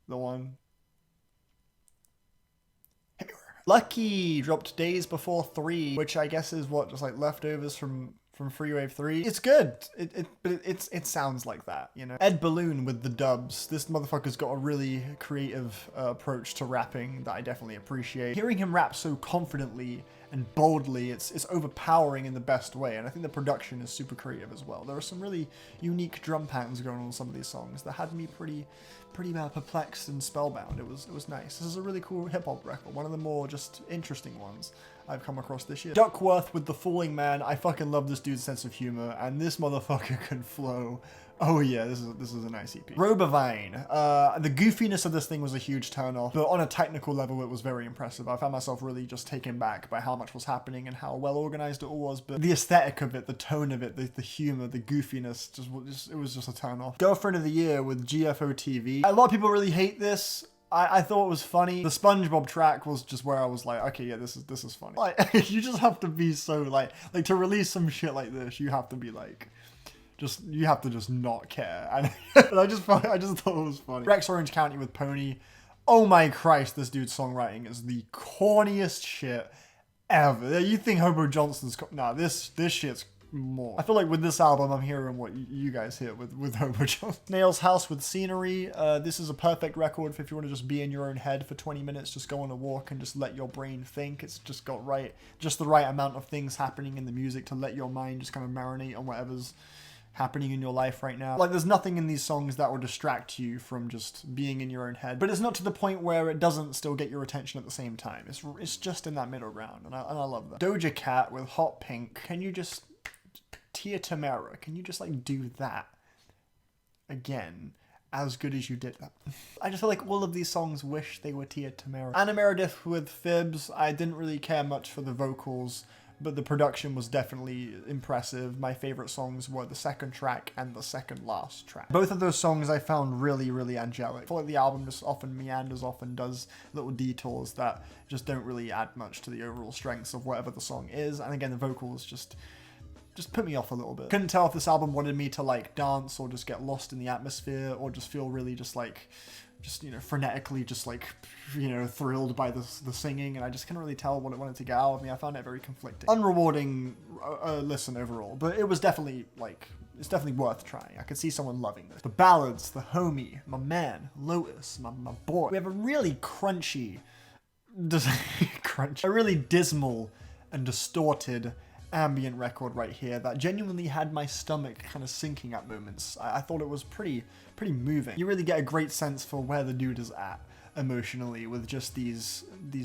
The one. Lucky dropped Days Before 3, which I guess is what, just like leftovers from Freewave 3. It's good. It sounds like that, you know. Ed Balloon with the dubs. This motherfucker's got a really creative approach to rapping that I definitely appreciate. Hearing him rap so confidently and boldly, it's overpowering in the best way, and I think the production is super creative as well. There are some really unique drum patterns going on in some of these songs that had me pretty perplexed and spellbound. It was nice. This is a really cool hip-hop record, one of the more just interesting ones I've come across this year. Duckworth with The Falling Man. I fucking love this dude's sense of humor, and this motherfucker can flow. Oh yeah, this is a nice EP. Robavine. The goofiness of this thing was a huge turn off, but on a technical level, it was very impressive. I found myself really just taken back by how much was happening and how well organized it all was. But the aesthetic of it, the tone of it, the humor, the goofiness, it was just a turn off. Girlfriend of the Year with GFO TV. A lot of people really hate this. I thought it was funny. The SpongeBob track was just where I was like, okay, yeah, this is funny. Like, you just have to be so like to release some shit like this, you have to be like, you have to just not care. And I just thought it was funny. Rex Orange County with Pony. Oh my Christ, this dude's songwriting is the corniest shit ever. You think Hobo Johnson's... Nah, this shit's more. I feel like with this album, I'm hearing what you guys hear with Hobo Johnson. Snail's House with Scenery. This is a perfect record for if you want to just be in your own head for 20 minutes, just go on a walk and just let your brain think. It's just got just the right amount of things happening in the music to let your mind just kind of marinate on whatever's happening in your life right now. Like, there's nothing in these songs that will distract you from just being in your own head, but it's not to the point where it doesn't still get your attention at the same time. It's just in that middle ground, and I love that. Doja Cat with Hot Pink. Can you just... Tia Tamara, can you just like do that again as good as you did that? I just feel like all of these songs wish they were Tia Tamara. Anna Meredith with Fibs. I didn't really care much for the vocals, but the production was definitely impressive. My favorite songs were the second track and the second last track. Both of those songs I found really, really angelic. I feel like the album just often meanders off and does little detours that just don't really add much to the overall strengths of whatever the song is. And again, the vocals just put me off a little bit. Couldn't tell if this album wanted me to like dance or just get lost in the atmosphere or just feel really just you know, frenetically just like, you know, thrilled by the singing, and I just couldn't really tell what it wanted to get out of me. I found it very conflicting. Unrewarding listen overall, but it was definitely like, it's definitely worth trying. I could see someone loving this. The ballads, the homie, my man, Lotus, my boy. We have a really crunchy, a really dismal and distorted ambient record right here that genuinely had my stomach kind of sinking at moments. I thought it was pretty moving. You really get a great sense for where the dude is at emotionally with just these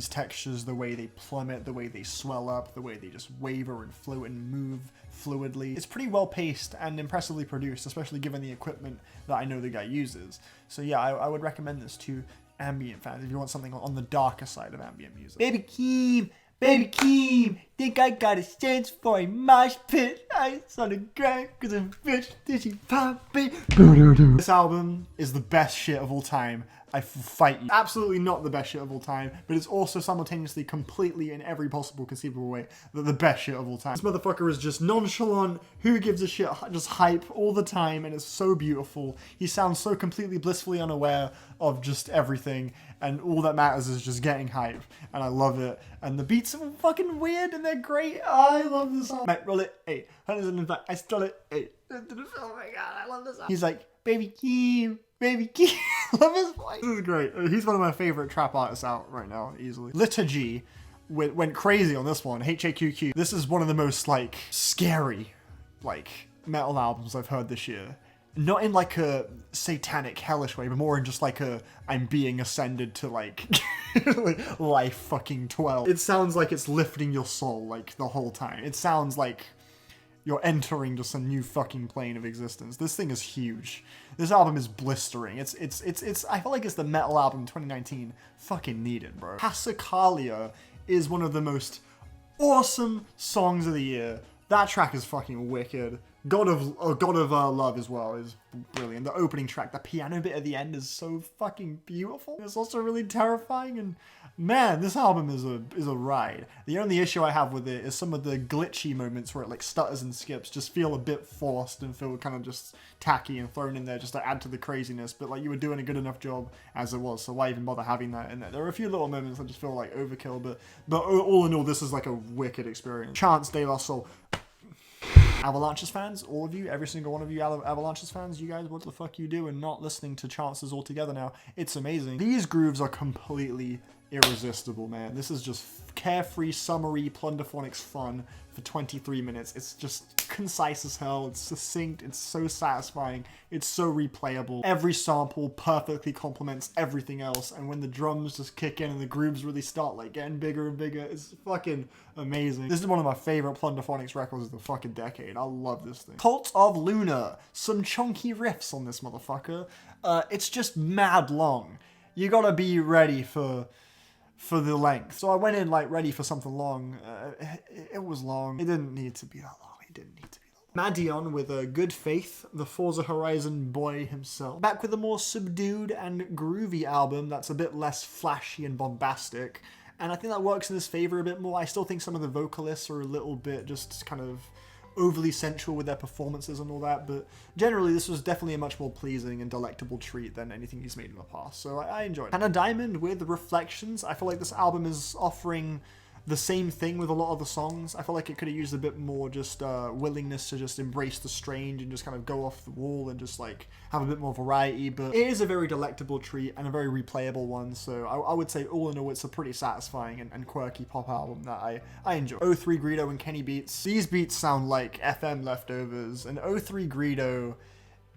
textures, the way they plummet, the way they swell up, the way they just waver and float and move fluidly. It's pretty well paced and impressively produced, especially given the equipment that I know the guy uses. So yeah, I would recommend this to ambient fans if you want something on the darker side of ambient music. Baby Keem, think I got a sense for a mosh pit. I saw the ground cause I'm rich, did she pop it? This album is the best shit of all time. I fight you. Absolutely not the best shit of all time, but it's also simultaneously completely in every possible conceivable way the best shit of all time. This motherfucker is just nonchalant, who gives a shit, just hype all the time, and it's so beautiful. He sounds so completely blissfully unaware of just everything, and all that matters is just getting hype, and I love it. And the beats are fucking weird, and they're great. I love this song. Mate, roll it, 8. I stole it, 8. Oh my god, I love this song. He's like, Baby Keem. Love his voice. This is great. He's one of my favorite trap artists out right now, easily. Liturgy went crazy on this one. HAQQ. This is one of the most like scary like metal albums I've heard this year. Not in like a satanic hellish way, but more in just like a I'm being ascended to like life fucking 12. It sounds like it's lifting your soul like the whole time. It sounds like you're entering just a new fucking plane of existence. This thing is huge. This album is blistering. It's I feel like it's the metal album 2019 fucking needed, bro. Passacaglia is one of the most awesome songs of the year. That track is fucking wicked. God of Love as well is brilliant. The opening track, the piano bit at the end is so fucking beautiful. It's also really terrifying, and man, this album is a ride. The only issue I have with it is some of the glitchy moments where it like stutters and skips just feel a bit forced and feel kind of just tacky and thrown in there just to add to the craziness, but like you were doing a good enough job as it was, so why even bother having that in there? There are a few little moments that just feel like overkill, but all in all, this is like a wicked experience. Chance de la Soul. Avalanches fans, all of you, every single one of you Avalanches fans, you guys, what the fuck you doing not listening to Chances altogether now? It's amazing. These grooves are completely irresistible, man. This is just carefree, summery, plunderphonics fun for 23 minutes. It's just concise as hell. It's succinct. It's so satisfying. It's so replayable. Every sample perfectly complements everything else. And when the drums just kick in and the grooves really start like getting bigger and bigger, it's fucking amazing. This is one of my favorite plunderphonics records of the fucking decade. I love this thing. Cult of Luna. Some chunky riffs on this motherfucker. It's just mad long. You gotta be ready for the length. So I went in like ready for something long. It was long. It didn't need to be that long. It didn't need to be that long. Madion with a Good Faith, the Forza Horizon boy himself. Back with a more subdued and groovy album that's a bit less flashy and bombastic. And I think that works in his favor a bit more. I still think some of the vocalists are a little bit just kind of overly sensual with their performances and all that, but generally this was definitely a much more pleasing and delectable treat than anything he's made in the past, so I enjoyed it. Hannah Diamond with Reflections. I feel like this album is offering the same thing with a lot of the songs. I feel like it could have used a bit more just willingness to just embrace the strange and just kind of go off the wall and just like have a bit more variety, but it is a very delectable treat and a very replayable one, so I would say all in all it's a pretty satisfying and quirky pop album that I enjoy. O3 Greedo and Kenny Beats. These beats sound like FM leftovers, and O3 Greedo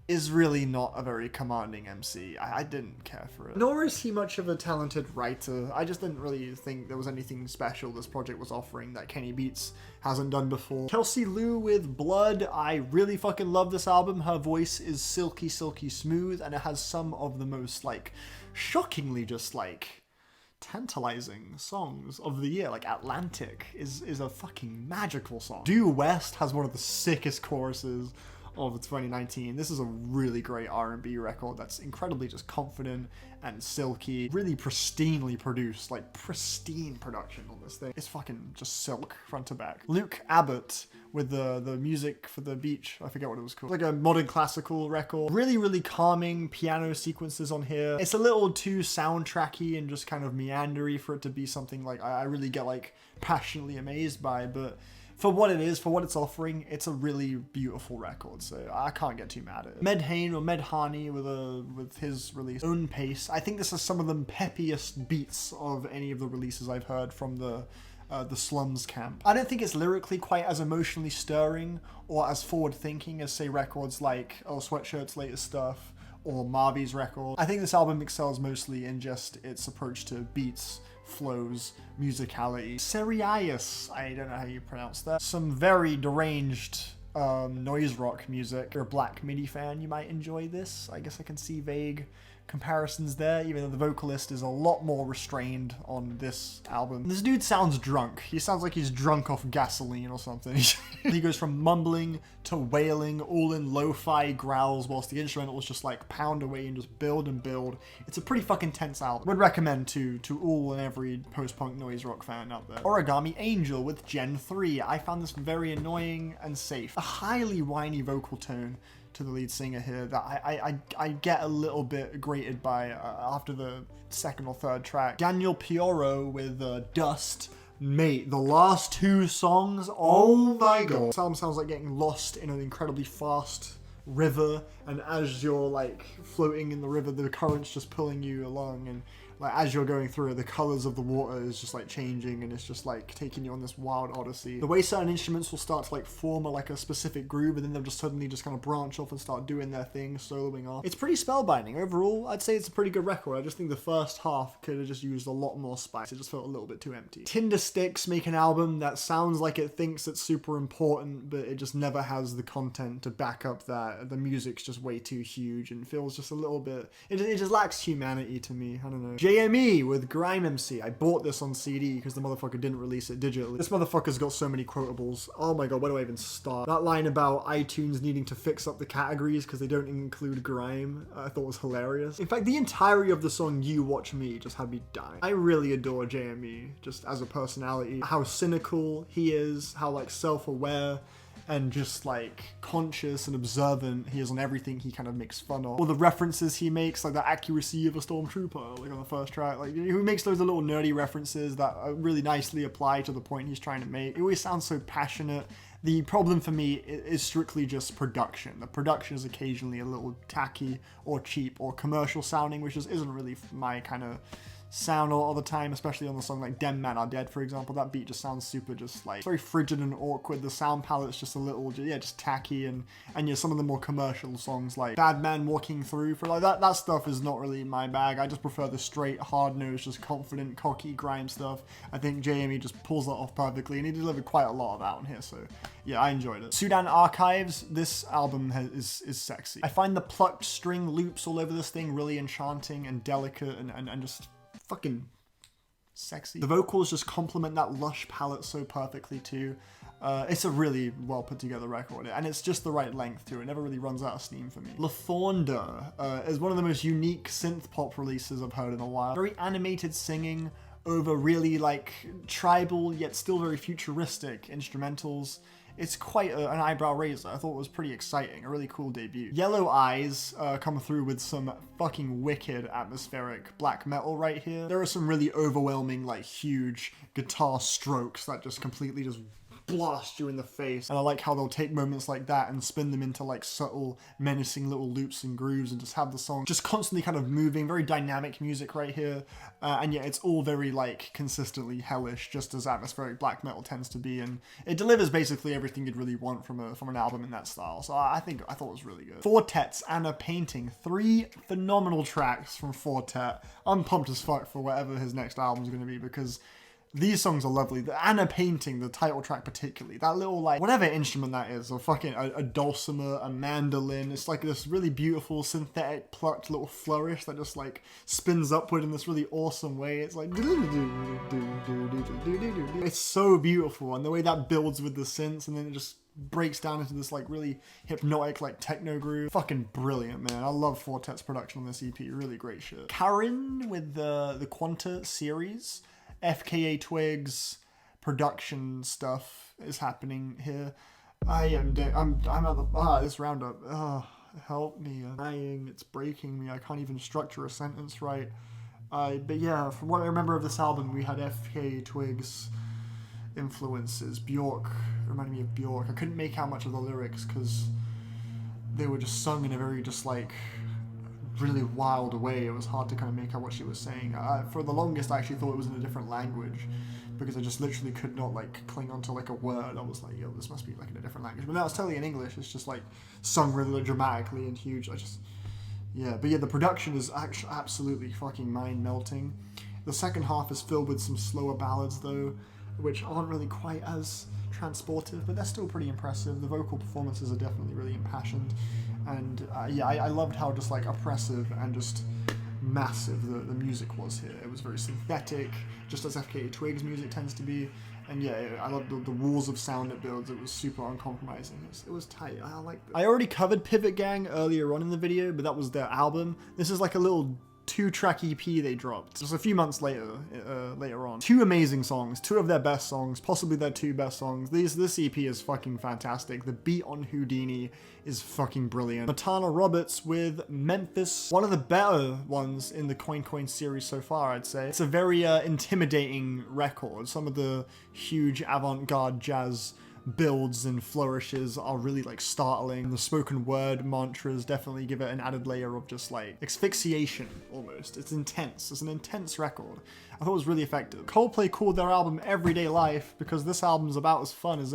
is really not a very commanding MC. I didn't care for it. Nor is he much of a talented writer. I just didn't really think there was anything special this project was offering that Kenny Beats hasn't done before. Kelsey Lou with Blood. I really fucking love this album. Her voice is silky, silky smooth, and it has some of the most, like, shockingly just, like, tantalizing songs of the year. Like Atlantic is a fucking magical song. Due West has one of the sickest choruses of 2019. This is a really great R&B record that's incredibly just confident and silky, really pristinely produced, like pristine production on this thing. It's fucking just silk front to back. Luke Abbott with the music for the beach, I forget what it was called. Like a modern classical record. Really, really calming piano sequences on here. It's a little too soundtracky and just kind of meandery for it to be something like I really get like passionately amazed by, but for what it is, for what it's offering, it's a really beautiful record, so I can't get too mad at it. Medhane or Medhani with his release, Own Pace. I think this is some of the peppiest beats of any of the releases I've heard from the Slums camp. I don't think it's lyrically quite as emotionally stirring or as forward-thinking as, say, records like Sweatshirt's latest stuff or Marvy's record. I think this album excels mostly in just its approach to beats, flows, musicality. Serious, I don't know how you pronounce that. Some very deranged noise rock music. If you're a Black MIDI fan, you might enjoy this. I guess I can see vague comparisons there, even though the vocalist is a lot more restrained on this album. This dude sounds drunk. He sounds like he's drunk off gasoline or something. He goes from mumbling to wailing, all in lo-fi growls, whilst the instrumentals just like pound away and just build and build. It's a pretty fucking tense album. Would recommend to all and every post-punk noise rock fan out there. Origami Angel with Gen 3. I found this very annoying and safe. A highly whiny vocal tone to the lead singer here that I get a little bit grated by after the second or third track. Daniel Pioro with Dust. Mate, the last two songs, oh my god. This album sounds like getting lost in an incredibly fast river, and as you're like floating in the river, the current's just pulling you along, and like as you're going through it, the colors of the water is just like changing, and it's just like taking you on this wild odyssey. The way certain instruments will start to like form like a specific groove, and then they'll just suddenly just kind of branch off and start doing their thing, soloing off. It's pretty spellbinding. Overall, I'd say it's a pretty good record. I just think the first half could have just used a lot more spice. It just felt a little bit too empty. Tinder Sticks make an album that sounds like it thinks it's super important, but it just never has the content to back up that. The music's just just way too huge and feels just a little bit, it just lacks humanity to me. I don't know. JME with Grime MC. I bought this on CD because the motherfucker didn't release it digitally. This motherfucker's got so many quotables. Oh my god, where do I even start? That line about iTunes needing to fix up the categories because they don't include grime, I thought was hilarious. In fact, the entirety of the song You Watch Me just had me dying. I really adore JME just as a personality. How cynical he is, how like self-aware and just like conscious and observant he is on everything he kind of makes fun of. All the references he makes, like the accuracy of a stormtrooper, like on the first track, like he makes those little nerdy references that really nicely apply to the point he's trying to make. It always sounds so passionate. The problem for me is strictly just production. The production is occasionally a little tacky or cheap or commercial sounding, which just isn't really my kind of sound all the time, especially on the song like Dem Man Are Dead, for example. That beat just sounds super just like very frigid and awkward. The sound palette's just a little, yeah, just tacky, and yeah, some of the more commercial songs like Bad Man Walking Through, for like that stuff is not really my bag. I just prefer the straight, hard-nosed, just confident, cocky grime stuff. I think JME just pulls that off perfectly, and he delivered quite a lot of that on here, so yeah, I enjoyed it. Sudan Archives, this album is sexy. I find the plucked string loops all over this thing really enchanting and delicate and just fucking sexy. The vocals just complement that lush palette so perfectly too. It's a really well put together record, and it's just the right length too. It never really runs out of steam for me. Lathornda is one of the most unique synth pop releases I've heard in a while. Very animated singing over really like tribal yet still very futuristic instrumentals. It's quite an eyebrow raiser. I thought it was pretty exciting. A really cool debut. Yellow Eyes come through with some fucking wicked atmospheric black metal right here. There are some really overwhelming, like huge guitar strokes that just completely just blast you in the face, and I like how they'll take moments like that and spin them into like subtle, menacing little loops and grooves, and just have the song just constantly kind of moving. Very dynamic music right here, and yet it's all very like consistently hellish, just as atmospheric black metal tends to be, and it delivers basically everything you'd really want from an album in that style. So I thought it was really good. Fortets and a Painting, 3 phenomenal tracks from Fortet. I'm pumped as fuck for whatever his next album's going to be, because these songs are lovely. The Anna Painting, the title track particularly, that little like whatever instrument that is, or fucking a dulcimer, a mandolin, it's like this really beautiful synthetic plucked little flourish that just like spins upward in this really awesome way. It's like it's so beautiful, and the way that builds with the synths, and then it just breaks down into this like really hypnotic like techno groove. Fucking brilliant, man. I love Fortet's production on this EP. Really great shit. Karen with the Quanta series, FKA Twigs production stuff is happening here. I'm at the this roundup. Help me, I'm dying. It's breaking me. I can't even structure a sentence right. But yeah, from what I remember of this album, we had FKA Twigs influences. Bjork reminded me of Bjork. I couldn't make out much of the lyrics because they were just sung in a very just like really wild way. It was hard to kind of make out what she was saying. For the longest, I actually thought it was in a different language, because I just literally could not like cling onto like a word. I was like, yo, this must be like in a different language. But now it's totally in English. It's just like sung really dramatically and huge. But yeah, the production is actually absolutely fucking mind-melting. The second half is filled with some slower ballads though, which aren't really quite as transportive, but they're still pretty impressive. The vocal performances are definitely really impassioned, and I loved how just like oppressive and just massive the music was here. It was very synthetic, just as FKA Twigs music tends to be, and yeah, I loved the walls of sound it builds. It was super uncompromising. It was tight. I liked it. I already covered Pivot Gang earlier on in the video, but that was their album. This is like a little 2-track EP they dropped just a few months later on. 2 amazing songs, 2 of their best songs, possibly their 2 best songs. This EP is fucking fantastic. The beat on Houdini is fucking brilliant. Matana Roberts with Memphis, one of the better ones in the Coin series so far, I'd say. It's a very intimidating record. Some of the huge avant-garde jazz builds and flourishes are really like startling. The spoken word mantras definitely give it an added layer of just like asphyxiation almost. It's intense. It's an intense record. I thought it was really effective. Coldplay called their album Everyday Life because this album's about as fun as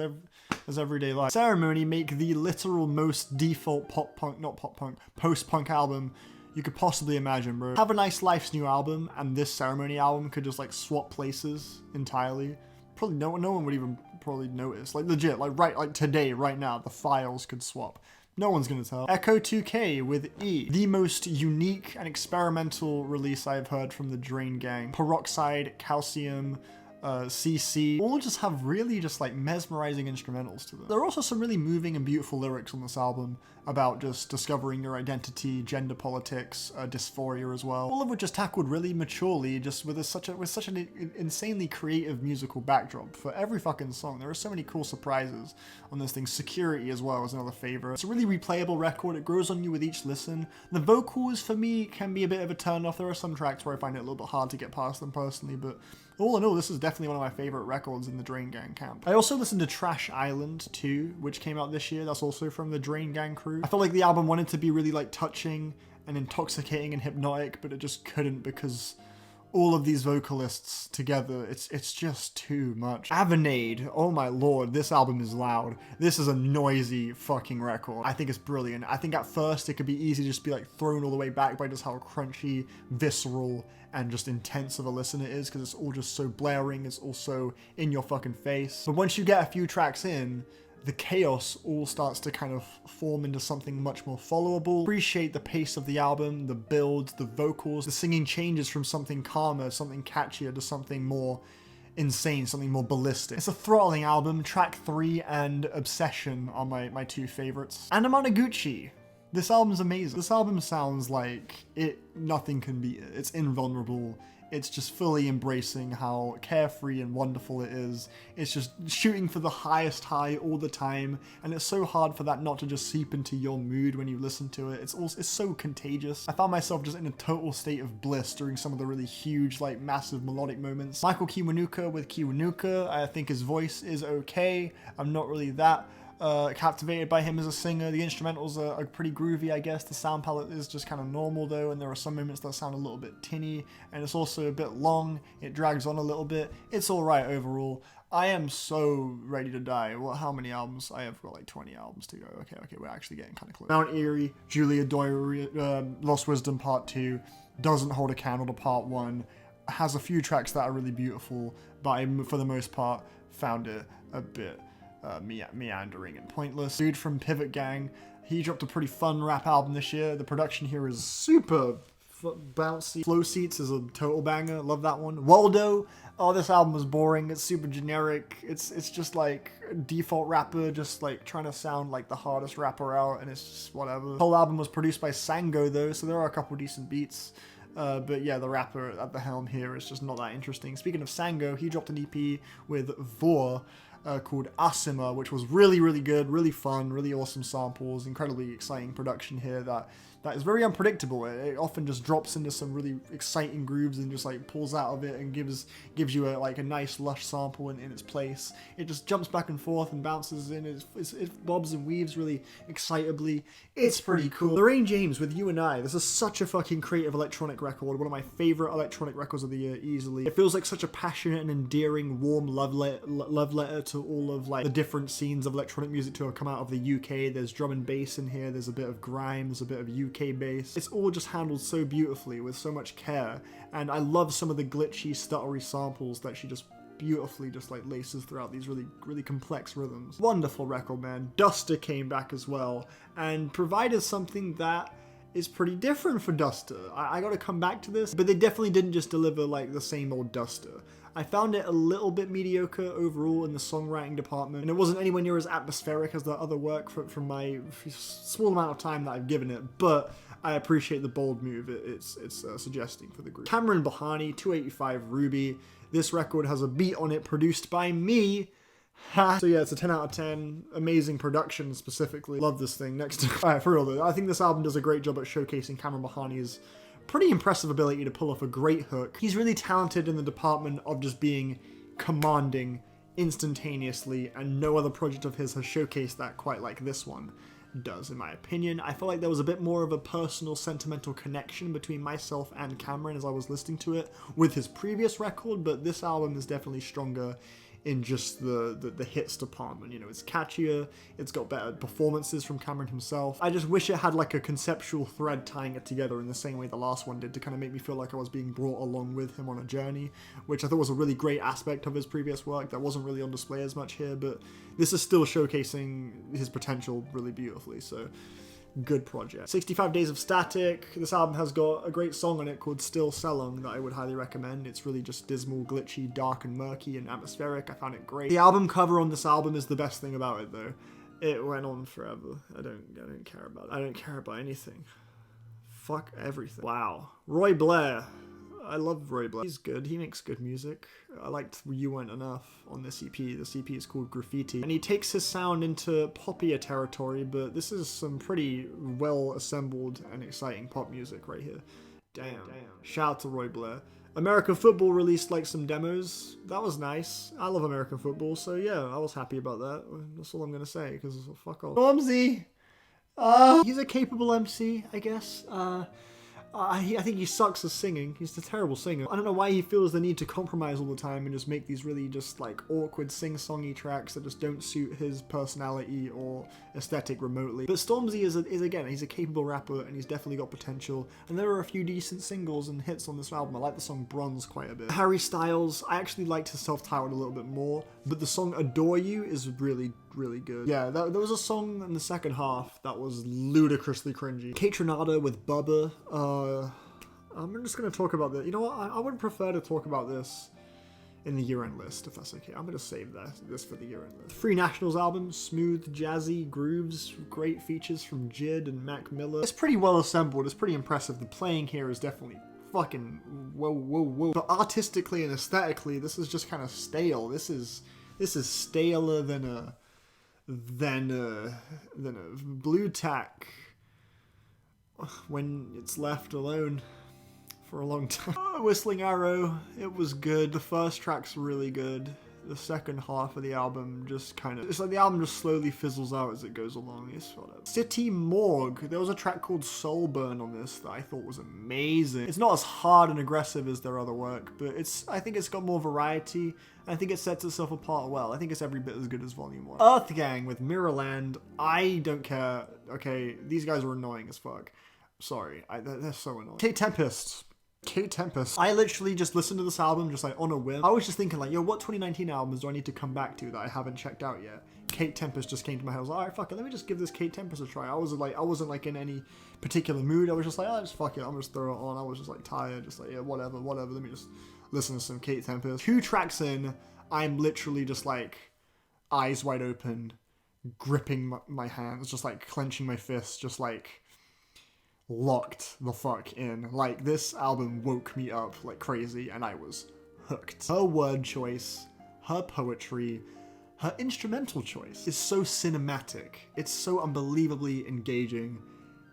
Everyday Life. Ceremony make the literal most default post-punk album you could possibly imagine, bro. Have a Nice Life's new album and this Ceremony album could just like swap places entirely. Probably no one would even probably notice. Like legit, like right, like today, right now, the files could swap. No one's gonna tell. Echo 2K with E. The most unique and experimental release I've heard from the Drain Gang. Peroxide, Calcium, CC, all just have really just like mesmerizing instrumentals to them. There are also some really moving and beautiful lyrics on this album about just discovering your identity, gender politics, dysphoria as well. All of which is tackled really maturely, just with such an insanely creative musical backdrop for every fucking song. There are so many cool surprises on this thing. Security as well is another favorite. It's a really replayable record. It grows on you with each listen. The vocals for me can be a bit of a turn off. There are some tracks where I find it a little bit hard to get past them personally, but all in all, this is definitely one of my favorite records in the Drain Gang camp. I also listened to Trash Island 2, which came out this year. That's also from the Drain Gang crew. I felt like the album wanted to be really like touching and intoxicating and hypnotic, but it just couldn't because all of these vocalists together, it's just too much. Avenade, oh my lord, this album is loud. This is a noisy fucking record. I think it's brilliant. I think at first it could be easy to just be like thrown all the way back by just how crunchy, visceral, and just intense of a listen it is, because it's all just so blaring, it's also in your fucking face. But once you get a few tracks in, the chaos all starts to kind of form into something much more followable. Appreciate the pace of the album, the builds, the vocals. The singing changes from something calmer, something catchier, to something more insane, something more ballistic. It's a throttling album. Track 3 and Obsession are my two favorites. And Amanaguchi. This album's amazing. This album sounds like nothing can beat it. It's invulnerable. It's just fully embracing how carefree and wonderful it is. It's just shooting for the highest high all the time, and it's so hard for that not to just seep into your mood when you listen to it. It's so contagious. I found myself just in a total state of bliss during some of the really huge, like massive melodic moments. Michael Kiwanuka with Kiwanuka, I think his voice is okay. I'm not really that captivated by him as a singer. The instrumentals are pretty groovy, I guess. The sound palette is just kind of normal though, and there are some moments that sound a little bit tinny, and it's also a bit long. It drags on a little bit. It's alright overall. I am so ready to die. Well, how many albums? I have got like 20 albums to go. Okay, we're actually getting kind of close. Mount Eerie, Julia Doyle, Lost Wisdom Part 2, doesn't hold a candle to Part 1, has a few tracks that are really beautiful, but I, for the most part, found it a bit meandering and pointless. Dude from Pivot Gang, he dropped a pretty fun rap album this year. The production here is super bouncy. Flow Seats is a total banger. Love that one. Waldo, oh, this album was boring. It's super generic. It's just like a default rapper, just like trying to sound like the hardest rapper out, and it's just whatever. The whole album was produced by Sango though, so there are a couple decent beats. But yeah, the rapper at the helm here is just not that interesting. Speaking of Sango, he dropped an EP with Vor, called Asima, which was really, really good, really fun, really awesome samples, incredibly exciting production here that is very unpredictable. It often just drops into some really exciting grooves and just like pulls out of it and gives you a nice lush sample in its place. It just jumps back and forth and bounces in. It bobs and weaves really excitably. It's pretty cool. Lorraine James with You and I. This is such a fucking creative electronic record. One of my favorite electronic records of the year, easily. It feels like such a passionate and endearing, warm love letter to all of like the different scenes of electronic music to have come out of the UK. There's drum and bass in here. There's a bit of grime. There's a bit of UK bass. It's all just handled so beautifully with so much care, and I love some of the glitchy, stuttery samples that she just beautifully just like laces throughout these really, really complex rhythms. Wonderful record, man. Duster came back as well and provided something that is pretty different for Duster. I gotta come back to this, but they definitely didn't just deliver like the same old Duster. I found it a little bit mediocre overall in the songwriting department, and it wasn't anywhere near as atmospheric as the other work from my small amount of time that I've given it, but I appreciate the bold move it's suggesting for the group. Cameron Bahani, 285 Ruby. This record has a beat on it produced by me. Ha! So yeah, it's a 10 out of 10. Amazing production specifically. Love this thing. Next. Alright, for real though, I think this album does a great job at showcasing Cameron Bahani's pretty impressive ability to pull off a great hook. He's really talented in the department of just being commanding instantaneously, and no other project of his has showcased that quite like this one does, in my opinion. I felt like there was a bit more of a personal, sentimental connection between myself and Cameron as I was listening to it with his previous record, but this album is definitely stronger in just the hits department. You know, it's catchier, it's got better performances from Cameron himself. I just wish it had like a conceptual thread tying it together in the same way the last one did, to kind of make me feel like I was being brought along with him on a journey, which I thought was a really great aspect of his previous work that wasn't really on display as much here, but this is still showcasing his potential really beautifully, so good project. 65 Days of Static. This album has got a great song on it called Still Selong that I would highly recommend. It's really just dismal, glitchy, dark and murky and atmospheric. I found it great. The album cover on this album is the best thing about it though. It went on forever. I don't care about it. I don't care about anything. Fuck everything. Wow. Roy Blair. I love Roy Blair. He's good. He makes good music. I liked You Weren't Enough on this EP. This EP is called Graffiti. And he takes his sound into poppier territory, but this is some pretty well assembled and exciting pop music right here. Damn. Shout out to Roy Blair. American Football released like some demos. That was nice. I love American football, so yeah, I was happy about that. That's all I'm gonna say, because fuck off. Stormzy! He's a capable MC, I guess. I think he sucks at singing. He's a terrible singer. I don't know why he feels the need to compromise all the time and just make these really just like awkward sing-songy tracks that just don't suit his personality or aesthetic remotely. But Stormzy is again, he's a capable rapper and he's definitely got potential. And there are a few decent singles and hits on this album. I like the song Bronze quite a bit. Harry Styles, I actually liked his self-titled a little bit more, but the song Adore You is really good. Yeah, there was a song in the second half that was ludicrously cringy. Kate Trinata with Bubba. I'm just gonna talk about this. You know what? I would prefer to talk about this in the year-end list, if that's okay. I'm gonna save this for the year-end list. Free Nationals album, smooth, jazzy grooves, great features from Jid and Mac Miller. It's pretty well assembled. It's pretty impressive. The playing here is definitely fucking whoa. But artistically and aesthetically, this is just kind of stale. This is staler than a blue tack when it's left alone for a long time. Whistling Arrow, it was good. The first track's really good. The second half of the album just it's like the album just slowly fizzles out as it goes along. It's whatever. City Morgue, there was a track called Soulburn on this that I thought was amazing. It's not as hard and aggressive as their other work, but I think it's got more variety. I think it sets itself apart well. I think it's every bit as good as Volume 1. Earth Gang with Mirrorland, I don't care. Okay, these guys are annoying as fuck. Sorry, they're so annoying. Kate Tempest. I literally just listened to this album just like on a whim. I was just thinking like, yo, what 2019 albums do I need to come back to that I haven't checked out yet? Kate Tempest just came to my head. I was like, alright, fuck it, let me just give this Kate Tempest a try. I wasn't like in any particular mood. I was just like, oh, just fuck it, I'm just throw it on. I was just like tired, just like, yeah, whatever, let me just listen to some Kate Tempest. 2 tracks in, I'm literally just like eyes wide open, gripping my hands, just like clenching my fists, just like locked the fuck in. Like, this album woke me up like crazy and I was hooked. Her word choice, her poetry, her instrumental choice is so cinematic. It's so unbelievably engaging.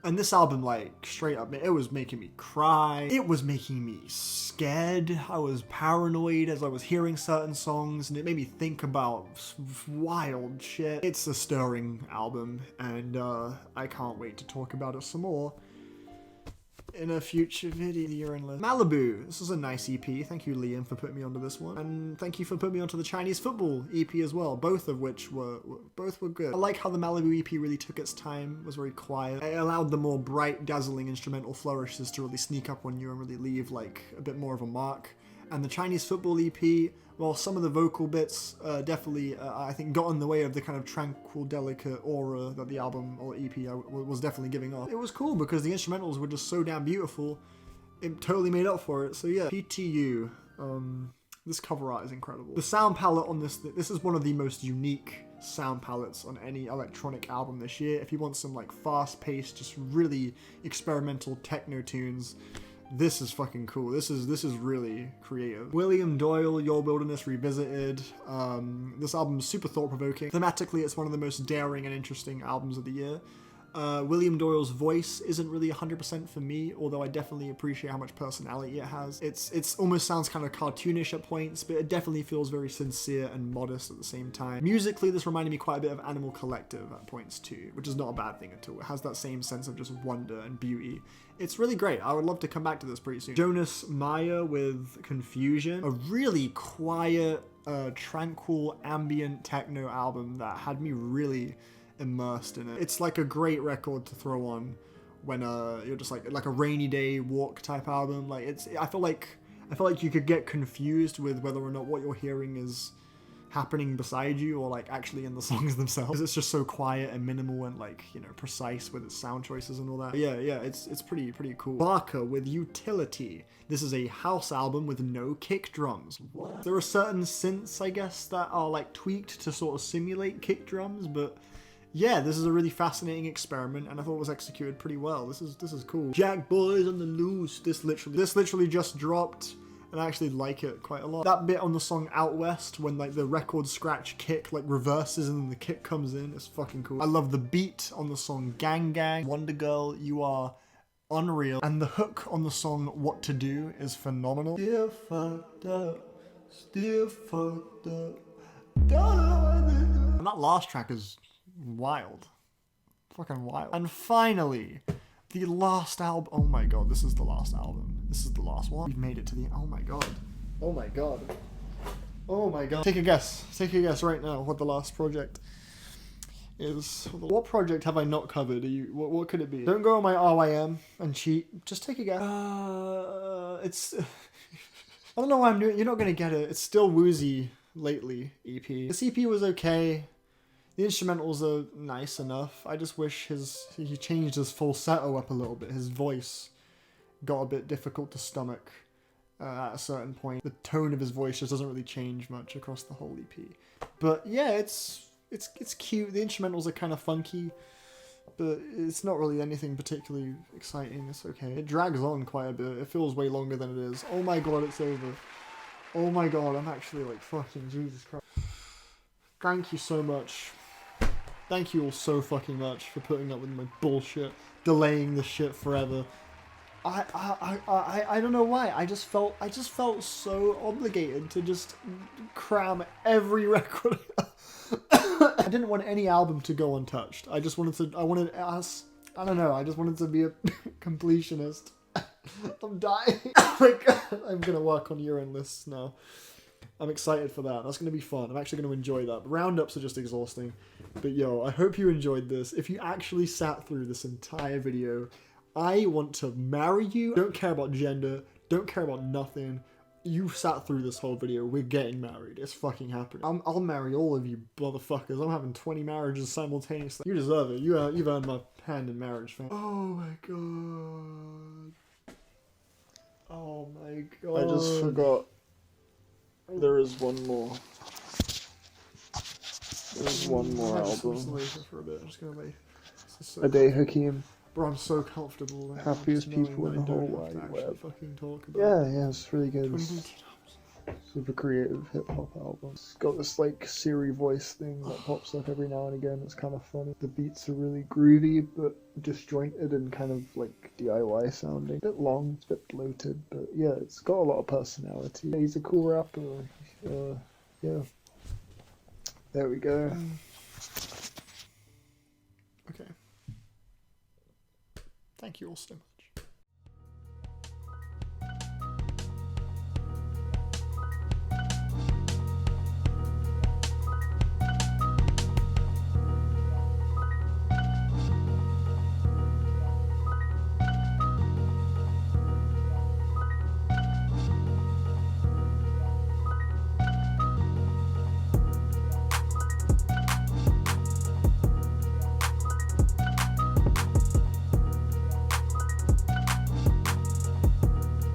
And this album, like, straight up, it was making me cry. It was making me scared. I was paranoid as I was hearing certain songs, and it made me think about wild shit. It's a stirring album, and I can't wait to talk about it some more in a future video. Malibu, this is a nice EP. Thank you, Liam, for putting me onto this one, and thank you for putting me onto the Chinese football EP as well. Both of which were good. I like how the Malibu EP really took its time, was very quiet. It allowed the more bright, dazzling instrumental flourishes to really sneak up on you and really leave like a bit more of a mark. And the Chinese football EP, well, some of the vocal bits definitely, I think, got in the way of the kind of tranquil, delicate aura that the album or EP was definitely giving off. It was cool because the instrumentals were just so damn beautiful. It totally made up for it. So yeah, PTU. This cover art is incredible. The sound palette on this is one of the most unique sound palettes on any electronic album this year. If you want some like fast-paced, just really experimental techno tunes, this is fucking cool. This is really creative. William Doyle, Your Wilderness Revisited. This album is super thought-provoking. Thematically, it's one of the most daring and interesting albums of the year. William Doyle's voice isn't really 100% for me, although I definitely appreciate how much personality it has. It's almost sounds kind of cartoonish at points, but it definitely feels very sincere and modest at the same time. Musically, this reminded me quite a bit of Animal Collective at points too, which is not a bad thing at all. It has that same sense of just wonder and beauty. It's really great. I would love to come back to this pretty soon. Jonas Meyer with Confusion. A really quiet, tranquil ambient techno album that had me really immersed in it. It's like a great record to throw on when you're just like a rainy day walk type album. Like I feel like you could get confused with whether or not what you're hearing is happening beside you or like actually in the songs themselves. It's just so quiet and minimal and like, you know, precise with its sound choices and all that. But yeah, it's pretty cool. Barker with Utility. This is a house album with no kick drums. What? There are certain synths, I guess, that are like tweaked to sort of simulate kick drums, but yeah, this is a really fascinating experiment, and I thought it was executed pretty well. This is cool. Jack Boys on the Loose. This literally just dropped, and I actually like it quite a lot. That bit on the song Out West, when like the record scratch kick like reverses and then the kick comes in, it's fucking cool. I love the beat on the song Gang Gang. Wonder Girl, you are unreal. And the hook on the song What to Do is phenomenal. Still fucked up. And that last track is wild. Fucking wild. And finally, the last album. Oh my god, this is the last album. This is the last one. We've made it to the. Oh my god. Oh my god. Oh my god. Take a guess. Take a guess right now what the last project is. What project have I not covered? What could it be? Don't go on my RYM and cheat. Just take a guess. It's. I don't know why I'm doing. You're not gonna get it. It's still Woozy Lately EP. This EP was okay. The instrumentals are nice enough. I just wish he changed his falsetto up a little bit. His voice got a bit difficult to stomach at a certain point. The tone of his voice just doesn't really change much across the whole EP. But yeah, it's cute. The instrumentals are kind of funky, but it's not really anything particularly exciting. It's okay. It drags on quite a bit. It feels way longer than it is. Oh my god, it's over. Oh my god, I'm actually like fucking Jesus Christ. Thank you so much. Thank you all so fucking much for putting up with my bullshit, delaying this shit forever. I don't know why. I just felt so obligated to just cram every record. I didn't want any album to go untouched. I just wanted to. I don't know. I just wanted to be a completionist. I'm dying. Like, I'm gonna work on urine lists now. I'm excited for that. That's going to be fun. I'm actually going to enjoy that. But roundups are just exhausting. But yo, I hope you enjoyed this. If you actually sat through this entire video, I want to marry you. Don't care about gender. Don't care about nothing. You sat through this whole video. We're getting married. It's fucking happening. I'll marry all of you motherfuckers. I'm having 20 marriages simultaneously. You deserve it. You've earned my hand in marriage, fam. Oh my god. Oh my god. I just forgot. There is one more. There's one more album. For a bit. I'm just gonna wait. So Ade Hakim. Bro, I'm so comfortable. Happiest people in the whole wide web. Yeah, it's really good. Super creative hip hop album. It's got this like Siri voice thing that pops up every now and again. It's kind of funny. The beats are really groovy but disjointed and kind of like DIY sounding. A bit long, it's a bit bloated, but yeah, it's got a lot of personality. He's a cool rapper. Yeah. There we go. Okay. Thank you all so much.